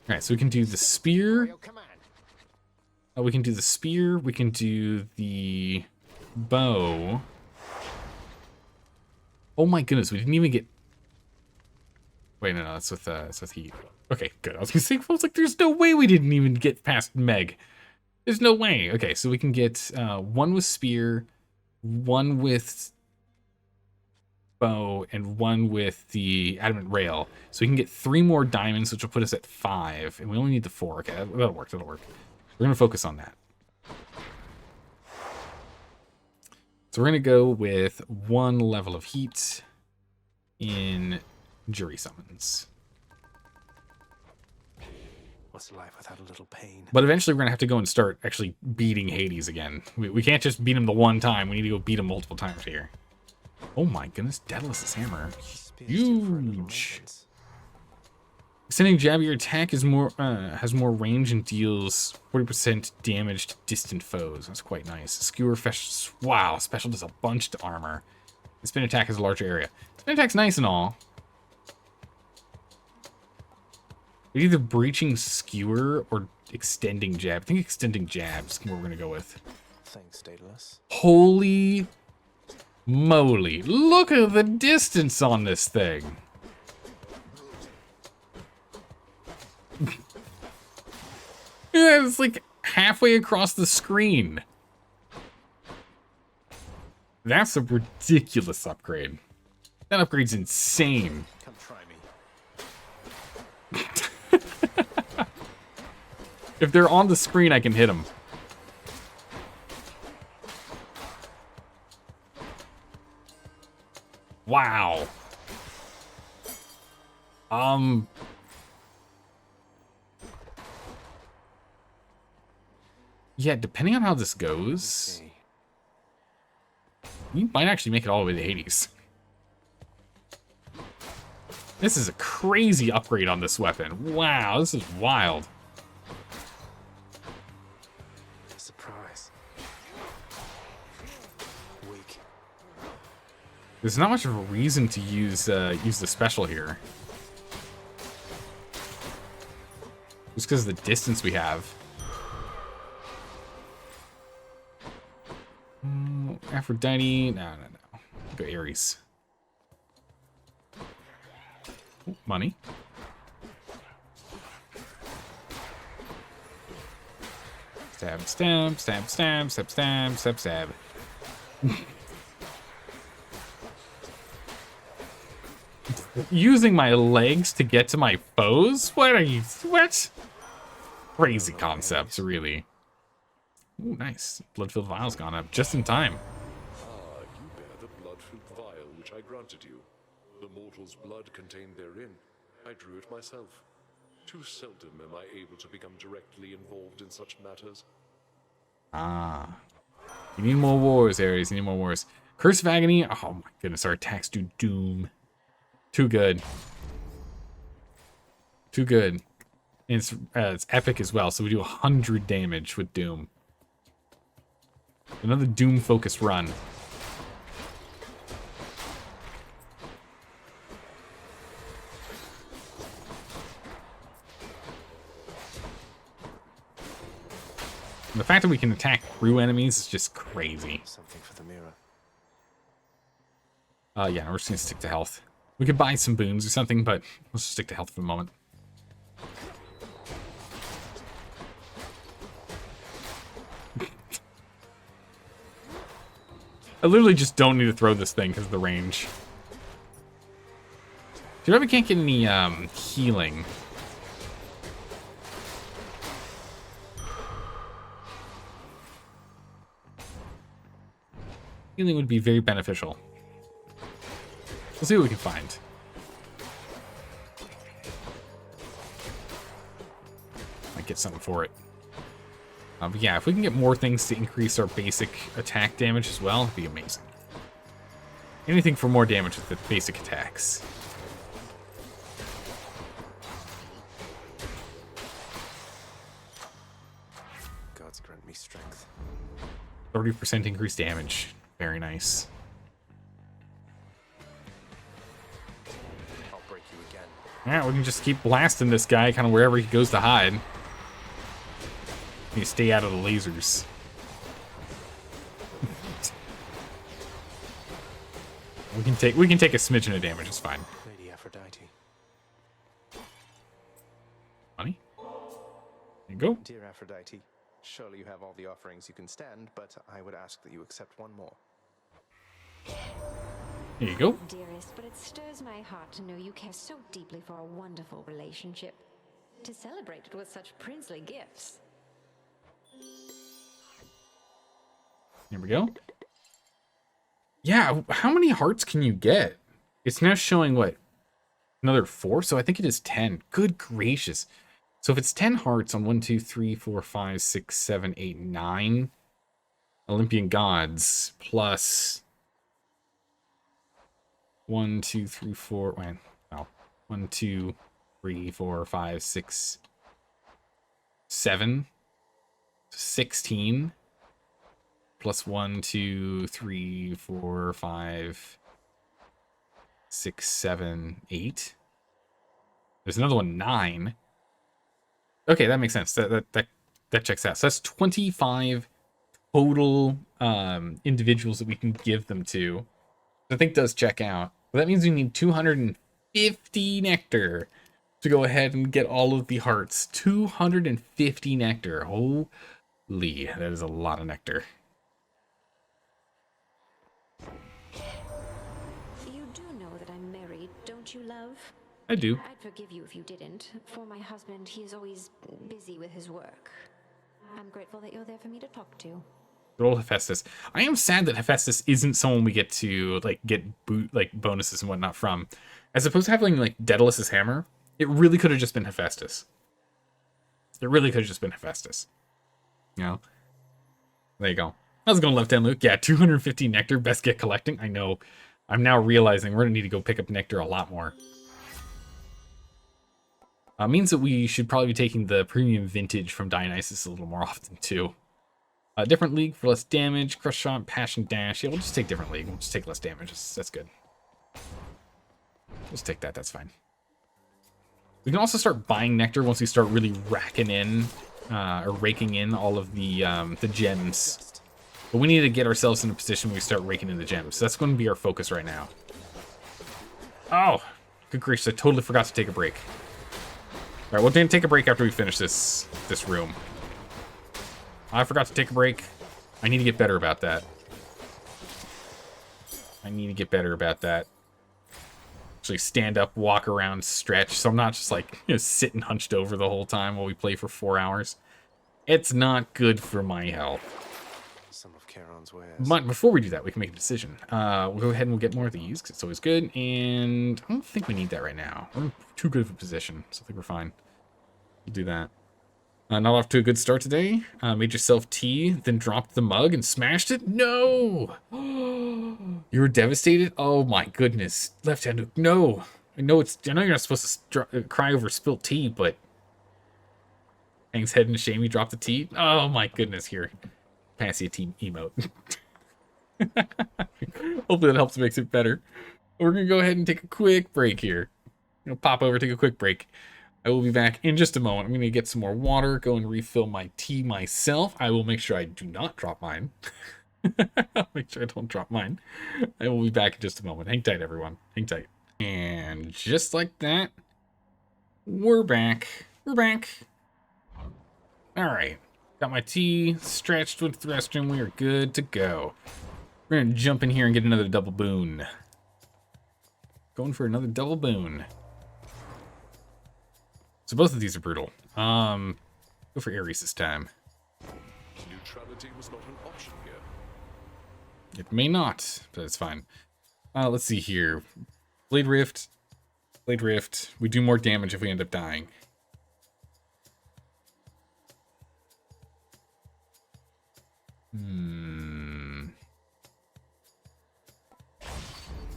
[SPEAKER 1] right, so we can do the spear. We can do the spear. We can do the bow. Oh my goodness, we didn't even get... Wait, no, that's with heat. Okay, good. I was gonna say, I was like, there's no way we didn't even get past Meg. There's no way. Okay, so we can get 1 with spear, 1 with bow, and 1 with the adamant rail. So we can get 3 more diamonds, which will put us at 5, and we only need the 4. Okay, that'll work, that'll work. We're gonna focus on that. So we're gonna go with 1 level of heat in jury summons.
[SPEAKER 2] What's life without a little pain?
[SPEAKER 1] But eventually we're gonna have to go and start actually beating Hades again. We can't just beat him the one time. We need to go beat him multiple times here. Oh my goodness, Daedalus's hammer. Huge. Extending jab, your attack is more has more range and deals 40% damage to distant foes. That's quite nice. Skewer wow, special does a bunch to armor. The spin attack has a larger area. Spin attack's nice and all. Either breaching skewer or extending jab. I think extending jab's what we're gonna go with.
[SPEAKER 2] Thanks, Daedalus.
[SPEAKER 1] Holy moly! Look at the distance on this thing. Yeah, it's like halfway across the screen. That's a ridiculous upgrade. That upgrade's insane.
[SPEAKER 2] Come try me.
[SPEAKER 1] If they're on the screen, I can hit them. Wow. Yeah, depending on how this goes, we might actually make it all the way to Hades. This is a crazy upgrade on this weapon. Wow, this is wild.
[SPEAKER 2] Surprise. Weak.
[SPEAKER 1] There's not much of a reason to use the special here. Just because of the distance we have. Aphrodite. No. Go Ares. Ooh, money. Stab, stab, stab, stab, stab, stab, stab, stab. Using my legs to get to my foes? What are you? What? Crazy concepts, really. Ooh, nice. Blood-filled vial's gone up just in time.
[SPEAKER 3] Ah, you bear the blood-filled vial which I granted you. The mortal's blood contained therein. I drew it myself. Too seldom am I able to become directly involved in such matters.
[SPEAKER 1] Ah. You need more wars, Ares. You need more wars. Curse of Agony. Oh my goodness, our attacks do doom. Too good. Too good. And it's epic as well, so we do 100 damage with Doom. Another Doom-focused run. And the fact that we can attack through enemies is just crazy.
[SPEAKER 2] Something for the mirror.
[SPEAKER 1] Yeah, no, we're just gonna stick to health. We could buy some boons or something, but let's just stick to health for the moment. I literally just don't need to throw this thing because of the range. Too bad we can't get any healing. Healing would be very beneficial. We'll see what we can find. Might get something for it. But yeah, if we can get more things to increase our basic attack damage as well, it'd be amazing. Anything for more damage with the basic attacks.
[SPEAKER 2] Gods grant me strength.
[SPEAKER 1] 30% increased damage. Very nice.
[SPEAKER 2] I'll break you again.
[SPEAKER 1] Yeah, we can just keep blasting this guy kind of wherever he goes to hide. You stay out of the lasers. we can take a smidgen of damage, it's fine.
[SPEAKER 2] Lady Aphrodite.
[SPEAKER 1] Money? There you go.
[SPEAKER 2] Dear Aphrodite, surely you have all the offerings you can stand, but I would ask that you accept one more.
[SPEAKER 1] There you go.
[SPEAKER 19] Dearest, but it stirs my heart to know you care so deeply for a wonderful relationship. To celebrate it with such princely gifts.
[SPEAKER 1] Here we go. Yeah, how many hearts can you get? It's now showing, what, another 4? So I think it is 10. Good gracious. So if it's 10 hearts on 1, 2, 3, 4, 5, 6, 7, 8, 9 Olympian gods plus 1, 2, 3, 4. Wait, no. 1, 2, 3, 4, 5, 6, 7. 16. Plus 1, 2, 3, 4, 5, 6, 7, 8. There's another one, 9. Okay, that makes sense. That checks out. So that's 25 total individuals that we can give them to. I think does check out. But that means we need 250 nectar to go ahead and get all of the hearts. 250 nectar. Holy, that is a lot of nectar.
[SPEAKER 19] You do know that I'm married, don't you, love?
[SPEAKER 1] I do.
[SPEAKER 19] I'd forgive you if you didn't. For my husband, he is always busy with his work. I'm grateful that you're there for me to talk to.
[SPEAKER 1] Good old Hephaestus. I am sad that Hephaestus isn't someone we get to get bonuses and whatnot from. As opposed to having like Daedalus's hammer, it really could have just been Hephaestus. It really could have just been Hephaestus. You know? There you go. How's it going, Left Hand Luke? Yeah, 250 nectar, best get collecting. I know. I'm now realizing we're gonna need to go pick up nectar a lot more. Means that we should probably be taking the premium vintage from Dionysus a little more often too. Different league for less damage, crush shot, passion dash. Yeah, we'll just take different league. We'll just take less damage. That's good. Let's take that. That's fine. We can also start buying nectar once we start really racking in or raking in all of the gems. But we need to get ourselves in a position where we start raking in the gems. So that's going to be our focus right now. Oh, good gracious! I totally forgot to take a break. All right, we'll then take a break after we finish this room. I forgot to take a break. I need to get better about that. Actually stand up, walk around, stretch, so I'm not just like, sitting hunched over the whole time while we play for 4 hours. It's not good for my health.
[SPEAKER 2] Some of Charon's wares.
[SPEAKER 1] But before we do that, we can make a decision. We'll go ahead and we'll get more of these, because it's always good, and I don't think we need that right now. We're in too good of a position, so I think we're fine. We'll do that. Not off to a good start today. Made yourself tea, then dropped the mug and smashed it? No! You were devastated? Oh my goodness. Left hand, no. I know you're not supposed to cry over spilt tea, but... Hangs head in shame, you dropped the tea? Oh my goodness, here. Fancy a team emote. Hopefully that helps makes it better. We're gonna go ahead and take a quick break here. Pop over, take a quick break. I will be back in just a moment. I'm going to get some more water, go and refill my tea myself. I will make sure I do not drop mine. I'll make sure I don't drop mine. I will be back in just a moment. Hang tight, everyone. Hang tight. And just like that, we're back. We're back. All right. Got my tea, stretched, went to the restroom. We are good to go. We're gonna jump in here and get another double boon. Going for another double boon. So both of these are brutal. Go for Ares this time.
[SPEAKER 3] Neutrality was not an option here.
[SPEAKER 1] It may not, but it's fine. Let's see here. Blade Rift. Blade Rift. We do more damage if we end up dying.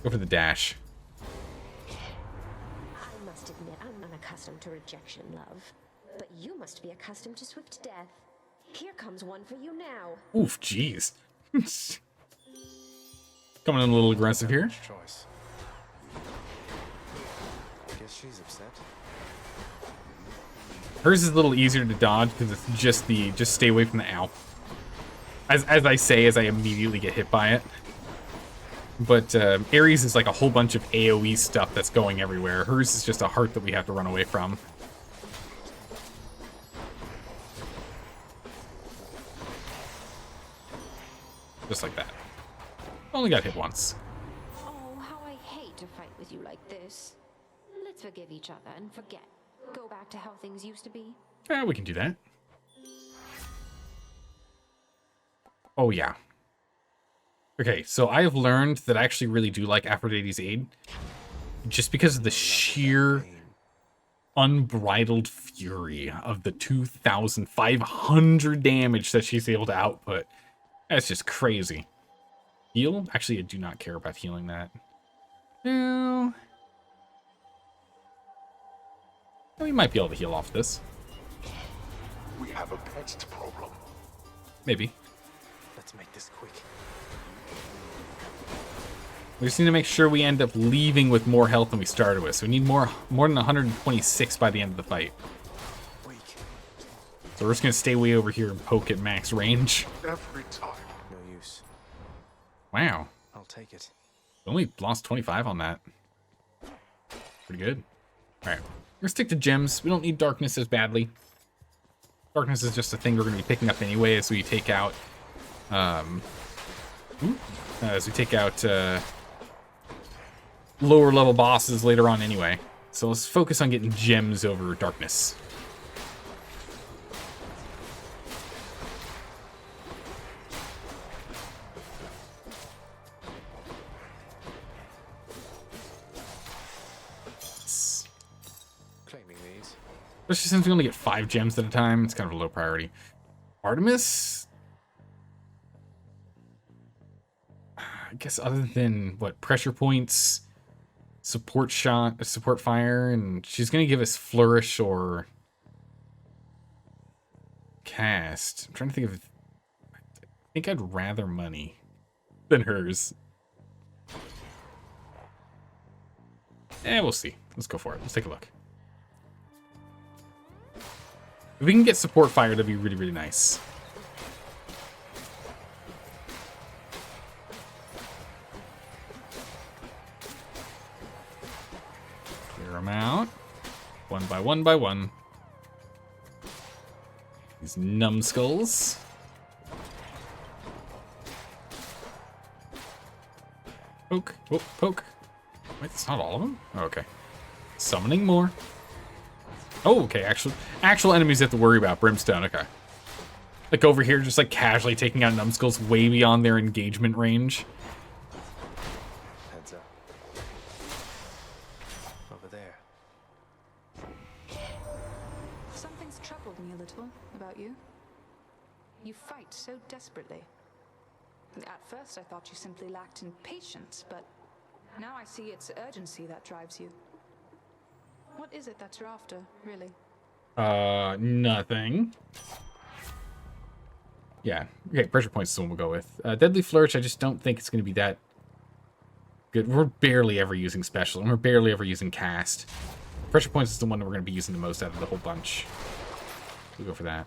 [SPEAKER 1] Go for the dash.
[SPEAKER 19] I must admit, I'm unaccustomed to rejection, love. But you must be accustomed to swift death. Here comes one for you now.
[SPEAKER 1] Oof, jeez. Coming in a little aggressive here.
[SPEAKER 2] Choice. Guess she's upset.
[SPEAKER 1] Hers is a little easier to dodge because it's just stay away from the owl. As I say, as I immediately get hit by it. But Ares is like a whole bunch of AoE stuff that's going everywhere. Hers is just a heart that we have to run away from. Just like that. Only got hit once.
[SPEAKER 19] Oh, how I hate to fight with you like this. Let's forgive each other and forget. Go back to how things used to be.
[SPEAKER 1] Yeah, we can do that. Oh, yeah. Okay, so I have learned that I actually really do like Aphrodite's Aid. Just because of the sheer unbridled fury of the 2,500 damage that she's able to output. That's just crazy. Heal? Actually, I do not care about healing that. No. We might be able to heal off this.
[SPEAKER 4] We have a pest problem.
[SPEAKER 1] Maybe.
[SPEAKER 2] Let's make this quick.
[SPEAKER 1] We just need to make sure we end up leaving with more health than we started with. So we need more than 126 by the end of the fight. So we're just going to stay way over here and poke at max range.
[SPEAKER 4] Every time.
[SPEAKER 2] No use.
[SPEAKER 1] Wow.
[SPEAKER 2] I'll take it.
[SPEAKER 1] Only lost 25 on that. Pretty good. Alright. We're going to stick to gems. We don't need darkness as badly. Darkness is just a thing we're going to be picking up anyway as we take out... lower level bosses later on anyway. So let's focus on getting gems over darkness.
[SPEAKER 2] Claiming these.
[SPEAKER 1] Especially since we only get 5 gems at a time, it's kind of a low priority. Artemis? I guess other than, what, pressure points, support shot, support fire, and she's going to give us flourish or cast. I'm trying to think of... I think I'd rather money than hers. We'll see. Let's go for it. Let's take a look. If we can get support fire, that'd be really, really nice. Clear them out. One by one by one. These numbskulls. Poke. Oh, poke. Wait, that's not all of them? Oh, okay. Summoning more. Oh, okay. Actual enemies you have to worry about. Brimstone. Okay. Like over here, just like casually taking out numbskulls way beyond their engagement range.
[SPEAKER 2] Heads up. Over there.
[SPEAKER 5] Something's troubled me a little about you. You fight so desperately. At first I thought you simply lacked in patience, but now I see it's urgency that drives you. What is it that you're after, really?
[SPEAKER 1] Nothing. Yeah. Okay, pressure points is the one we'll go with. Deadly Flourish, I just don't think it's going to be that good. We're barely ever using special, and we're barely ever using cast. Pressure points is the one that we're going to be using the most out of the whole bunch. We'll go for that.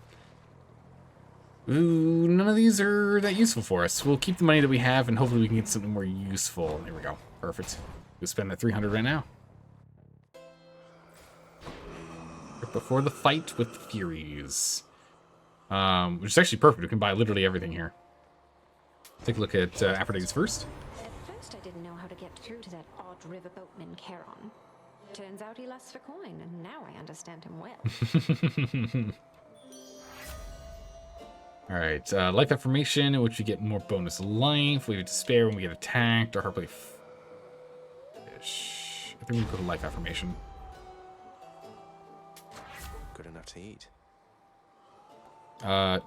[SPEAKER 1] Ooh, none of these are that useful for us. We'll keep the money that we have, and hopefully we can get something more useful. There we go. Perfect. We'll spend that 300 right now. Before the fight with the Furies. Which is actually perfect. We can buy literally everything here. Take a look at Aphrodite's first.
[SPEAKER 19] At first, I didn't know how to get through to that odd riverboatman Charon. Turns out he lusts for coin, and now I understand him well.
[SPEAKER 1] Alright, life affirmation, in which we get more bonus life. We have despair when we get attacked. Or heartbreak fish. I think we go to life affirmation.
[SPEAKER 2] Good enough to eat.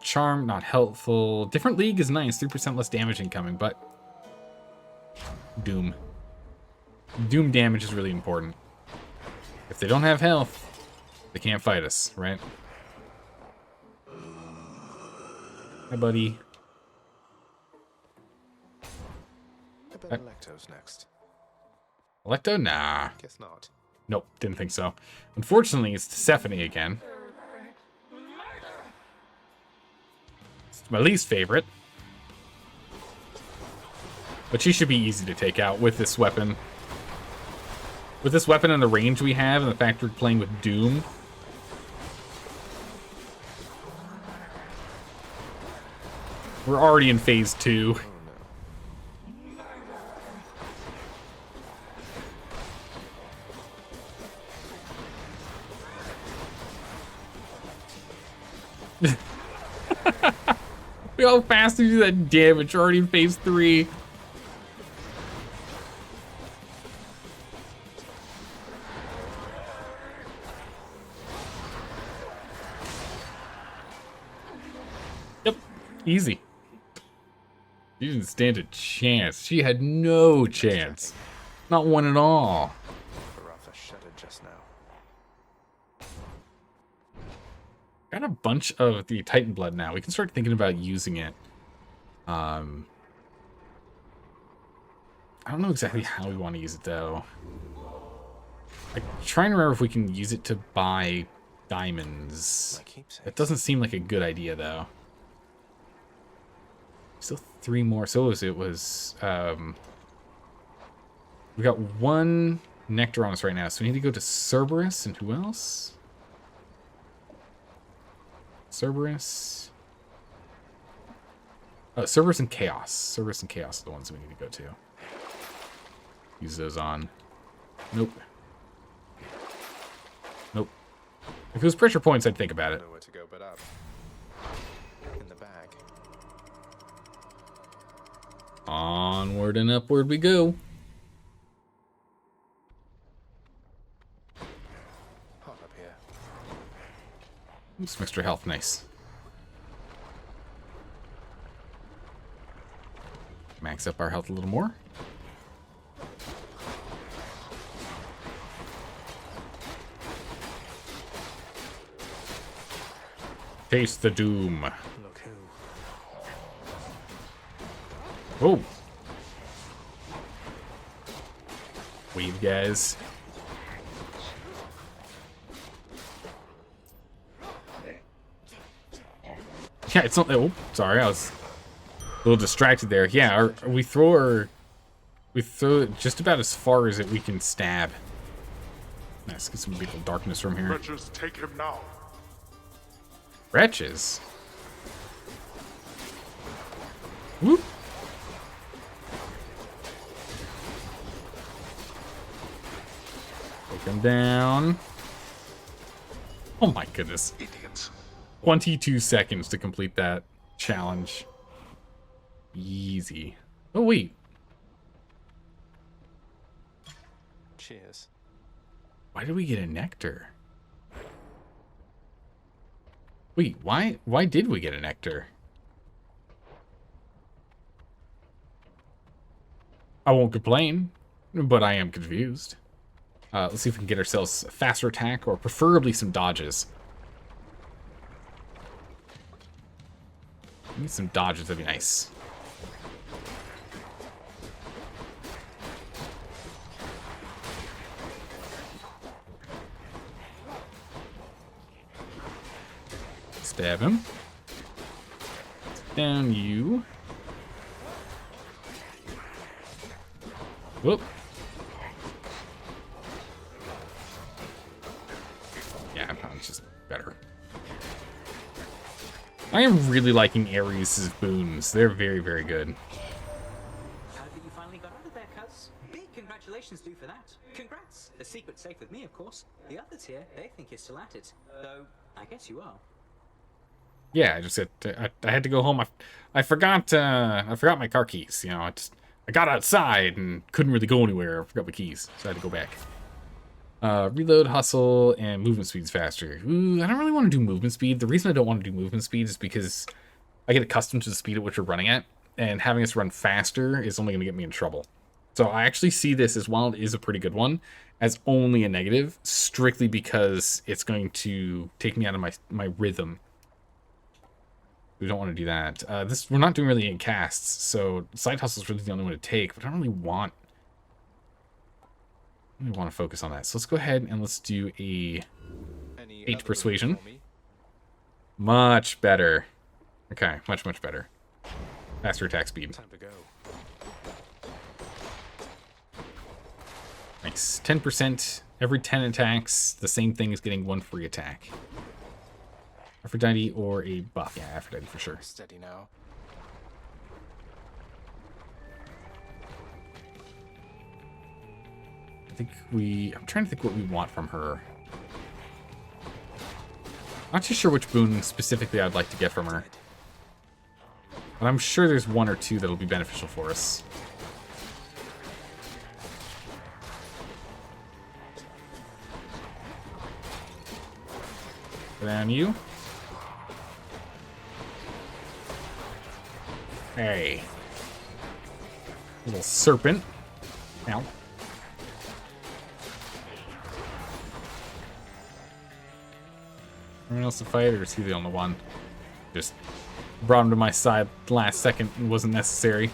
[SPEAKER 1] Charm, not helpful. Different league is nice. 3% less damage incoming, but Doom. Doom damage is really important. If they don't have health, they can't fight us, right? Hi, buddy.
[SPEAKER 2] I bet Electo's next.
[SPEAKER 1] Electo? Nah.
[SPEAKER 2] Guess not.
[SPEAKER 1] Nope, didn't think so. Unfortunately, it's Stephanie again. It's my least favorite. But she should be easy to take out with this weapon. With this weapon and the range we have, and the fact we're playing with Doom. We're already in phase 2. Look how fast we do that damage. We're already in phase 3. Yep, easy. She didn't stand a chance. She had no chance. Not one at all.
[SPEAKER 2] Baraka shuddered just now.
[SPEAKER 1] Got a bunch of the Titan blood now. We can start thinking about using it. I don't know exactly how we want to use it though. I'm trying to remember if we can use it to buy diamonds. It doesn't seem like a good idea though. Still 3 more. So it was we got 1 nectar on us right now, so we need to go to Cerberus and who else? Cerberus. Cerberus and Chaos. Cerberus and Chaos are the ones we need to go to. Use those on. Nope. Nope. If it was pressure points, I'd think about it.
[SPEAKER 2] Nowhere to go but up. In the bag.
[SPEAKER 1] Onward and upward we go.
[SPEAKER 2] Hot up here.
[SPEAKER 1] Some extra health, nice. Max up our health a little more. Taste the doom.
[SPEAKER 2] Look who.
[SPEAKER 1] Oh. Weave, guys. Yeah, it's not. Oh, sorry, I was a little distracted there. Yeah, we throw it just about as far as we can stab. Nice, get some beautiful darkness from here.
[SPEAKER 4] Wretches, take him now.
[SPEAKER 1] Wretches. Whoop. Take him down. Oh my goodness.
[SPEAKER 4] Idiots.
[SPEAKER 1] 22 seconds to complete that challenge. Easy. Oh, wait.
[SPEAKER 2] Cheers.
[SPEAKER 1] Why did we get a nectar? Wait, why did we get a nectar? I won't complain, but I am confused. Let's see if we can get ourselves a faster attack or preferably some dodges. Need some dodges, that'd be nice. Stab him. Down you. Whoop. Yeah, probably just better. I am really liking Ares' boons. They're very, very good.
[SPEAKER 6] Heard that you finally got out of there, cuz. Big congratulations due for that. Congrats. The secret's safe with me, of course. The others here, they think you're still at it. Though, I guess you are.
[SPEAKER 1] Yeah, I had to go home. I forgot my car keys. You know, I got outside and couldn't really go anywhere. I forgot my keys, so I had to go back. Reload, hustle, and movement speed's faster. Ooh, I don't really want to do movement speed. The reason I don't want to do movement speed is because I get accustomed to the speed at which we're running at, and having us run faster is only going to get me in trouble. So I actually see this, as while it is a pretty good one, as only a negative, strictly because it's going to take me out of my rhythm. We don't want to do that. We're not doing really any casts, so side hustle is really the only one to take, but I don't really want to focus on that. So let's go ahead and let's do a 8 persuasion. Much better. Okay, much better. Faster attack speed.
[SPEAKER 2] Time to go.
[SPEAKER 1] Nice. 10%. Every 10 attacks, the same thing as getting 1 free attack. Aphrodite or a buff. Yeah, Aphrodite for sure.
[SPEAKER 2] Steady now.
[SPEAKER 1] I'm trying to think what we want from her. Not too sure which boon specifically I'd like to get from her. But I'm sure there's 1 or 2 that'll be beneficial for us. Put on you. Hey. Little serpent. Ow. Anyone else to fight, or is he the only one? Just brought him to my side last second and wasn't necessary.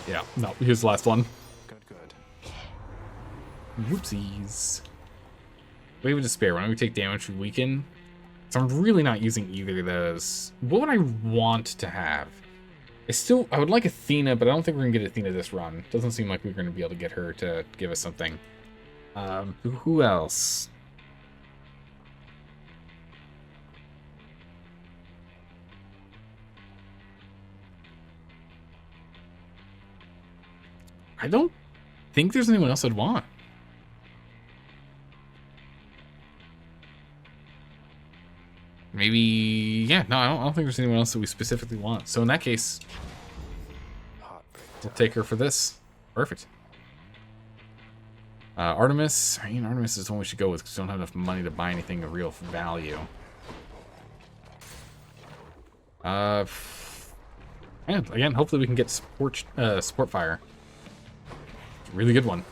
[SPEAKER 1] Yeah, no, he was the last one.
[SPEAKER 2] Good.
[SPEAKER 1] Whoopsies. Wave of Despair. When we take damage from weaken. So I'm really not using either of those. What would I want to have? I would like Athena, but I don't think we're going to get Athena this run. Doesn't seem like we're going to be able to get her to give us something. Who else? I don't think there's anyone else I'd want. Maybe, yeah, no, I don't think there's anyone else that we specifically want. So in that case, we'll take her for this. Perfect. Artemis. I mean, Artemis is the one we should go with because we don't have enough money to buy anything of real value. And again, hopefully we can get support fire. Really good one.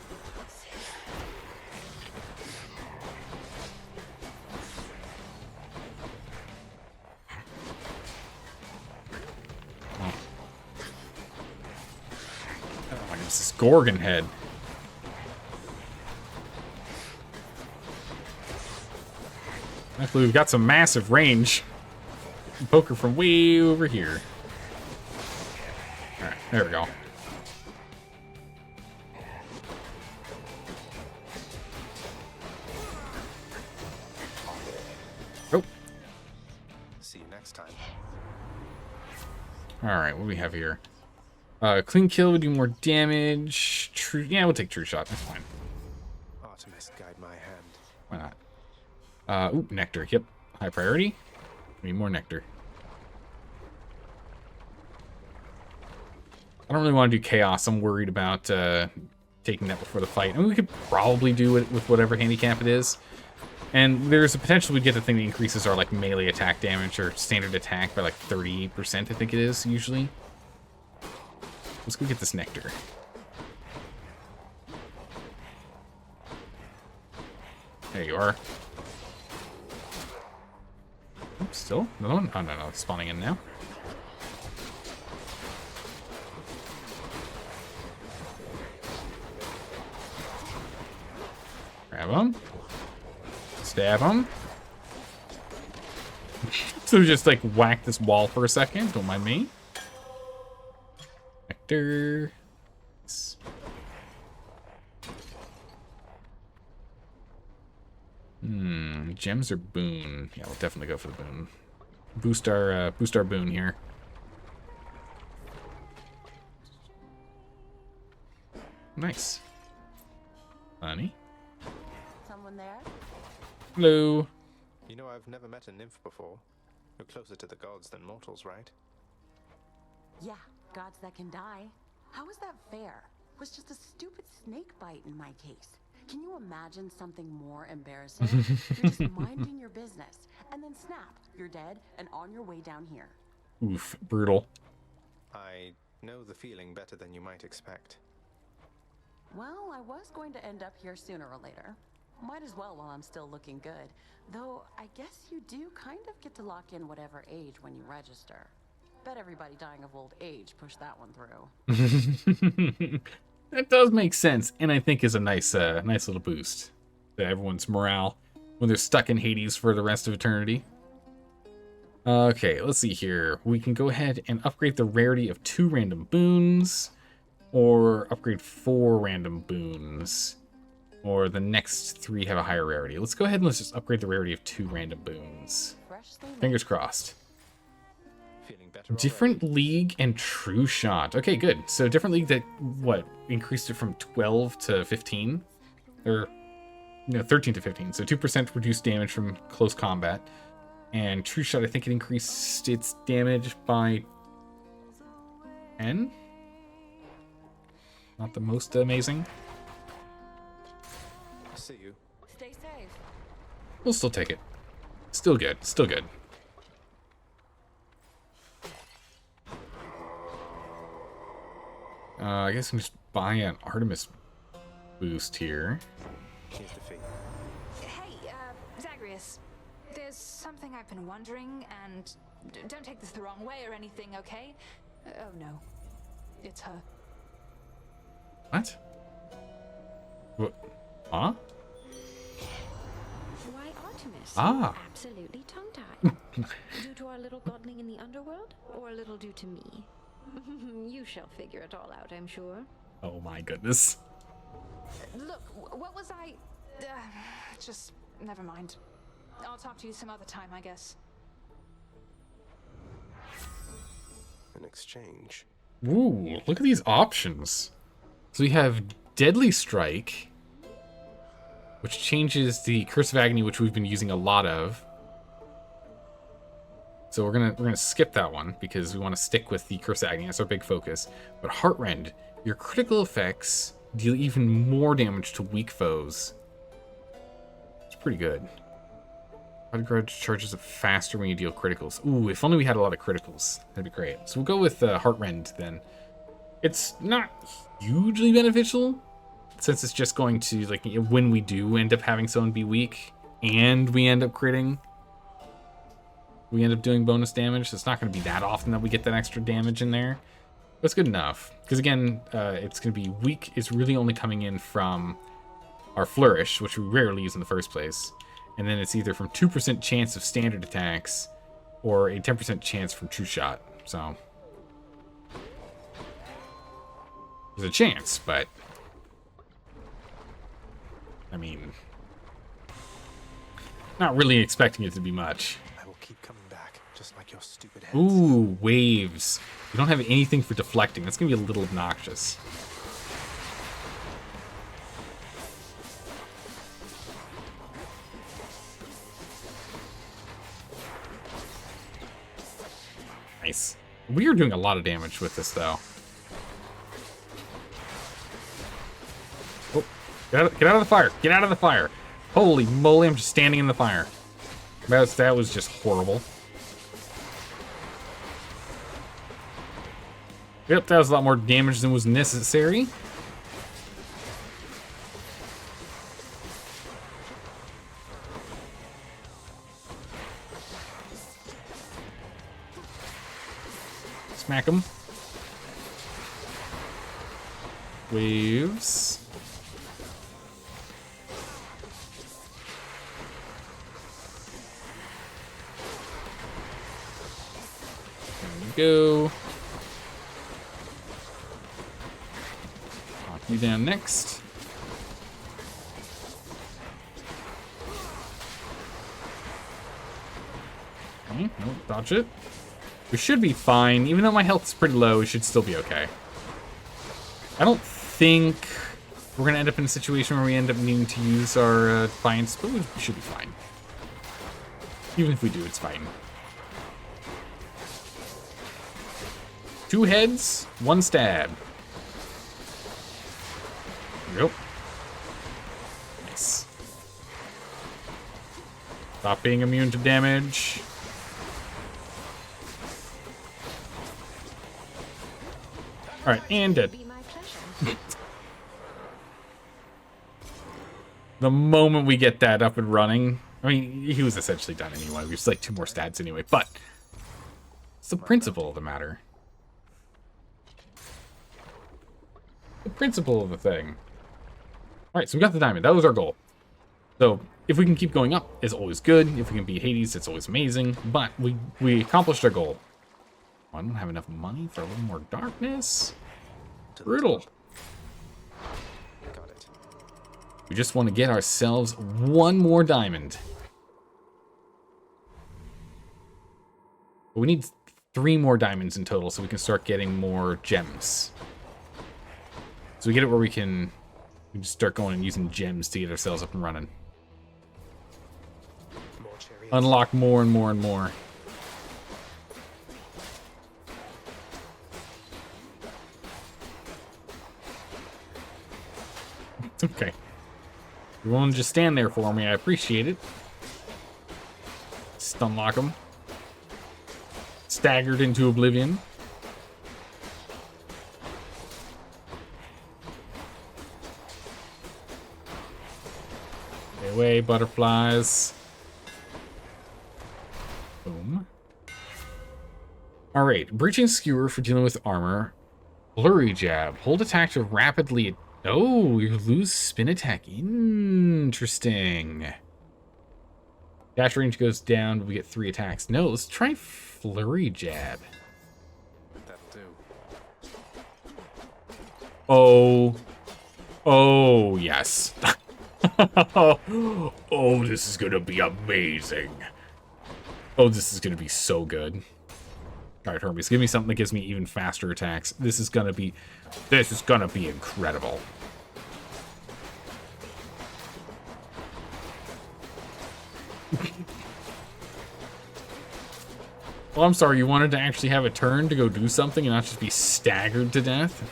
[SPEAKER 1] Oh my goodness, this Gorgon head. Actually, we've got some massive range. Poker from way over here. Alright, there we go.
[SPEAKER 2] See you next time.
[SPEAKER 1] Alright, what do we have here? Clean kill would do more damage. Yeah, we'll take true shot. That's fine.
[SPEAKER 2] Artemis, guide my hand.
[SPEAKER 1] Why not? Ooh, nectar. Yep. High priority. We need more nectar. I don't really want to do chaos. I'm worried about taking that before the fight. I mean, we could probably do it with whatever handicap it is. And there's a potential we get the thing that increases our like melee attack damage or standard attack by like 38%, I think it is, usually. Let's go get this nectar. There you are. Oops, still? Another one? Oh, no, it's spawning in now. Grab him. Stab him. So just like whack this wall for a second. Don't mind me. Nectar. Gems or boon? Yeah, we'll definitely go for the boon. boost our boon here. Nice. Honey.
[SPEAKER 20] Someone there?
[SPEAKER 1] Hello.
[SPEAKER 2] You know, I've never met a nymph before. You're closer to the gods than mortals, right?
[SPEAKER 20] Yeah, gods that can die. How is that fair? It was just a stupid snake bite in my case. Can you imagine something more embarrassing? You're just minding your business, and then snap, you're dead and on your way down here.
[SPEAKER 1] Oof, brutal.
[SPEAKER 2] I know the feeling better than you might expect.
[SPEAKER 20] Well, I was going to end up here sooner or later. Might as well while I'm still looking good. Though, I guess you do kind of get to lock in whatever age when you register. Bet everybody dying of old age pushed that one through.
[SPEAKER 1] That does make sense, and I think is a nice little boost to everyone's morale when they're stuck in Hades for the rest of eternity. Okay, let's see here. We can go ahead and upgrade the rarity of 2 random boons, or upgrade 4 random boons, or the next 3 have a higher rarity. Let's go ahead and let's just upgrade the rarity of 2 random boons. Fingers crossed. Different league and true shot. Okay, good. So different league that, what, increased it from 12 to 15? Or, no, 13 to 15. So 2% reduced damage from close combat. And true shot, I think it increased its damage by 10? Not the most amazing.
[SPEAKER 2] See you.
[SPEAKER 20] Stay safe.
[SPEAKER 1] We'll still take it. Still good. Still good. I guess I can just buy an Artemis boost here.
[SPEAKER 2] Here's the fee.
[SPEAKER 5] Hey, Zagreus. There's something I've been wondering, and don't take this the wrong way or anything, okay? Oh no. It's her.
[SPEAKER 1] What? What? Huh?
[SPEAKER 21] Why, Artemis?
[SPEAKER 1] Ah.
[SPEAKER 21] Absolutely tongue-tied. Due to our little godling in the underworld, or a little due to me? You shall figure it all out, I'm sure.
[SPEAKER 1] Oh my goodness.
[SPEAKER 5] Look, what was I... just never mind. I'll talk to you some other time, I guess.
[SPEAKER 2] An exchange.
[SPEAKER 1] Ooh, look at these options. So we have Deadly Strike, which changes the Curse of Agony, which we've been using a lot of. So we're gonna skip that one because we want to stick with the Curse of Agony. That's our big focus. But Heartrend, your critical effects deal even more damage to weak foes. It's pretty good. Blood Grudge charges up faster when you deal criticals. Ooh, if only we had a lot of criticals. That'd be great. So we'll go with Heartrend then. It's not hugely beneficial, since it's just going to, like, when we do end up having someone be weak and we end up critting, we end up doing bonus damage. So it's not going to be that often that we get that extra damage in there. But it's good enough. Because again, it's going to be weak is really only coming in from our Flourish, which we rarely use in the first place. And then it's either from 2% chance of standard attacks or a 10% chance from True Shot. So there's a chance, but I mean, not really expecting it to be much.
[SPEAKER 2] I will keep coming back, just like your stupid heads.
[SPEAKER 1] Ooh, waves. We don't have anything for deflecting. That's gonna be a little obnoxious. Nice. We are doing a lot of damage with this, though. Oh, get out of the fire! Get out of the fire! Holy moly! I'm just standing in the fire. That was just horrible. Yep, that was a lot more damage than was necessary. Smack him. Waves. There we go. Knock you down next. Okay, nope. Dodge it. We should be fine. Even though my health is pretty low, we should still be okay. I don't think we're going to end up in a situation where we end up needing to use our Defiance, but we should be fine. Even if we do, it's fine. 2 heads, 1 stab. There we go. Nice. Stop being immune to damage. Alright, and dead. The moment we get that up and running, I mean, he was essentially done anyway. We just like 2 more stats anyway, but it's the principle of the matter. The principle of the thing. Alright, so we got the diamond. That was our goal. So, if we can keep going up, it's always good. If we can beat Hades, it's always amazing. But we accomplished our goal. I don't have enough money for a little more darkness. Brutal.
[SPEAKER 2] Got it.
[SPEAKER 1] We just want to get ourselves 1 more diamond. But we need 3 more diamonds in total so we can start getting more gems. So we get it where we can just start going and using gems to get ourselves up and running. Unlock more and more and more. Okay. You want to just stand there for me? I appreciate it. Just unlock them. Staggered into oblivion. Stay away, butterflies. Boom. Alright, breaching skewer for dealing with armor. Blurry jab. Hold attack to rapidly... Oh, you lose spin attack. Interesting. Dash range goes down, but we get 3 attacks. No, let's try flurry jab.
[SPEAKER 2] That'll do.
[SPEAKER 1] Oh. Oh, yes. Oh, this is gonna be amazing. Oh, this is gonna be so good. Alright, Hermes, give me something that gives me even faster attacks. This is gonna be incredible. Well, I'm sorry, you wanted to actually have a turn to go do something and not just be staggered to death?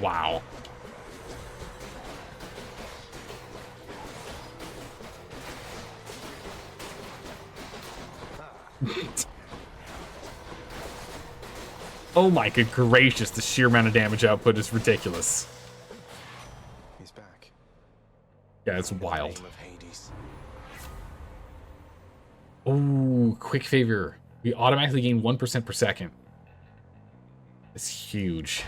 [SPEAKER 1] Wow. Oh my good gracious, the sheer amount of damage output is ridiculous.
[SPEAKER 2] He's back.
[SPEAKER 1] Yeah, it's wild. Oh, quick favor. We automatically gain 1% per second. It's huge.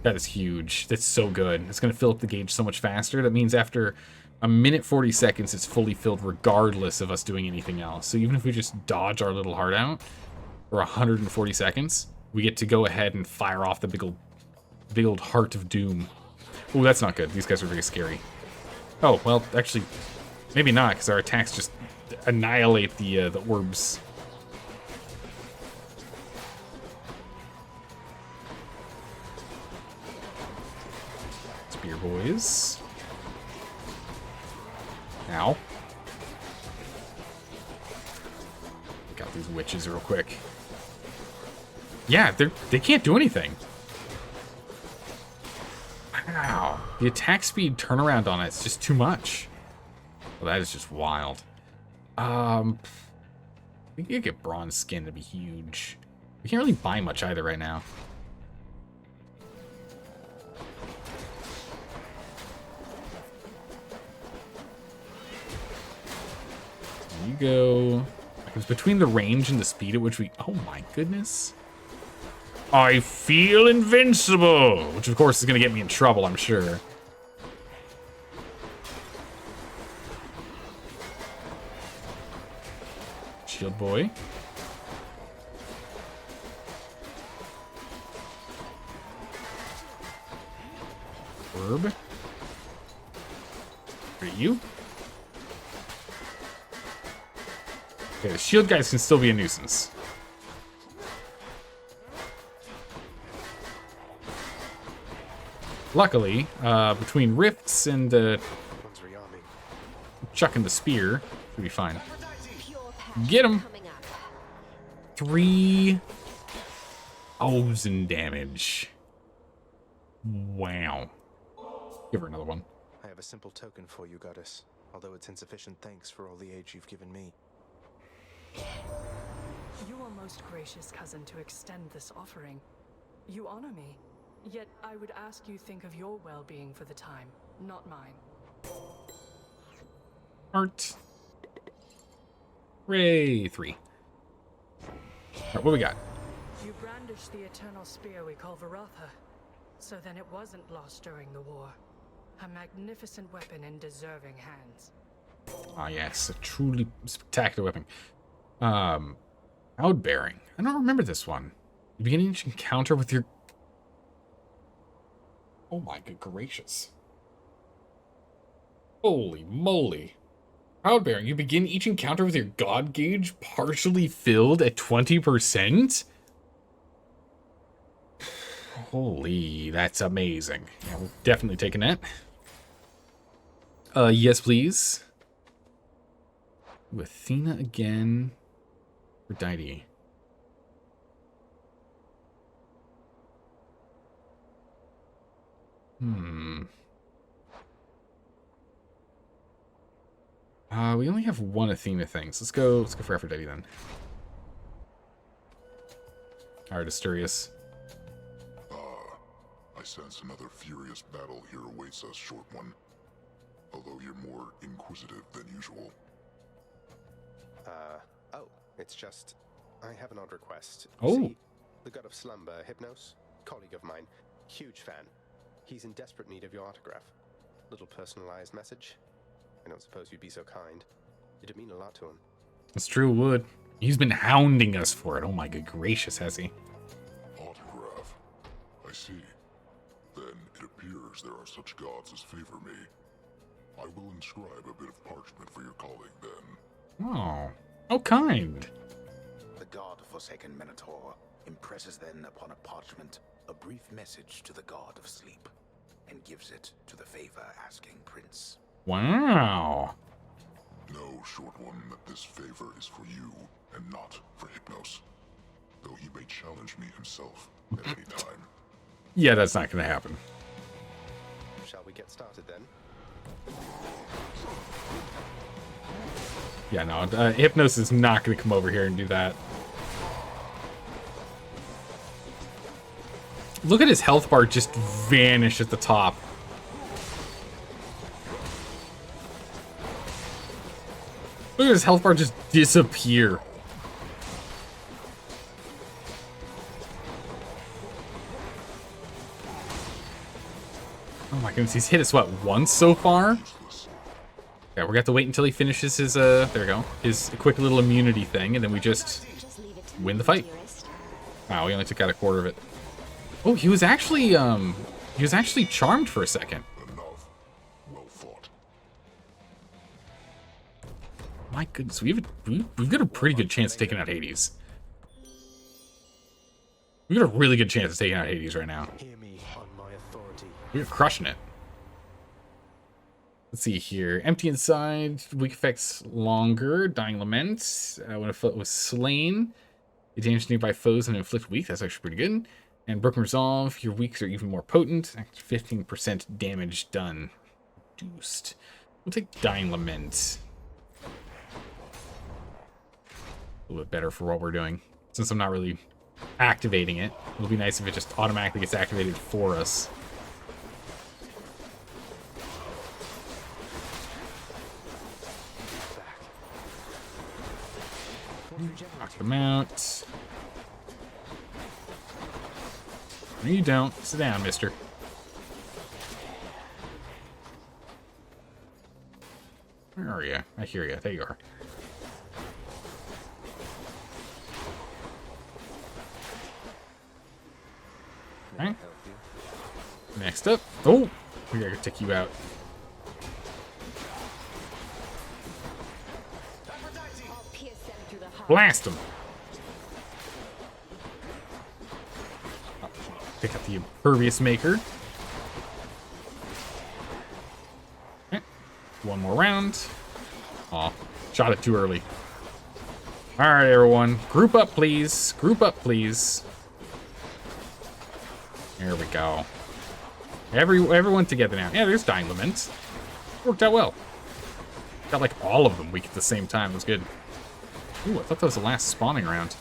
[SPEAKER 1] That is huge. That's so good. It's going to fill up the gauge so much faster. That means after a minute 40 seconds, it's fully filled regardless of us doing anything else. So even if we just dodge our little heart out for 140 seconds, we get to go ahead and fire off the big old heart of doom. Oh, that's not good. These guys are very scary. Oh, well, actually, maybe not, because our attacks just annihilate the orbs. Spear boys. Ow. Got these witches real quick. Yeah, they can't do anything. Wow. The attack speed turnaround on it's just too much. Well, that is just wild. I think you get bronze skin to be huge. We can't really buy much either right now. There you go. It's between the range and the speed at which we... Oh my goodness. I feel invincible! Which of course is going to get me in trouble, I'm sure. Shield boy. Herb. Are you? Okay, the shield guys can still be a nuisance. Luckily, between rifts and chucking the spear, should be fine. Get him! 3,000 damage. Wow. Give her another one.
[SPEAKER 2] I have a simple token for you, goddess. Although it's insufficient thanks for all the aid you've given me.
[SPEAKER 8] You are most gracious, cousin, to extend this offering. You honor me. Yet I would ask you think of your well-being for the time, not mine.
[SPEAKER 1] Art. Hooray, 3. Alright, what we got?
[SPEAKER 8] You brandish the eternal spear we call Varatha. So then it wasn't lost during the war. A magnificent weapon in deserving hands.
[SPEAKER 1] Ah, yes, a truly spectacular weapon. Cloud-bearing. I don't remember this one. You begin each encounter with your... Oh my good gracious. Holy moly. Cloud-bearing. You begin each encounter with your god gauge partially filled at 20%? Holy, that's amazing. Yeah, we're definitely taking that. Yes, please. Ooh, Athena again. Aphrodite. We only have one Athena thing, so let's go for Aphrodite then. Alright, Asturias.
[SPEAKER 4] I sense another furious battle here awaits us, Short One. Although you're more inquisitive than usual.
[SPEAKER 2] Oh, it's just... I have an odd request.
[SPEAKER 1] Oh.
[SPEAKER 2] See, the god of slumber, Hypnos, colleague of mine, huge fan. He's in desperate need of your autograph. Little personalized message. I don't suppose you'd be so kind. It'd mean a lot to him.
[SPEAKER 1] It's true, it would. He's been hounding us for it. Oh my good gracious, has he?
[SPEAKER 4] Autograph. I see. Then it appears there are such gods as favor me. I will inscribe a bit of parchment for your colleague then.
[SPEAKER 1] Oh. How kind.
[SPEAKER 16] The god-forsaken Minotaur impresses then upon a parchment a brief message to the god of sleep, and gives it to the favor-asking prince.
[SPEAKER 1] Wow.
[SPEAKER 4] Know, Short One, that this favor is for you, and not for Hypnos. Though he may challenge me himself at any time.
[SPEAKER 1] Yeah, that's not going to happen.
[SPEAKER 2] Shall we get started then?
[SPEAKER 1] Yeah, no, Hypnos is not going to come over here and do that. Look at his health bar just vanish at the top. Look at his health bar just disappear. Oh my goodness, he's hit us, what, once so far? Yeah, we're gonna have to wait until he finishes his, there we go, his quick little immunity thing, and then we just win the fight. Wow, we only took out a quarter of it. Oh, he was actually charmed for a second.
[SPEAKER 4] Well fought.
[SPEAKER 1] My goodness, we've got a pretty good chance of taking out Hades. We've got a really good chance of taking out Hades right now.
[SPEAKER 2] Hear me on my authority.
[SPEAKER 1] We're crushing it. Let's see here. Empty inside. Weak effects longer. Dying Lament. When a foot was slain, you damage nearby foes and inflict weak. That's actually pretty good. And Broken Resolve. Your weaks are even more potent. 15% damage done. Reduced. We'll take Dying Lament. A little bit better for what we're doing. Since I'm not really activating it, it'll be nice if it just automatically gets activated for us. Knock them out. No, you don't. Sit down, mister. Where are you? I hear you. There you are. Okay. Next up. Oh! We gotta take you out.
[SPEAKER 19] I'll pierce them through
[SPEAKER 1] Blast him. Pick up the impervious maker. Okay. One more round. Aw, shot it too early. Alright, everyone. Group up, please. Group up, please. There we go. Everyone together now. Yeah, there's Dying Lament. Worked out well. Got like all of them weak at the same time. It was good. Ooh, I thought that was the last spawning round.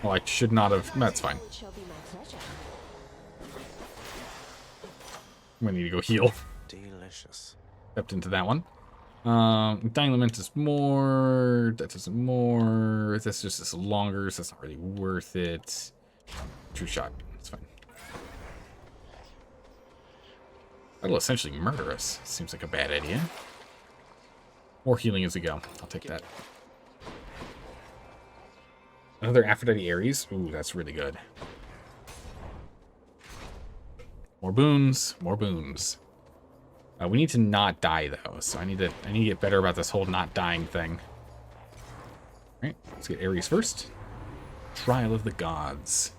[SPEAKER 1] Well, I should not have. That's fine. I'm gonna need to go heal.
[SPEAKER 2] Delicious.
[SPEAKER 1] Stepped into that one. Dying Lament is more. That does more. That's just this longer, so that's not really worth it. True shot. That's fine. That'll essentially murder us. Seems like a bad idea. More healing as we go. I'll take that. Another Aphrodite Ares. Ooh, that's really good. More boons. More boons. We need to not die though, so I need to get better about this whole not dying thing. Alright, let's get Ares first. Trial of the Gods.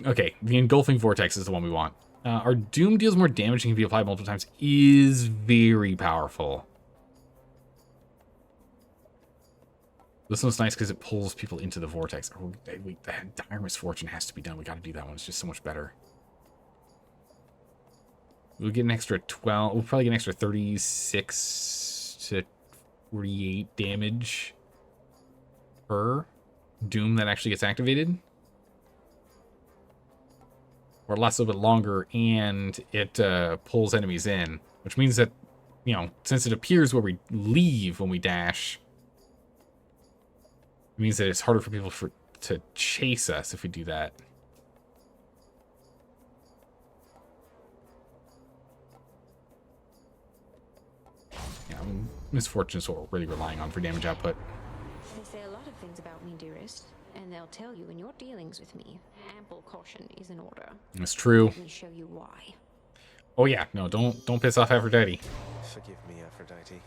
[SPEAKER 1] Okay, the Engulfing Vortex is the one we want. Our Doom deals more damage and can be applied multiple times. Is very powerful. This one's nice because it pulls people into the vortex. Oh, wait, the Dire Misfortune has to be done. We got to do that one. It's just so much better. We'll get an extra 12. We'll probably get an extra 36 to 48 damage per Doom that actually gets activated. Or lasts a little bit longer, and it pulls enemies in, which means that, you know, since it appears where we leave when we dash, it means that it's harder for people to chase us if we do that. Yeah, Misfortune is what we're really relying on for damage output.
[SPEAKER 21] They say a lot of things about me, dearest, and they'll tell you in your dealings with me. Ample caution is in order.
[SPEAKER 1] That's true.
[SPEAKER 21] Let me show you why.
[SPEAKER 1] Oh yeah, no, don't piss off Aphrodite.
[SPEAKER 2] Forgive me, Aphrodite.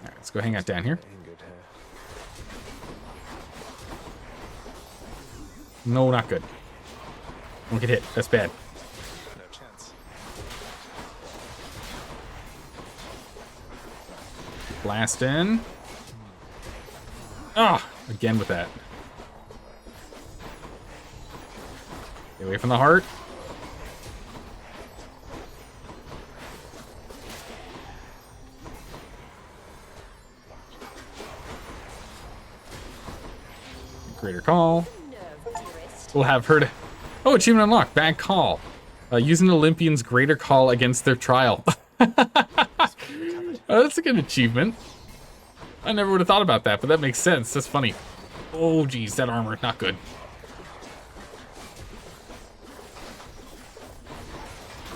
[SPEAKER 1] Alright, let's go hang out down here. No, not good. Don't get hit. That's bad.
[SPEAKER 2] No chance.
[SPEAKER 1] Blast in. Ah, again with that. Get away from the heart. Greater Call. We'll have her to... Oh, achievement unlocked. Bad call. Use an Olympian's Greater Call against their trial. That's a good achievement. I never would have thought about that, but that makes sense. That's funny. Oh, geez, that armor, not good.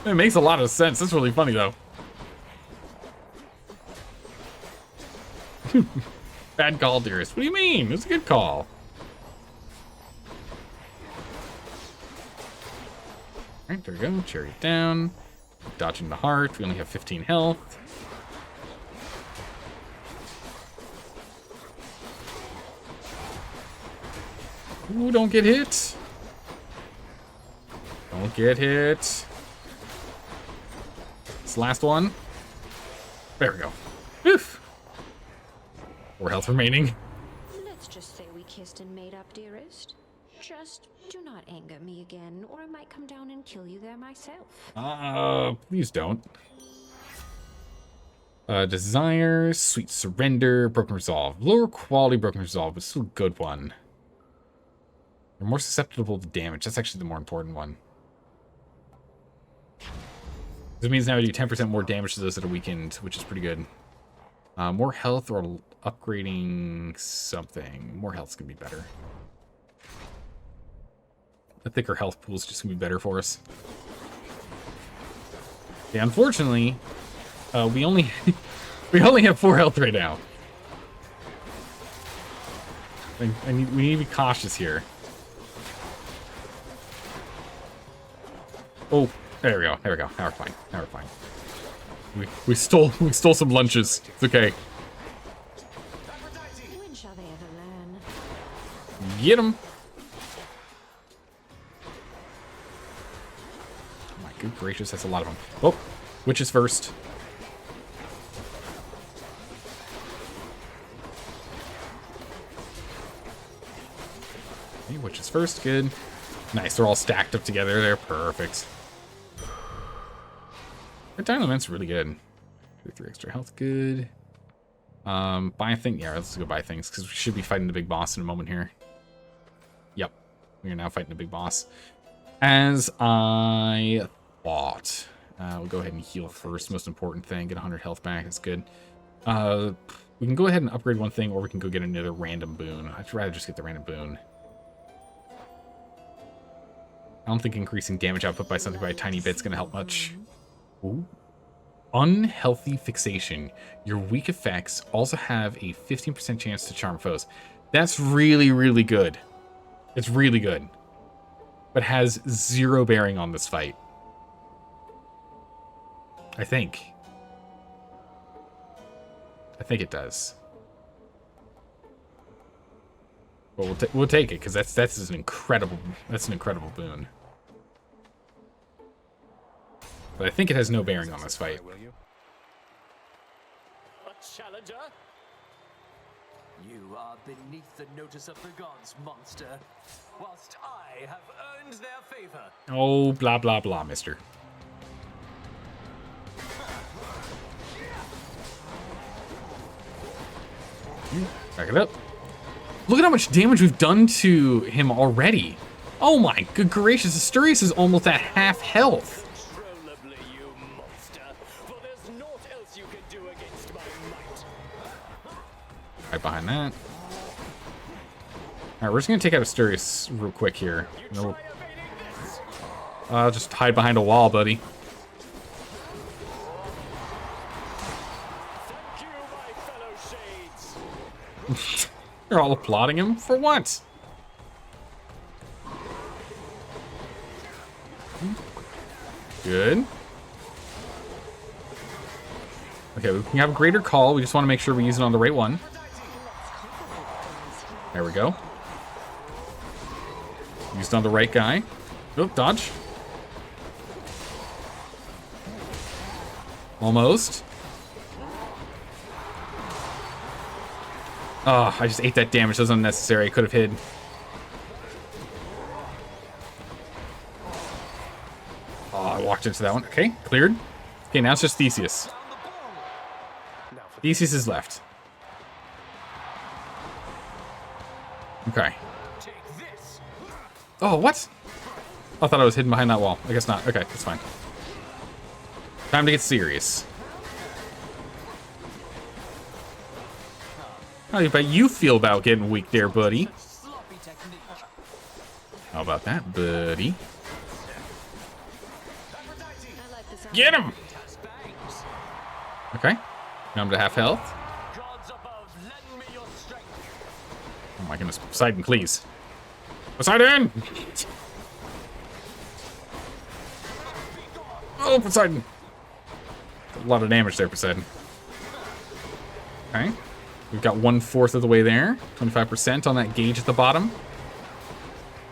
[SPEAKER 1] It makes a lot of sense. That's really funny, though. Bad call, dearest. What do you mean? It's a good call. Alright, there we go. Chariot down. Dodging the heart. We only have 15 health. Ooh, don't get hit. Don't get hit. This last one. There we go. Oof. 4 health remaining.
[SPEAKER 21] Let's just say we kissed and made up, dearest. Just do not anger me again, or I might come down and kill you there myself.
[SPEAKER 1] Please don't. Desire, Sweet Surrender, Broken Resolve. Lower quality Broken Resolve, but still a good one. You're more susceptible to damage. That's actually the more important one. This means now we do 10% more damage to those that are weakened, which is pretty good. More health or upgrading something. More health's gonna be better. The thicker health pool is just gonna be better for us. Yeah, unfortunately, we only have 4 health right now. We need to be cautious here. Oh, There we go. There we go. Now we're fine. Now we're fine. We stole some lunches. It's okay.
[SPEAKER 21] When shall they ever learn?
[SPEAKER 1] Get him. Oh my good gracious, that's a lot of them. Oh, witches first. Okay, witches first. Good. Nice. They're all stacked up together. They're perfect. The dynamit's really good. 3 extra health, good. Buy a thing. Yeah, let's go buy things because we should be fighting the big boss in a moment here. Yep, we are now fighting the big boss. As I thought, we'll go ahead and heal first. Most important thing, get 100 health back. That's good. We can go ahead and upgrade one thing, or we can go get another random boon. I'd rather just get the random boon. I don't think increasing damage output by something by a tiny bit's gonna help much. Ooh. Unhealthy fixation. Your weak effects also have a 15% chance to charm foes. That's really, really good. It's really good. But has 0 bearing on this fight. I think it does. But we'll take it because that's an incredible boon. But I think it has no bearing on this fight.
[SPEAKER 10] A challenger? You are beneath the notice of the gods, monster, whilst I have earned their favor.
[SPEAKER 1] Oh, blah, blah, blah, mister. Back it up. Look at how much damage we've done to him already. Oh my good gracious, Asturias is almost at half health. Right behind that. Alright, we're just gonna take out Asturias real quick here. No. Just hide behind a wall, buddy. You're all applauding him for what? Good. Okay, we can have a greater call. We just want to make sure we use it on the right one. There we go. Used on the right guy. Oh, dodge. Almost. Oh, I just ate that damage. That was unnecessary. I could have hid. Oh, I walked into that one. Okay, cleared. Okay, now it's just Theseus. Theseus is left. Okay. Oh, what? I thought I was hidden behind that wall. I guess not. Okay, that's fine. Time to get serious. How about you feel about getting weak there, buddy? How about that, buddy? Get him! Okay. Now I'm to half health. Oh my goodness. Poseidon, please. Poseidon! Oh, Poseidon! A lot of damage there, Poseidon. Okay. We've got 1/4 of the way there. 25% on that gauge at the bottom.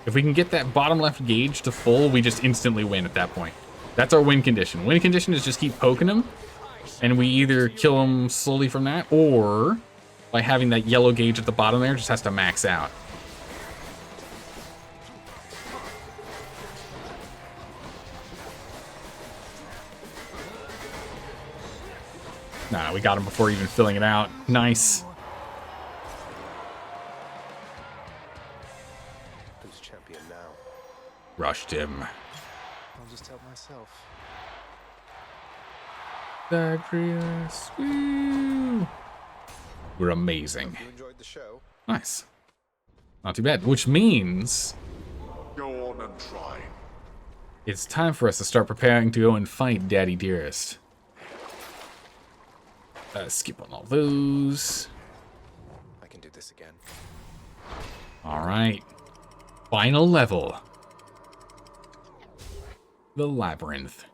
[SPEAKER 1] If we can get that bottom left gauge to full, we just instantly win at that point. That's our win condition. Win condition is just keep poking him, and we either kill him slowly from that, or by having that yellow gauge at the bottom there, just has to max out. Nah, we got him before even filling it out. Nice.
[SPEAKER 2] Who's champion now?
[SPEAKER 1] Rushed him.
[SPEAKER 2] I'll just help myself.
[SPEAKER 1] Zagreus. Woo! We're amazing.
[SPEAKER 2] You enjoyed the show?
[SPEAKER 1] Nice. Not too bad. Which means
[SPEAKER 4] Go on and try.
[SPEAKER 1] it's time for us to start preparing to go and fight Daddy Dearest. Skip on all those.
[SPEAKER 2] I can do this again.
[SPEAKER 1] All right. Final level. The labyrinth.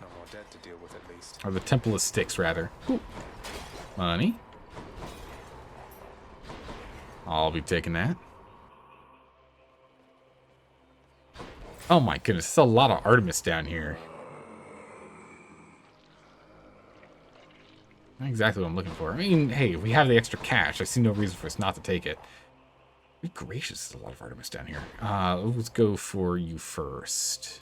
[SPEAKER 2] No more dead to deal with, at least.
[SPEAKER 1] Or the Temple of Styx, rather. Ooh. Money. I'll be taking that. Oh my goodness, there's a lot of Artemis down here. Not exactly what I'm looking for. I mean, hey, if we have the extra cash, I see no reason for us not to take it. Good gracious, there's a lot of Artemis down here. Let's go for you first.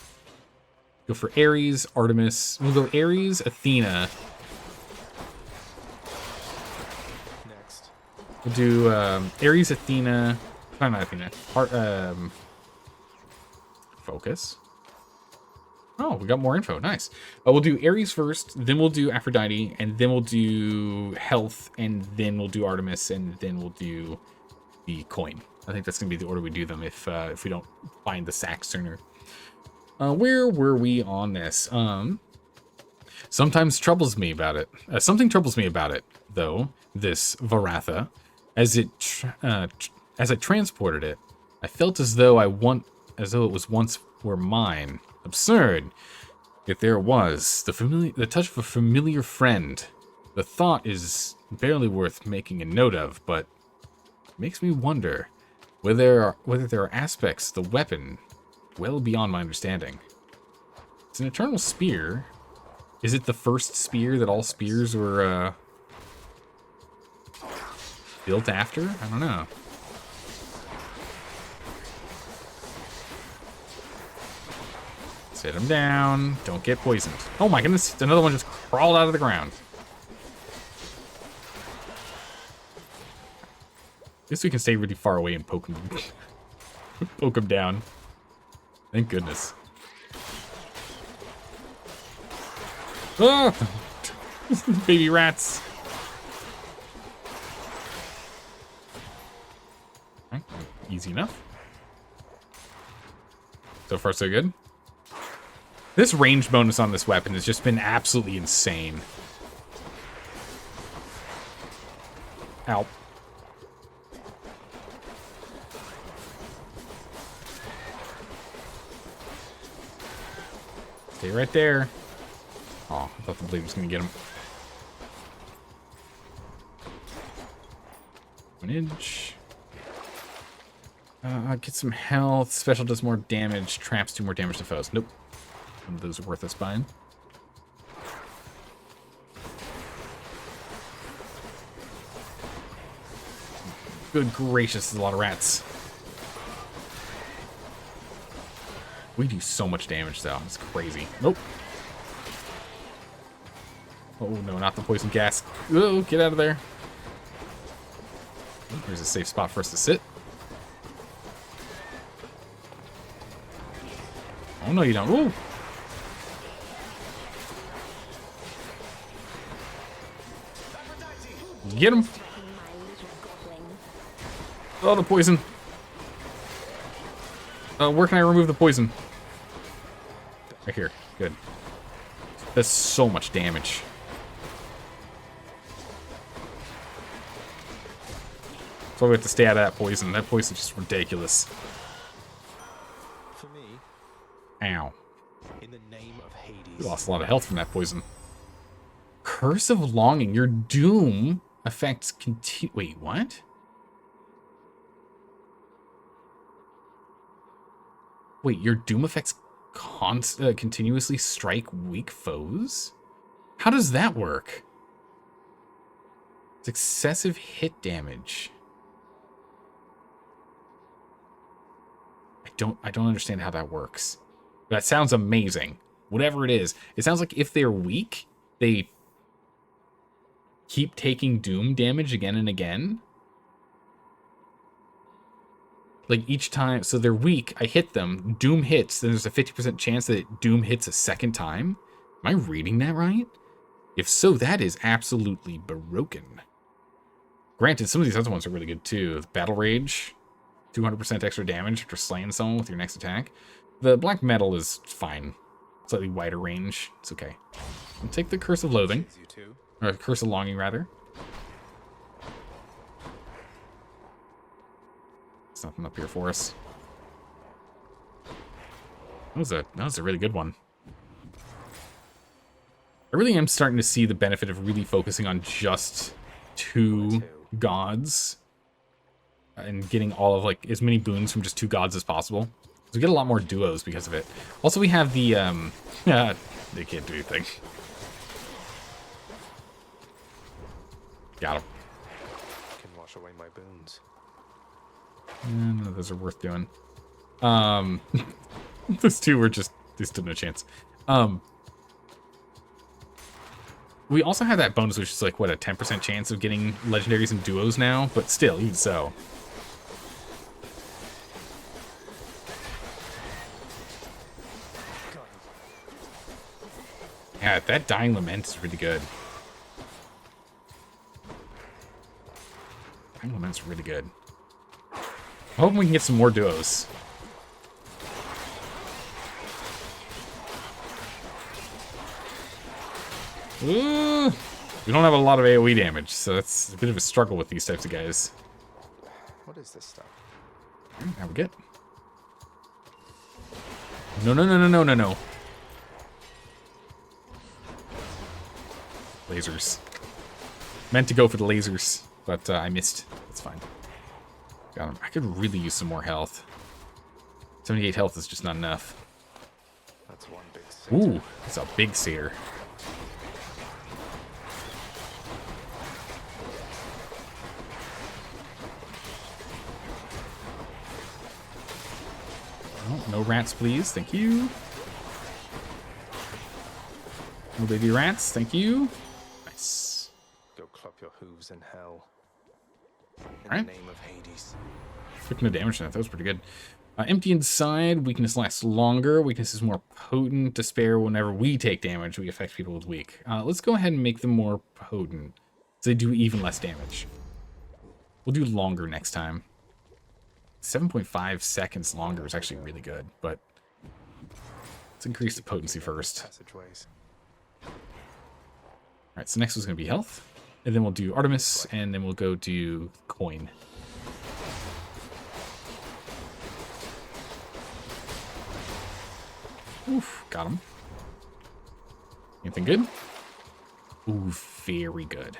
[SPEAKER 1] Go for Ares, Artemis. We'll go Ares, Athena.
[SPEAKER 2] Next.
[SPEAKER 1] We'll do Ares, Athena. No, not Athena. Focus. Oh, we got more info. Nice. We'll do Ares first, then we'll do Aphrodite, and then we'll do Health, and then we'll do Artemis, and then we'll do the coin. I think that's going to be the order we do them if we don't find the sack sooner. Where were we on this? Sometimes troubles me about it. Something troubles me about it, though, this Varatha. As I transported it, I felt as though it was once were mine. Absurd. Yet there it was, the touch of a familiar friend. The thought is barely worth making a note of, but it makes me wonder whether there are aspects of the weapon well beyond my understanding. It's an eternal spear. Is it the first spear that all spears were built after? I don't know. Sit him down. Don't get poisoned. Oh my goodness, another one just crawled out of the ground. At least we can stay really far away and poke him. Poke him down. Thank goodness. Ah! Baby rats. Okay, easy enough. So far, so good. This range bonus on this weapon has just been absolutely insane. Ow. Stay right there. Oh, I thought the blade was going to get him. 1 inch. Get some health. Special does more damage. Traps do more damage to foes. Nope. None of those are worth us buying. Good gracious, there's a lot of rats. We do so much damage, though. It's crazy. Nope. Oh, no, not the poison gas. Oh, get out of there. Here's a safe spot for us to sit. Oh, no, you don't. Ooh. Get him. Oh, the poison. Where can I remove the poison? Right here. Good. That's so much damage. So we have to stay out of that poison. That poison's just ridiculous.
[SPEAKER 2] For me,
[SPEAKER 1] Ow.
[SPEAKER 2] in the name of Hades.
[SPEAKER 1] We lost a lot of health from that poison. Curse of Longing. Your doom affects wait, what? Wait, your doom effects continuously strike weak foes? How does that work? It's excessive hit damage. I don't understand how that works. That sounds amazing. Whatever it is. It sounds like if they're weak, they keep taking doom damage again and again. Like each time, so they're weak, I hit them, doom hits, then there's a 50% chance that doom hits a second time. Am I reading that right? If so, that is absolutely broken. Granted, some of these other ones are really good too. Battle Rage, 200% extra damage after slaying someone with your next attack. The Black Metal is fine. Slightly wider range, it's okay. I'll take the Curse of Loathing, or Curse of Longing rather. There's nothing up here for us. That was a really good one. I really am starting to see the benefit of really focusing on just 2 gods and getting all of like as many boons from just 2 gods as possible. We get a lot more duos because of it. Also, we have the they can't do anything. Got him.
[SPEAKER 2] Can wash away my boons.
[SPEAKER 1] None of those are worth doing. Those 2 were just, they stood no chance. We also have that bonus, which is like, what, a 10% chance of getting legendaries and duos now? But still, even so. Yeah, that Dying Lament is really good. Dying Lament's really good. I'm hoping we can get some more duos. Ooh, we don't have a lot of AoE damage, so that's a bit of a struggle with these types of guys.
[SPEAKER 2] What is this stuff?
[SPEAKER 1] Now we get. No, no, no, no, no, no, no. Lasers. Meant to go for the lasers, but I missed. That's fine. Got him. I could really use some more health. 78 health is just not enough.
[SPEAKER 2] That's one big satyr.
[SPEAKER 1] Ooh, that's a big satyr. Oh, no rats, please. Thank you. No baby rats. Thank you. Nice.
[SPEAKER 2] Go club your hooves in hell. In
[SPEAKER 1] Alright.
[SPEAKER 2] the name of Hades.
[SPEAKER 1] Took no damage to that. That was pretty good. Empty inside. Weakness lasts longer. Weakness is more potent. Despair. Whenever we take damage, we affect people with weak. Let's go ahead and make them more potent. So they do even less damage. We'll do longer next time. 7.5 seconds longer is actually really good, but let's increase the potency first.
[SPEAKER 2] Passageways.
[SPEAKER 1] Alright, so next one's going to be health. And then we'll do Artemis, and then we'll go do coin. Oof, got him. Anything good? Ooh, very good.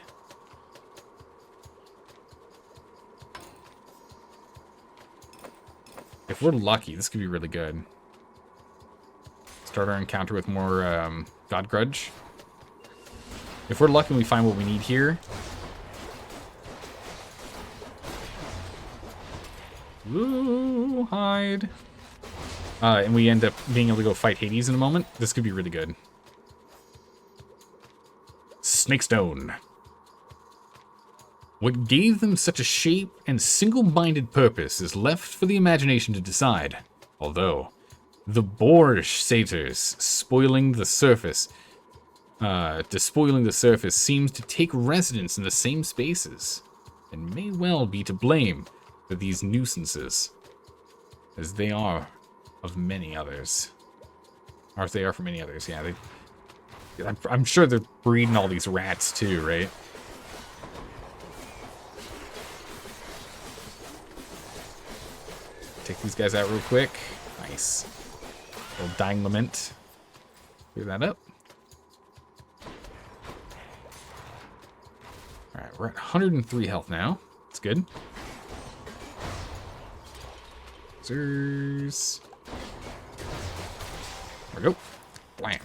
[SPEAKER 1] If we're lucky, this could be really good. Start our encounter with more God Grudge. If we're lucky and we find what we need here. Ooh, hide. And we end up being able to go fight Hades in a moment. This could be really good. Snakestone. What gave them such a shape and single-minded purpose is left for the imagination to decide. Although, the boorish satyrs spoiling the surface, despoiling the surface seems to take residence in the same spaces, and may well be to blame for these nuisances, as they are of many others. Or as they are for many others, yeah. I'm sure they're breeding all these rats too, right? Take these guys out real quick. Nice. Little Dying Lament. Clear that up. Alright, we're at 103 health now. That's good. Scissors. There we go. Blam.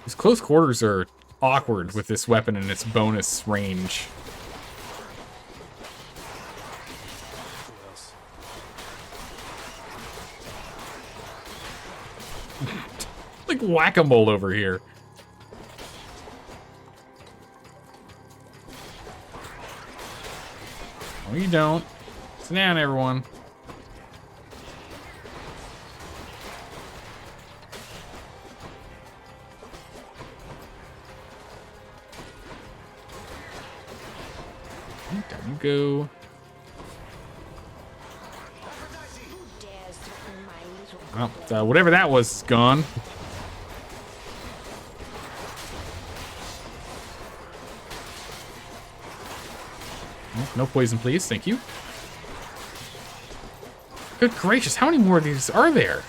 [SPEAKER 1] These close quarters are awkward with this weapon and its bonus range. Like whack-a-mole over here. No, you don't. Sit down, everyone. Down you go. Well, whatever that was is gone. No poison, please. Thank you. Good gracious, how many more of these are there?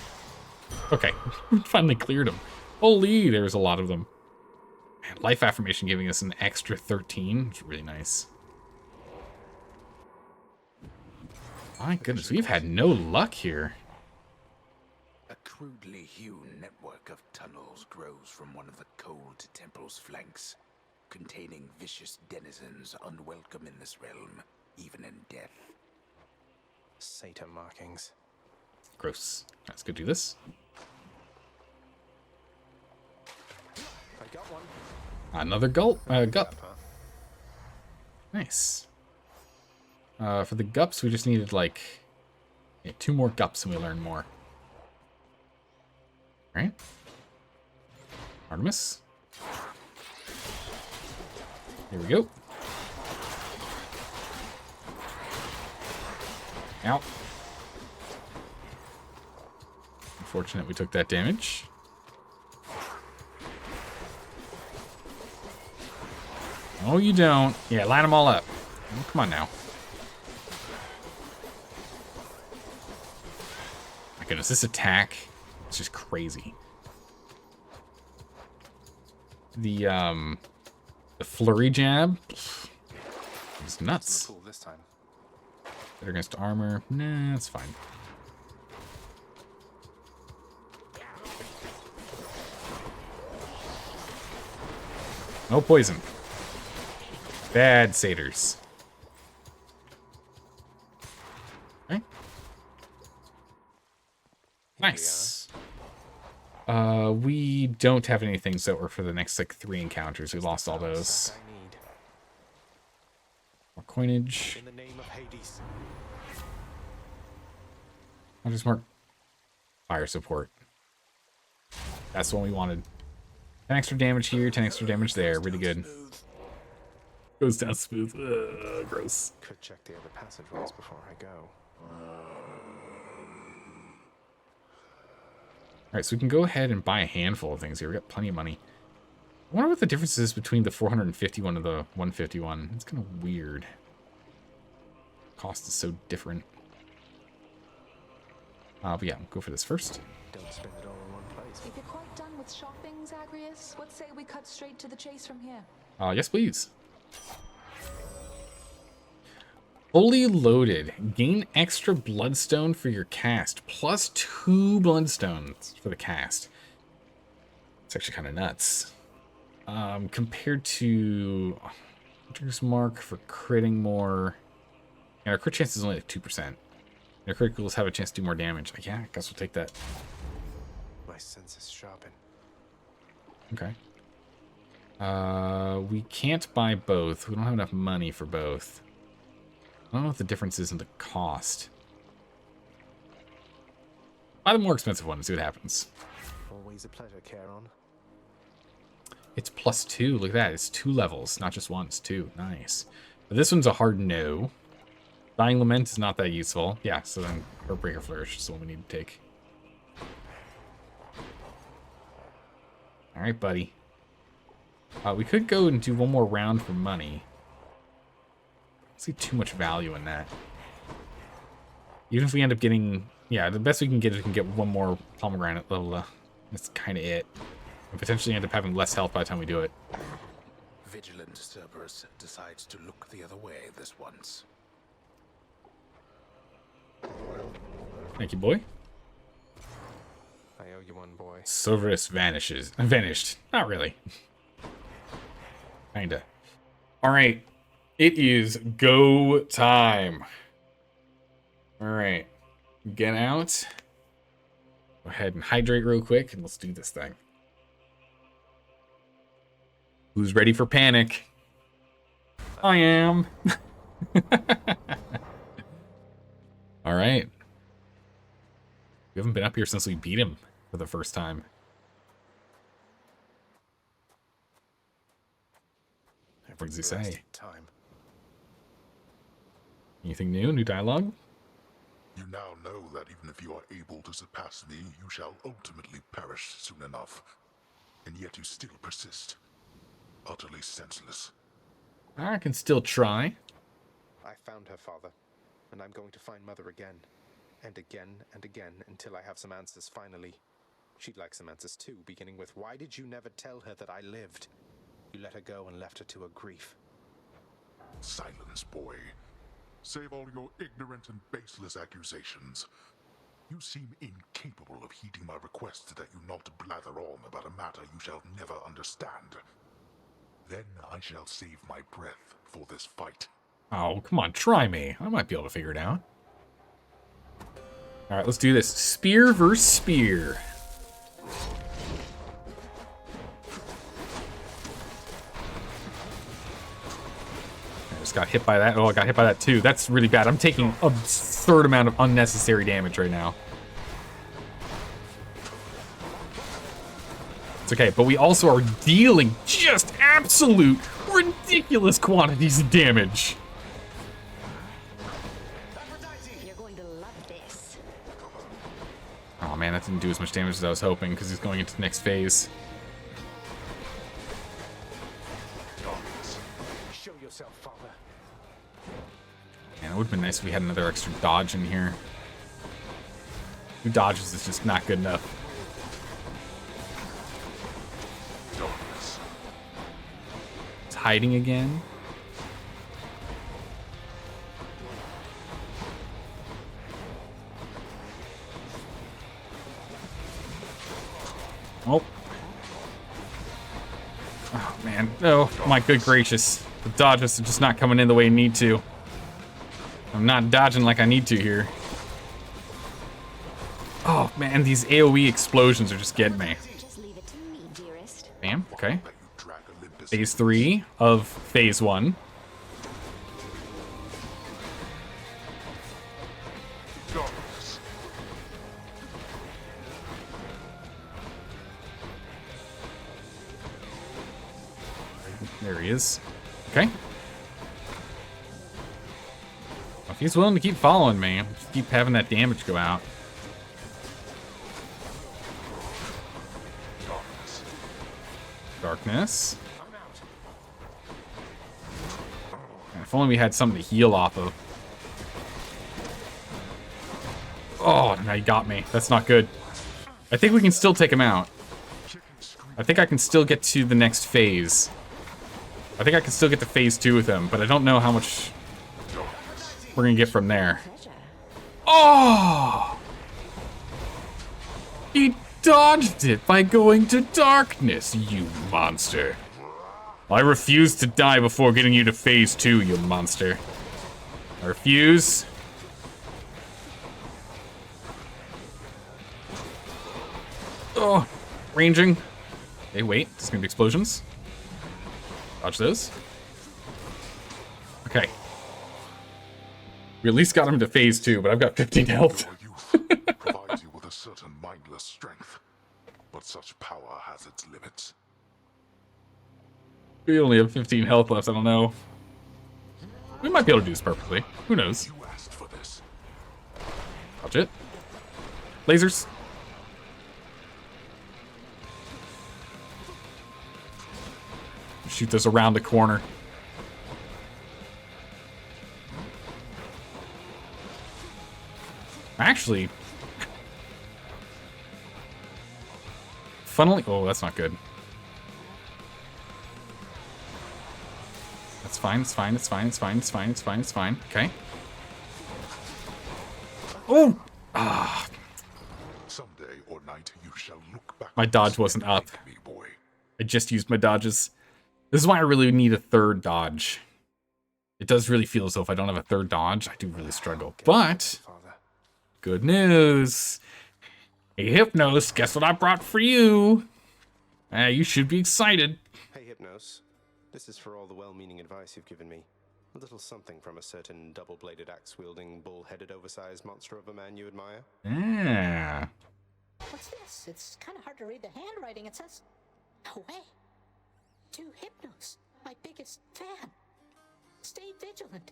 [SPEAKER 1] Okay, finally cleared them. Holy, there's a lot of them. Man, life affirmation giving us an extra 13, which is really nice. My goodness, we've had no luck here.
[SPEAKER 16] A crudely hewn network of tunnels grows from one of the cold temple's flanks, containing vicious denizens unwelcome in this realm, even in death.
[SPEAKER 2] Satan markings.
[SPEAKER 1] Gross. Let's go do this.
[SPEAKER 2] I got one.
[SPEAKER 1] Another gup. Nice. For the gups, we just needed like 2 more gups and we learn more. Right? Artemis. Here we go. Ow. Unfortunate we took that damage. Oh, you don't. Yeah, line them all up. Oh, come on now. My goodness, this attack is just crazy. The flurry jab is nuts.
[SPEAKER 2] Cool this time.
[SPEAKER 1] Better against armor. Nah, that's fine. No poison. Bad satyrs. Okay. Nice. We don't have anything so we're for the next like 3 encounters. We lost all those. More coinage.
[SPEAKER 2] In the name of Hades.
[SPEAKER 1] I'll just mark fire support. That's what we wanted. 10 extra damage here, 10 extra damage there. Really good. Goes down smooth. Gross.
[SPEAKER 2] Could check the other passageways before I go.
[SPEAKER 1] Alright, so we can go ahead and buy a handful of things here. We got plenty of money. I wonder what the difference is between the 451 and the 151. It's kind of weird. Cost is so different. But yeah, we'll go for this first.
[SPEAKER 2] Don't spend it all in one place.
[SPEAKER 5] If you're quite done with shopping, Zagreus, what say we cut straight to the chase from here?
[SPEAKER 1] Yes, please. Fully loaded. Gain extra bloodstone for your cast. Plus 2 bloodstones for the cast. It's actually kind of nuts. Compared to Hunter's Mark for critting more. And our crit chance is only like 2%. And our criticals have a chance to do more damage. Yeah, I guess we'll take that.
[SPEAKER 2] My senses sharpen.
[SPEAKER 1] Okay. We can't buy both. We don't have enough money for both. I don't know what the difference is in the cost. Buy the more expensive one and see what happens.
[SPEAKER 2] Always a pleasure, Charon.
[SPEAKER 1] It's plus 2. Look at that. It's 2 levels, not just 1. It's 2. Nice. But this one's a hard no. Dying Lament is not that useful. Yeah, so then Heartbreaker Flourish is the one we need to take. Alright, buddy. We could go and do one more round for money. I don't see too much value in that. Even if we end up getting... Yeah, the best we can get is we can get one more pomegranate level. That's kind of it. And potentially end up having less health by the time we do it.
[SPEAKER 16] Vigilant Cerberus decides to look the other way this once.
[SPEAKER 1] Thank you, boy.
[SPEAKER 2] I owe you one, boy.
[SPEAKER 1] Cerberus vanished. Not really. Kinda. Alright. It is go time. Alright. Get out. Go ahead and hydrate real quick and let's do this thing. Who's ready for panic? I am. Alright. We haven't been up here since we beat him for the first time. What does he say?
[SPEAKER 2] Time.
[SPEAKER 1] Anything new? New dialogue?
[SPEAKER 4] You now know that even if you are able to surpass me, you shall ultimately perish soon enough. And yet you still persist. Utterly senseless.
[SPEAKER 1] I can still try.
[SPEAKER 2] I found her, father, and I'm going to find Mother again. and again until I have some answers finally. She'd like some answers too, beginning with, why did you never tell her that I lived? You let her go and left her to her grief.
[SPEAKER 4] Silence, boy. Save all your ignorant and baseless accusations. You seem incapable of heeding my request that you not blather on about a matter you shall never understand. Then I shall save my breath for this fight.
[SPEAKER 1] Oh, come on, try me. I might be able to figure it out. Alright, let's do this. Spear versus spear. I just got hit by that. Oh, I got hit by that too. That's really bad. I'm taking an absurd amount of unnecessary damage right now. It's okay, but we also are dealing just absolute ridiculous quantities of damage. Oh man, that didn't do as much damage as I was hoping because he's going into the next phase.
[SPEAKER 2] Show yourself, father.
[SPEAKER 1] Man, it would have been nice if we had another extra dodge in here. 2 dodges is just not good enough. It's hiding again. Oh. Oh, man. Oh, my good gracious. The dodges are just not coming in the way I need to. I'm not dodging like I need to here. Oh, man, these AoE explosions are just getting me. Bam, okay. Phase 3 of Phase 1. There he is. Okay. If he's willing to keep following me, I'll just keep having that damage go out. Darkness. If only we had something to heal off of. Oh, now you got me. That's not good. I think we can still take him out. I think I can still get to the next phase. I think I can still get to phase 2 with him, but I don't know how much we're gonna get from there. Oh! He dodged it by going to darkness, you monster. I refuse to die before getting you to phase 2, you monster. I refuse. Oh, ranging. Hey, wait, there's gonna be explosions. Dodge those. Okay. We at least got him to phase 2, but I've got 15 health.
[SPEAKER 4] Provides you with a certain mindless strength, but such power has its limits.
[SPEAKER 1] We only have 15 health left, I don't know. We might be able to do this perfectly. Who knows?
[SPEAKER 4] You asked for this.
[SPEAKER 1] Watch it. Lasers. Shoot this around the corner. Actually, funnily, oh, that's not good. That's fine, it's fine, it's fine, it's fine, it's fine, it's fine, it's fine. Okay. Oh! Ah.
[SPEAKER 4] Someday or night you shall look back.
[SPEAKER 1] My dodge wasn't up.
[SPEAKER 4] Me, boy.
[SPEAKER 1] I just used my dodges. This is why I really need a third dodge. It does really feel as though if I don't have a third dodge, I do really struggle. But, good news. Hey, Hypnos, guess what I brought for you? You should be excited.
[SPEAKER 2] Hey, Hypnos. This is for all the well-meaning advice you've given me. A little something from a certain double-bladed axe-wielding, bull-headed, oversized monster of a man you admire.
[SPEAKER 1] Yeah.
[SPEAKER 17] What's this? It's kind of hard to read the handwriting. It says, "No way. To Hypnos, my biggest fan. Stay vigilant.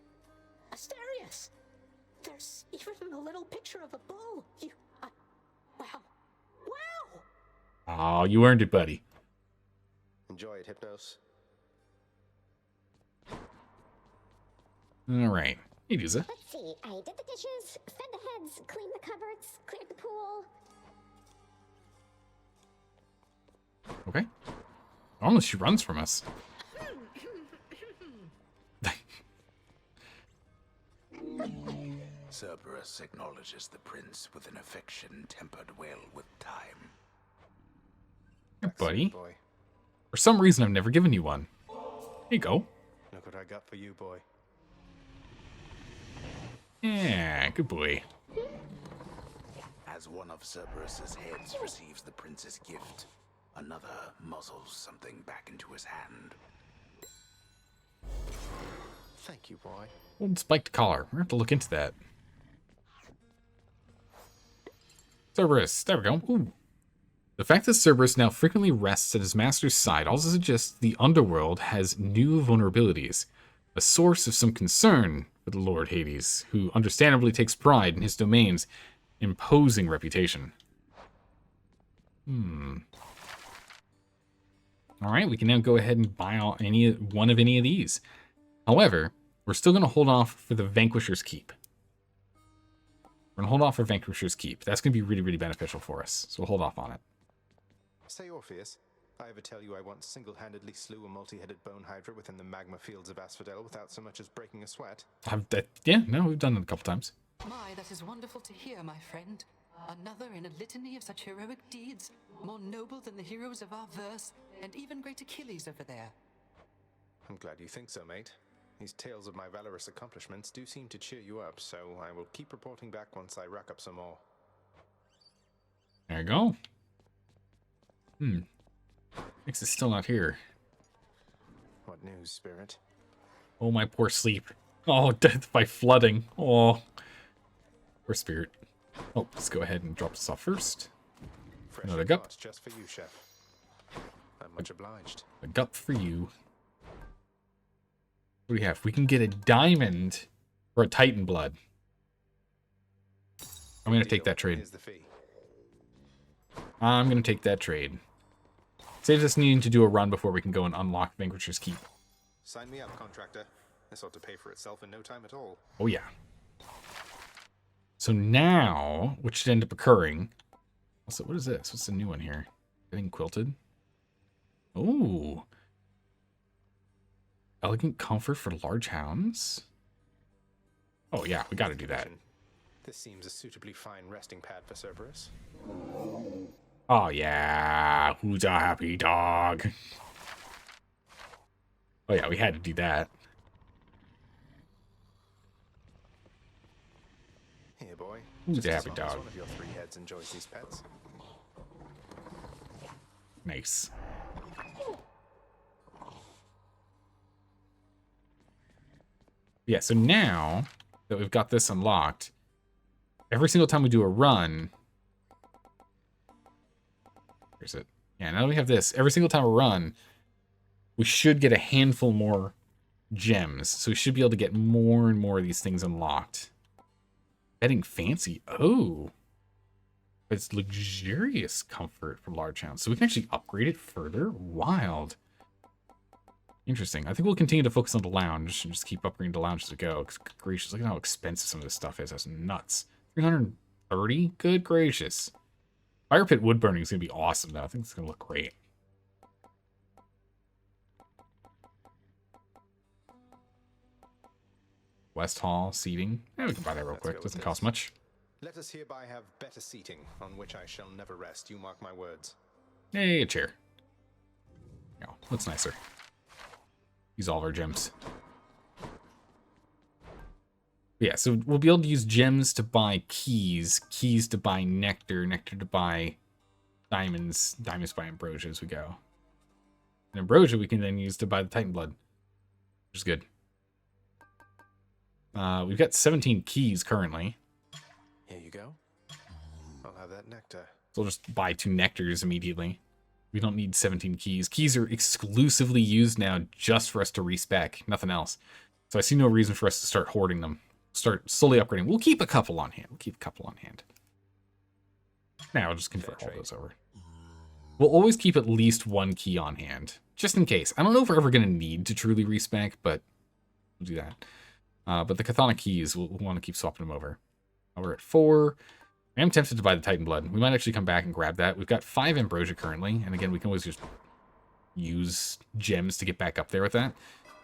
[SPEAKER 17] Asterius. There's even a little picture of a bull. Wow. Wow.
[SPEAKER 1] Oh, you earned it, buddy.
[SPEAKER 2] Enjoy it, Hypnos.
[SPEAKER 1] All right. He'd use it.
[SPEAKER 19] Let's see. I did the dishes, fed the heads, cleaned the cupboards, cleared the pool.
[SPEAKER 1] Okay. Normally she runs from us.
[SPEAKER 16] Cerberus acknowledges the prince with an affection tempered well with time.
[SPEAKER 1] Hey, buddy.
[SPEAKER 2] Boy.
[SPEAKER 1] For some reason, I've never given you one. Here you go.
[SPEAKER 2] Look what I got for you, boy.
[SPEAKER 1] Yeah, good boy.
[SPEAKER 16] As one of Cerberus's heads receives the prince's gift, another muzzles something back into his hand.
[SPEAKER 2] Thank you, boy.
[SPEAKER 1] Old spiked collar. We're going to have to look into that. Cerberus. There we go. Ooh. The fact that Cerberus now frequently rests at his master's side also suggests the underworld has new vulnerabilities, a source of some concern for the Lord Hades, who understandably takes pride in his domain's imposing reputation. Alright, we can now go ahead and buy one of any of these. However, we're still going to hold off for the Vanquisher's Keep. We're going to hold off for Vanquisher's Keep. That's going to be really, really beneficial for us, so we'll hold off on it.
[SPEAKER 2] Say, Orpheus, I ever tell you I once single-handedly slew a multi-headed bone hydra within the magma fields of Asphodel without so much as breaking a sweat?
[SPEAKER 1] Yeah, no, we've done it a couple times.
[SPEAKER 11] My, that is wonderful to hear, my friend. Another in a litany of such heroic deeds, more noble than the heroes of our verse, and even great Achilles over there.
[SPEAKER 2] I'm glad you think so, mate. These tales of my valorous accomplishments do seem to cheer you up, so I will keep reporting back once I rack up some more.
[SPEAKER 1] There you go. Nix is still not here.
[SPEAKER 2] What news, Spirit?
[SPEAKER 1] Oh, my poor sleep. Oh, death by flooding. Oh. Poor Spirit. Oh, let's go ahead and drop this off first. Another gup.
[SPEAKER 2] Just for you, Chef. I'm much obliged.
[SPEAKER 1] A gup for you. What do we have? We can get a diamond for a Titan blood. I'm going to take that trade. I'm going to take that trade. Saves us needing to do a run before we can go and unlock Vanquisher's Keep.
[SPEAKER 2] Sign me up, contractor. This ought to pay for itself in no time at all.
[SPEAKER 1] Oh, yeah. So now, what should end up occurring... Also, what is this? What's the new one here? Getting quilted? Oh. Elegant comfort for large hounds? Oh, yeah, we gotta do that.
[SPEAKER 2] This seems a suitably fine resting pad for Cerberus.
[SPEAKER 1] Oh, yeah. Who's a happy dog? Oh, yeah, we had to do that.
[SPEAKER 2] Here, boy.
[SPEAKER 1] Who's a happy dog?
[SPEAKER 2] One of your three heads enjoys these pets.
[SPEAKER 1] Nice. Yeah, so now that we've got this unlocked, every single time we do a run... Where's it? Yeah, now that we have this, every single time we run, we should get a handful more gems. So we should be able to get more and more of these things unlocked. Bedding fancy. Oh. It's luxurious comfort for large hounds. So we can actually upgrade it further. Wild. Interesting. I think we'll continue to focus on the lounge and just keep upgrading the lounge as we go. Because, gracious, look at how expensive some of this stuff is. That's nuts. 330? Good gracious. Fire pit wood burning is going to be awesome, though. I think it's going to look great. West Hall seating. Yeah, we can buy that real quick. Doesn't cost much.
[SPEAKER 2] Let us hereby have better seating, on which I shall never rest. You mark my words.
[SPEAKER 1] Hey, a chair. No, looks nicer. Use all of our gems. Yeah, so we'll be able to use gems to buy keys, keys to buy nectar, nectar to buy diamonds, diamonds to buy ambrosia as we go. And ambrosia we can then use to buy the Titan blood, which is good. We've got 17 keys currently.
[SPEAKER 2] Here you go. I'll have that nectar.
[SPEAKER 1] So we'll just buy 2 nectars immediately. We don't need 17 keys. Keys are exclusively used now just for us to respec, nothing else. So I see no reason for us to start hoarding them. Start slowly upgrading. We'll keep a couple on hand. Now we'll just convert all those over. We'll always keep at least 1 key on hand, just in case. I don't know if we're ever going to need to truly respec, but we'll do that. But the Chthonic keys, we'll want to keep swapping them over. We're at 4. I am tempted to buy the Titan Blood. We might actually come back and grab that. We've got 5 Ambrosia currently. And again, we can always just use gems to get back up there with that.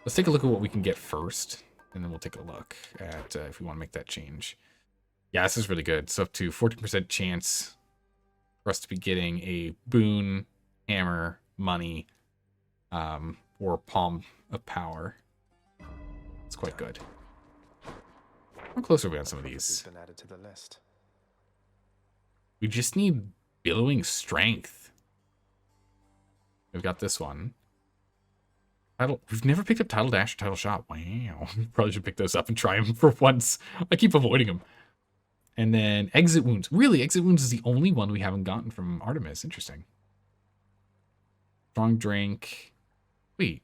[SPEAKER 1] Let's take a look at what we can get first. And then we'll take a look at if we want to make that change. Yeah, this is really good. So up to 14% chance for us to be getting a boon, hammer, money, or palm of power. It's quite good. How close are we on some of these?
[SPEAKER 2] Been added to the list.
[SPEAKER 1] We just need billowing strength. We've got this one. We've never picked up Title Dash or Title Shot. Wow. Probably should pick those up and try them for once. I keep avoiding them. And then Exit Wounds. Really, Exit Wounds is the only one we haven't gotten from Artemis. Interesting. Strong Drink. Wait.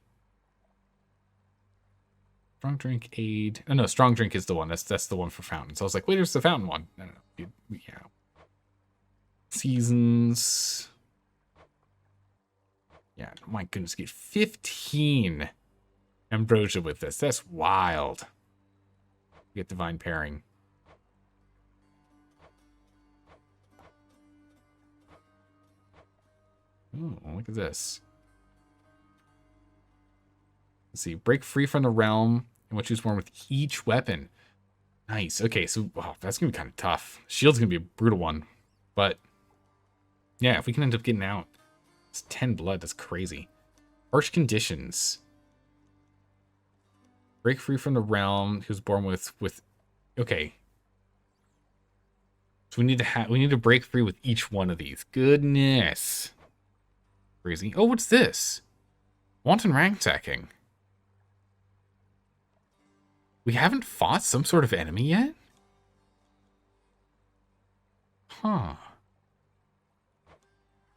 [SPEAKER 1] Strong Drink Aid. Oh, no, Strong Drink is the one. That's the one for Fountain. So I was like, wait, there's the Fountain one. No. Yeah. Seasons. Yeah, my goodness, get 15 Ambrosia with this. That's wild. Get Divine Pairing. Oh, look at this. Let's see. Break free from the realm and what choose one with each weapon. Nice. Okay, so wow, that's going to be kind of tough. Shield's going to be a brutal one. But yeah, if we can end up getting out. It's 10 blood. That's crazy. Harsh conditions. Break free from the realm. He was born with. Okay. So we need to break free with each one of these. Goodness. Crazy. Oh, what's this? Wanton ransacking. We haven't fought some sort of enemy yet? Huh.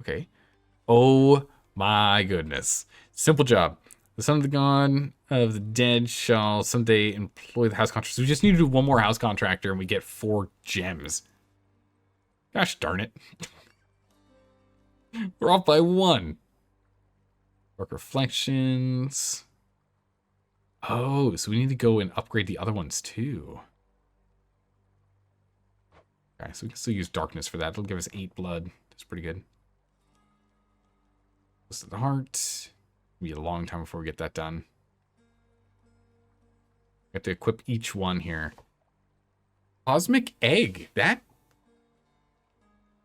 [SPEAKER 1] Okay. Oh my goodness. Simple job. The son of the god of the dead shall someday employ the house contractor. So we just need to do one more house contractor and we get 4 gems. Gosh darn it. We're off by 1. Dark Reflections. Oh, so we need to go and upgrade the other ones too. Okay, so we can still use Darkness for that. It'll give us 8 blood. That's pretty good. Close to the heart. It'll be a long time before we get that done. We have to equip each one here. Cosmic Egg. That?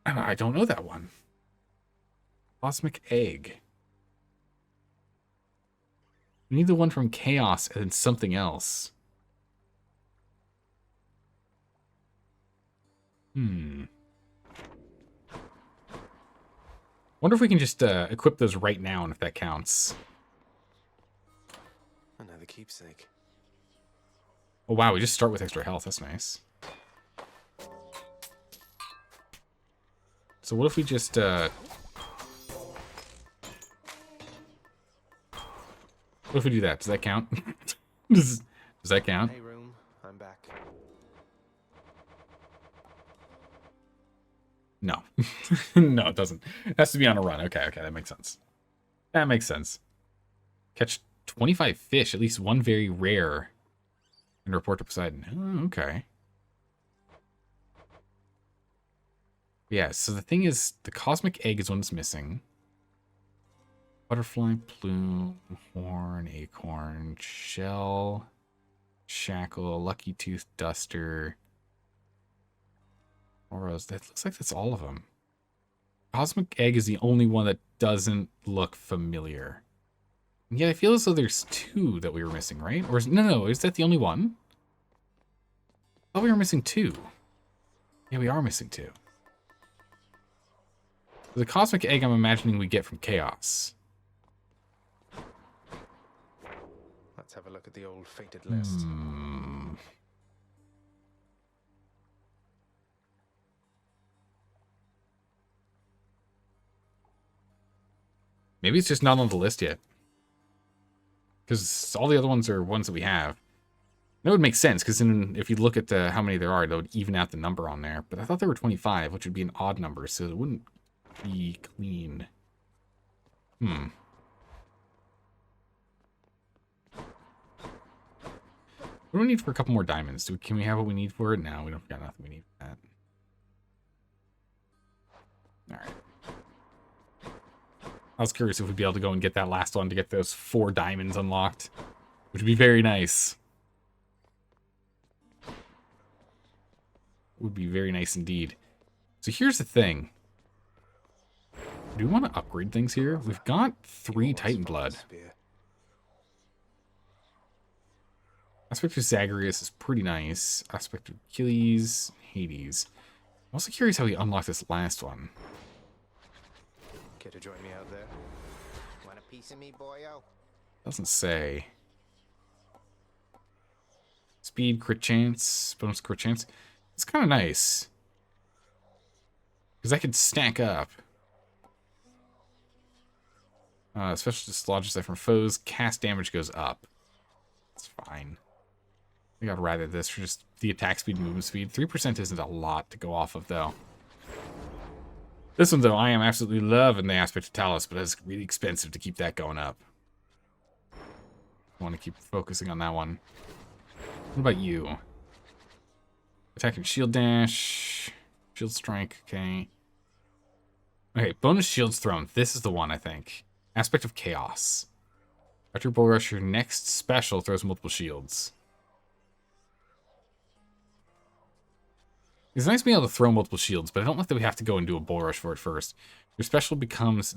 [SPEAKER 1] I don't know that one. Cosmic Egg. We need the one from Chaos and then something else. Wonder if we can just equip those right now and if that counts.
[SPEAKER 2] Another keepsake.
[SPEAKER 1] Oh wow, we just start with extra health. That's nice. So what if we just what if we do that? Does that count? Does that count?
[SPEAKER 2] Hey room, I'm back.
[SPEAKER 1] No. No, it doesn't. It has to be on a run. Okay, that makes sense. That makes sense. Catch 25 fish, at least one very rare, and report to Poseidon. Oh, okay. Yeah, so the thing is, the Cosmic Egg is one that's missing. Butterfly, plume, horn, acorn, shell, shackle, lucky tooth, duster. Auras. That looks like that's all of them. Cosmic Egg is the only one that doesn't look familiar. And yet I feel as though there's 2 that we were missing, right? Or no, is that the only one? I thought we were missing 2. Yeah, we are missing 2. The Cosmic Egg I'm imagining we get from Chaos.
[SPEAKER 2] Let's have a look at the old fated list.
[SPEAKER 1] Maybe it's just not on the list yet. Because all the other ones are ones that we have. That would make sense, because if you look at how many there are, that would even out the number on there. But I thought there were 25, which would be an odd number, so it wouldn't be clean. What do we need for a couple more diamonds? Can we have what we need for it? No, we don't got nothing we need for that. Alright. I was curious if we'd be able to go and get that last one to get those 4 diamonds unlocked. Which would be very nice. Would be very nice indeed. So here's the thing. Do we want to upgrade things here? We've got 3 Titan Blood. Aspect of Zagreus is pretty nice. Aspect of Achilles, Hades. I'm also curious how we unlock this last one.
[SPEAKER 13] Care to join me out there? Want a piece of me, boyo?
[SPEAKER 1] Doesn't say. Speed, crit chance, bonus crit chance. It's kind of nice. Because I could stack up. Special dislodges from foes. Cast damage goes up. It's fine. I think I'd rather this for just the attack speed, movement speed. 3% isn't a lot to go off of, though. This one, though, I am absolutely loving the aspect of Talus, but it's really expensive to keep that going up. I want to keep focusing on that one. What about you? Attack and shield dash. Shield strike, okay. Okay, bonus shields thrown. This is the one, I think. Aspect of chaos. After bull rush, your next special throws multiple shields. It's nice being able to throw multiple shields, but I don't like that we have to go and do a bull rush for it first. Your special becomes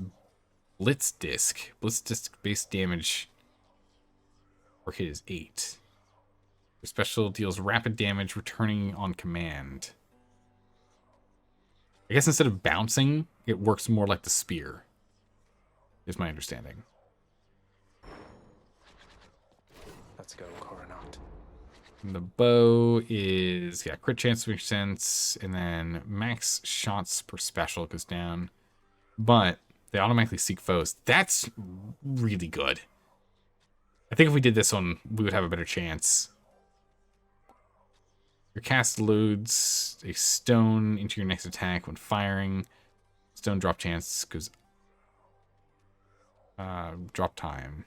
[SPEAKER 1] Blitz Disc. Blitz Disc base damage or hit is 8. Your special deals rapid damage returning on command. I guess instead of bouncing, it works more like the spear. Is my understanding.
[SPEAKER 2] Let's go, Coronaut.
[SPEAKER 1] And the bow is, yeah, crit chance makes sense, and then max shots per special goes down. But they automatically seek foes. That's really good. I think if we did this one, we would have a better chance. Your cast loads a stone into your next attack when firing. Stone drop chance goes drop time.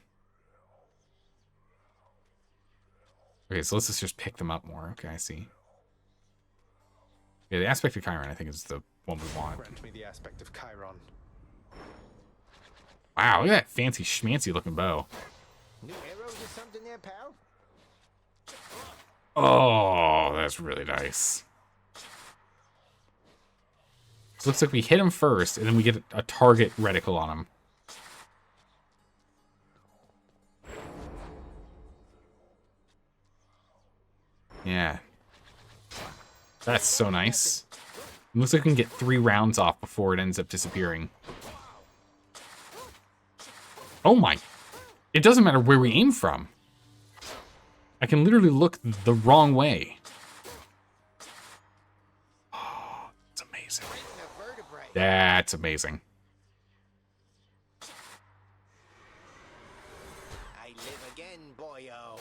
[SPEAKER 1] Okay, so let's just pick them up more. Okay, I see. Yeah, the aspect of Chiron, I think, is the one we want.
[SPEAKER 2] Grant me the aspect of Chiron.
[SPEAKER 1] Wow, look at that fancy schmancy looking bow.
[SPEAKER 13] New arrows or something there, pal?
[SPEAKER 1] Oh, that's really nice. So it looks like we hit him first, and then we get a target reticle on him. Yeah. That's so nice. It looks like we can get 3 rounds off before it ends up disappearing. Oh my. It doesn't matter where we aim from. I can literally look the wrong way. Oh, it's amazing. That's amazing.
[SPEAKER 13] I live again, boyo.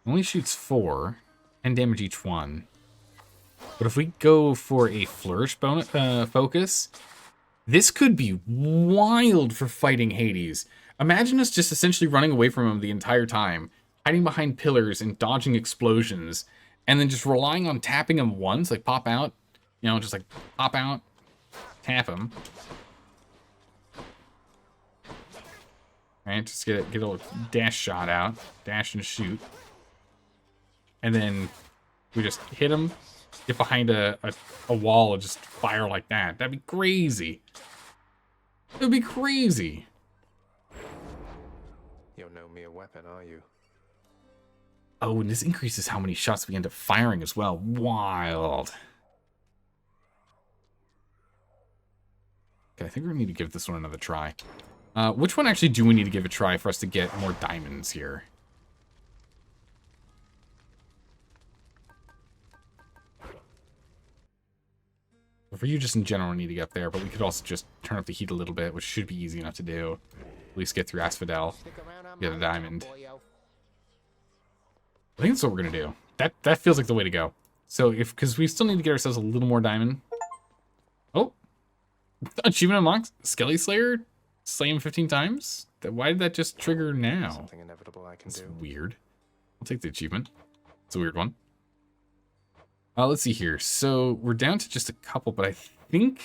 [SPEAKER 1] Only shoots 4, 10 damage each one. But if we go for a flourish bonus focus, this could be wild for fighting Hades. Imagine us just essentially running away from him the entire time, hiding behind pillars and dodging explosions, and then just relying on tapping him once, like pop out, you know, just like pop out, tap him. Right, just get a little dash shot out, dash and shoot. And then we just hit him, get behind a wall and just fire like that. That'd be crazy. It would be crazy.
[SPEAKER 2] You'll know me a weapon, are you?
[SPEAKER 1] Oh, and this increases how many shots we end up firing as well. Wild. Okay, I think we need to give this one another try. Which one actually do we need to give a try for us to get more diamonds here? For you, just in general, we need to get there, but we could also just turn up the heat a little bit, which should be easy enough to do. At least get through Asphodel, get a diamond. I think that's what we're gonna do. That feels like the way to go. So because we still need to get ourselves a little more diamond. Oh, achievement unlocked. Skelly Slayer slay him 15 times? Why did that just trigger now?
[SPEAKER 2] Something inevitable I can
[SPEAKER 1] That's
[SPEAKER 2] do.
[SPEAKER 1] weird. I'll take the achievement. It's a weird one. Let's see here. So we're down to just a couple, but I think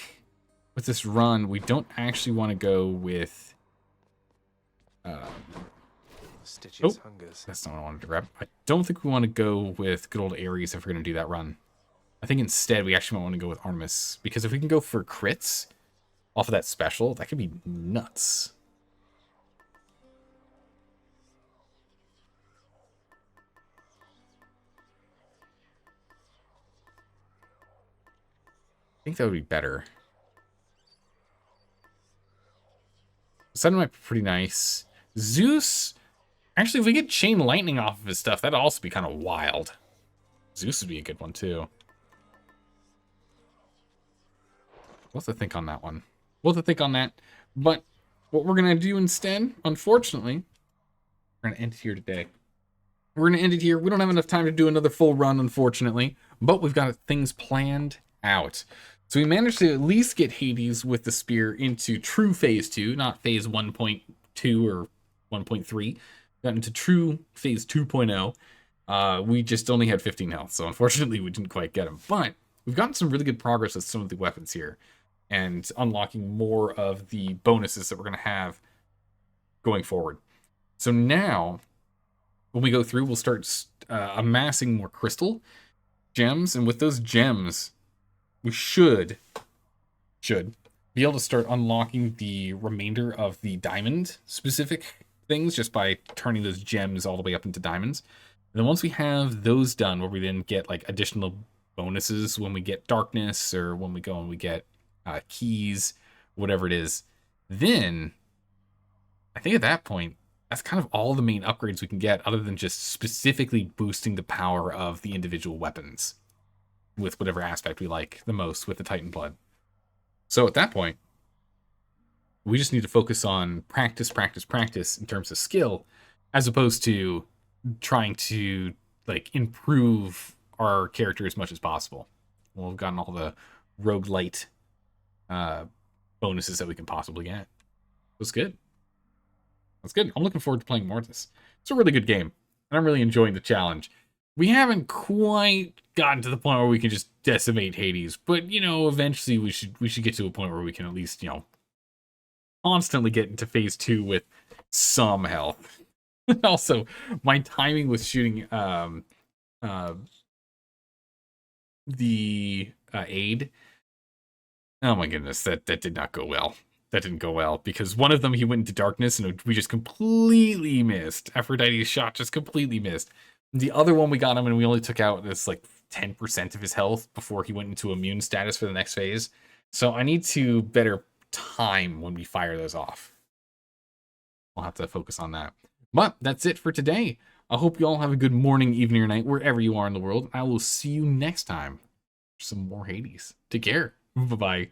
[SPEAKER 1] with this run, we don't actually want to go with...
[SPEAKER 2] Stitch's hungers.
[SPEAKER 1] That's not what I wanted to grab. I don't think we want to go with good old Ares if we're going to do that run. I think instead we actually might want to go with Artemis, because if we can go for crits off of that special, that could be nuts. I think that would be better. Sun might be pretty nice. Zeus, actually, if we get Chain Lightning off of his stuff, that'd also be kind of wild. Zeus would be a good one, too. We'll have to think on that one. We'll have to think on that. But what we're going to do instead, unfortunately, we're going to end it here today. We're going to end it here. We don't have enough time to do another full run, unfortunately. But we've got things planned out. So we managed to at least get Hades with the spear into true phase 2, not phase 1.2 or 1.3. Got into true phase 2.0. We just only had 15 health, so unfortunately we didn't quite get him. But we've gotten some really good progress with some of the weapons here, and unlocking more of the bonuses that we're going to have going forward. So now, when we go through, we'll start amassing more crystal gems, and with those gems, we should be able to start unlocking the remainder of the diamond specific things just by turning those gems all the way up into diamonds. And then once we have those done, where we then get like additional bonuses when we get darkness, or when we go and we get keys, whatever it is, then I think at that point, that's kind of all the main upgrades we can get, other than just specifically boosting the power of the individual weapons with whatever aspect we like the most with the Titan Blood. So at that point, we just need to focus on practice in terms of skill, as opposed to trying to like improve our character as much as possible. Well, we've gotten all the roguelite bonuses that we can possibly get. That's good. That's good. I'm looking forward to playing more of this. It's a really good game, and I'm really enjoying the challenge. We haven't quite gotten to the point where we can just decimate Hades, but you know, eventually we should get to a point where we can at least, you know, constantly get into phase 2 with some health. Also, my timing with shooting the aid. Oh my goodness, that did not go well. That didn't go well, because one of them, he went into darkness and we just completely missed. Aphrodite's shot just completely missed. The other one, we got him and we only took out this like 10% of his health before he went into immune status for the next phase. So I need to better time when we fire those off. We'll have to focus on that. But that's it for today. I hope you all have a good morning, evening, or night, wherever you are in the world. I will see you next time for some more Hades. Take care. Bye-bye.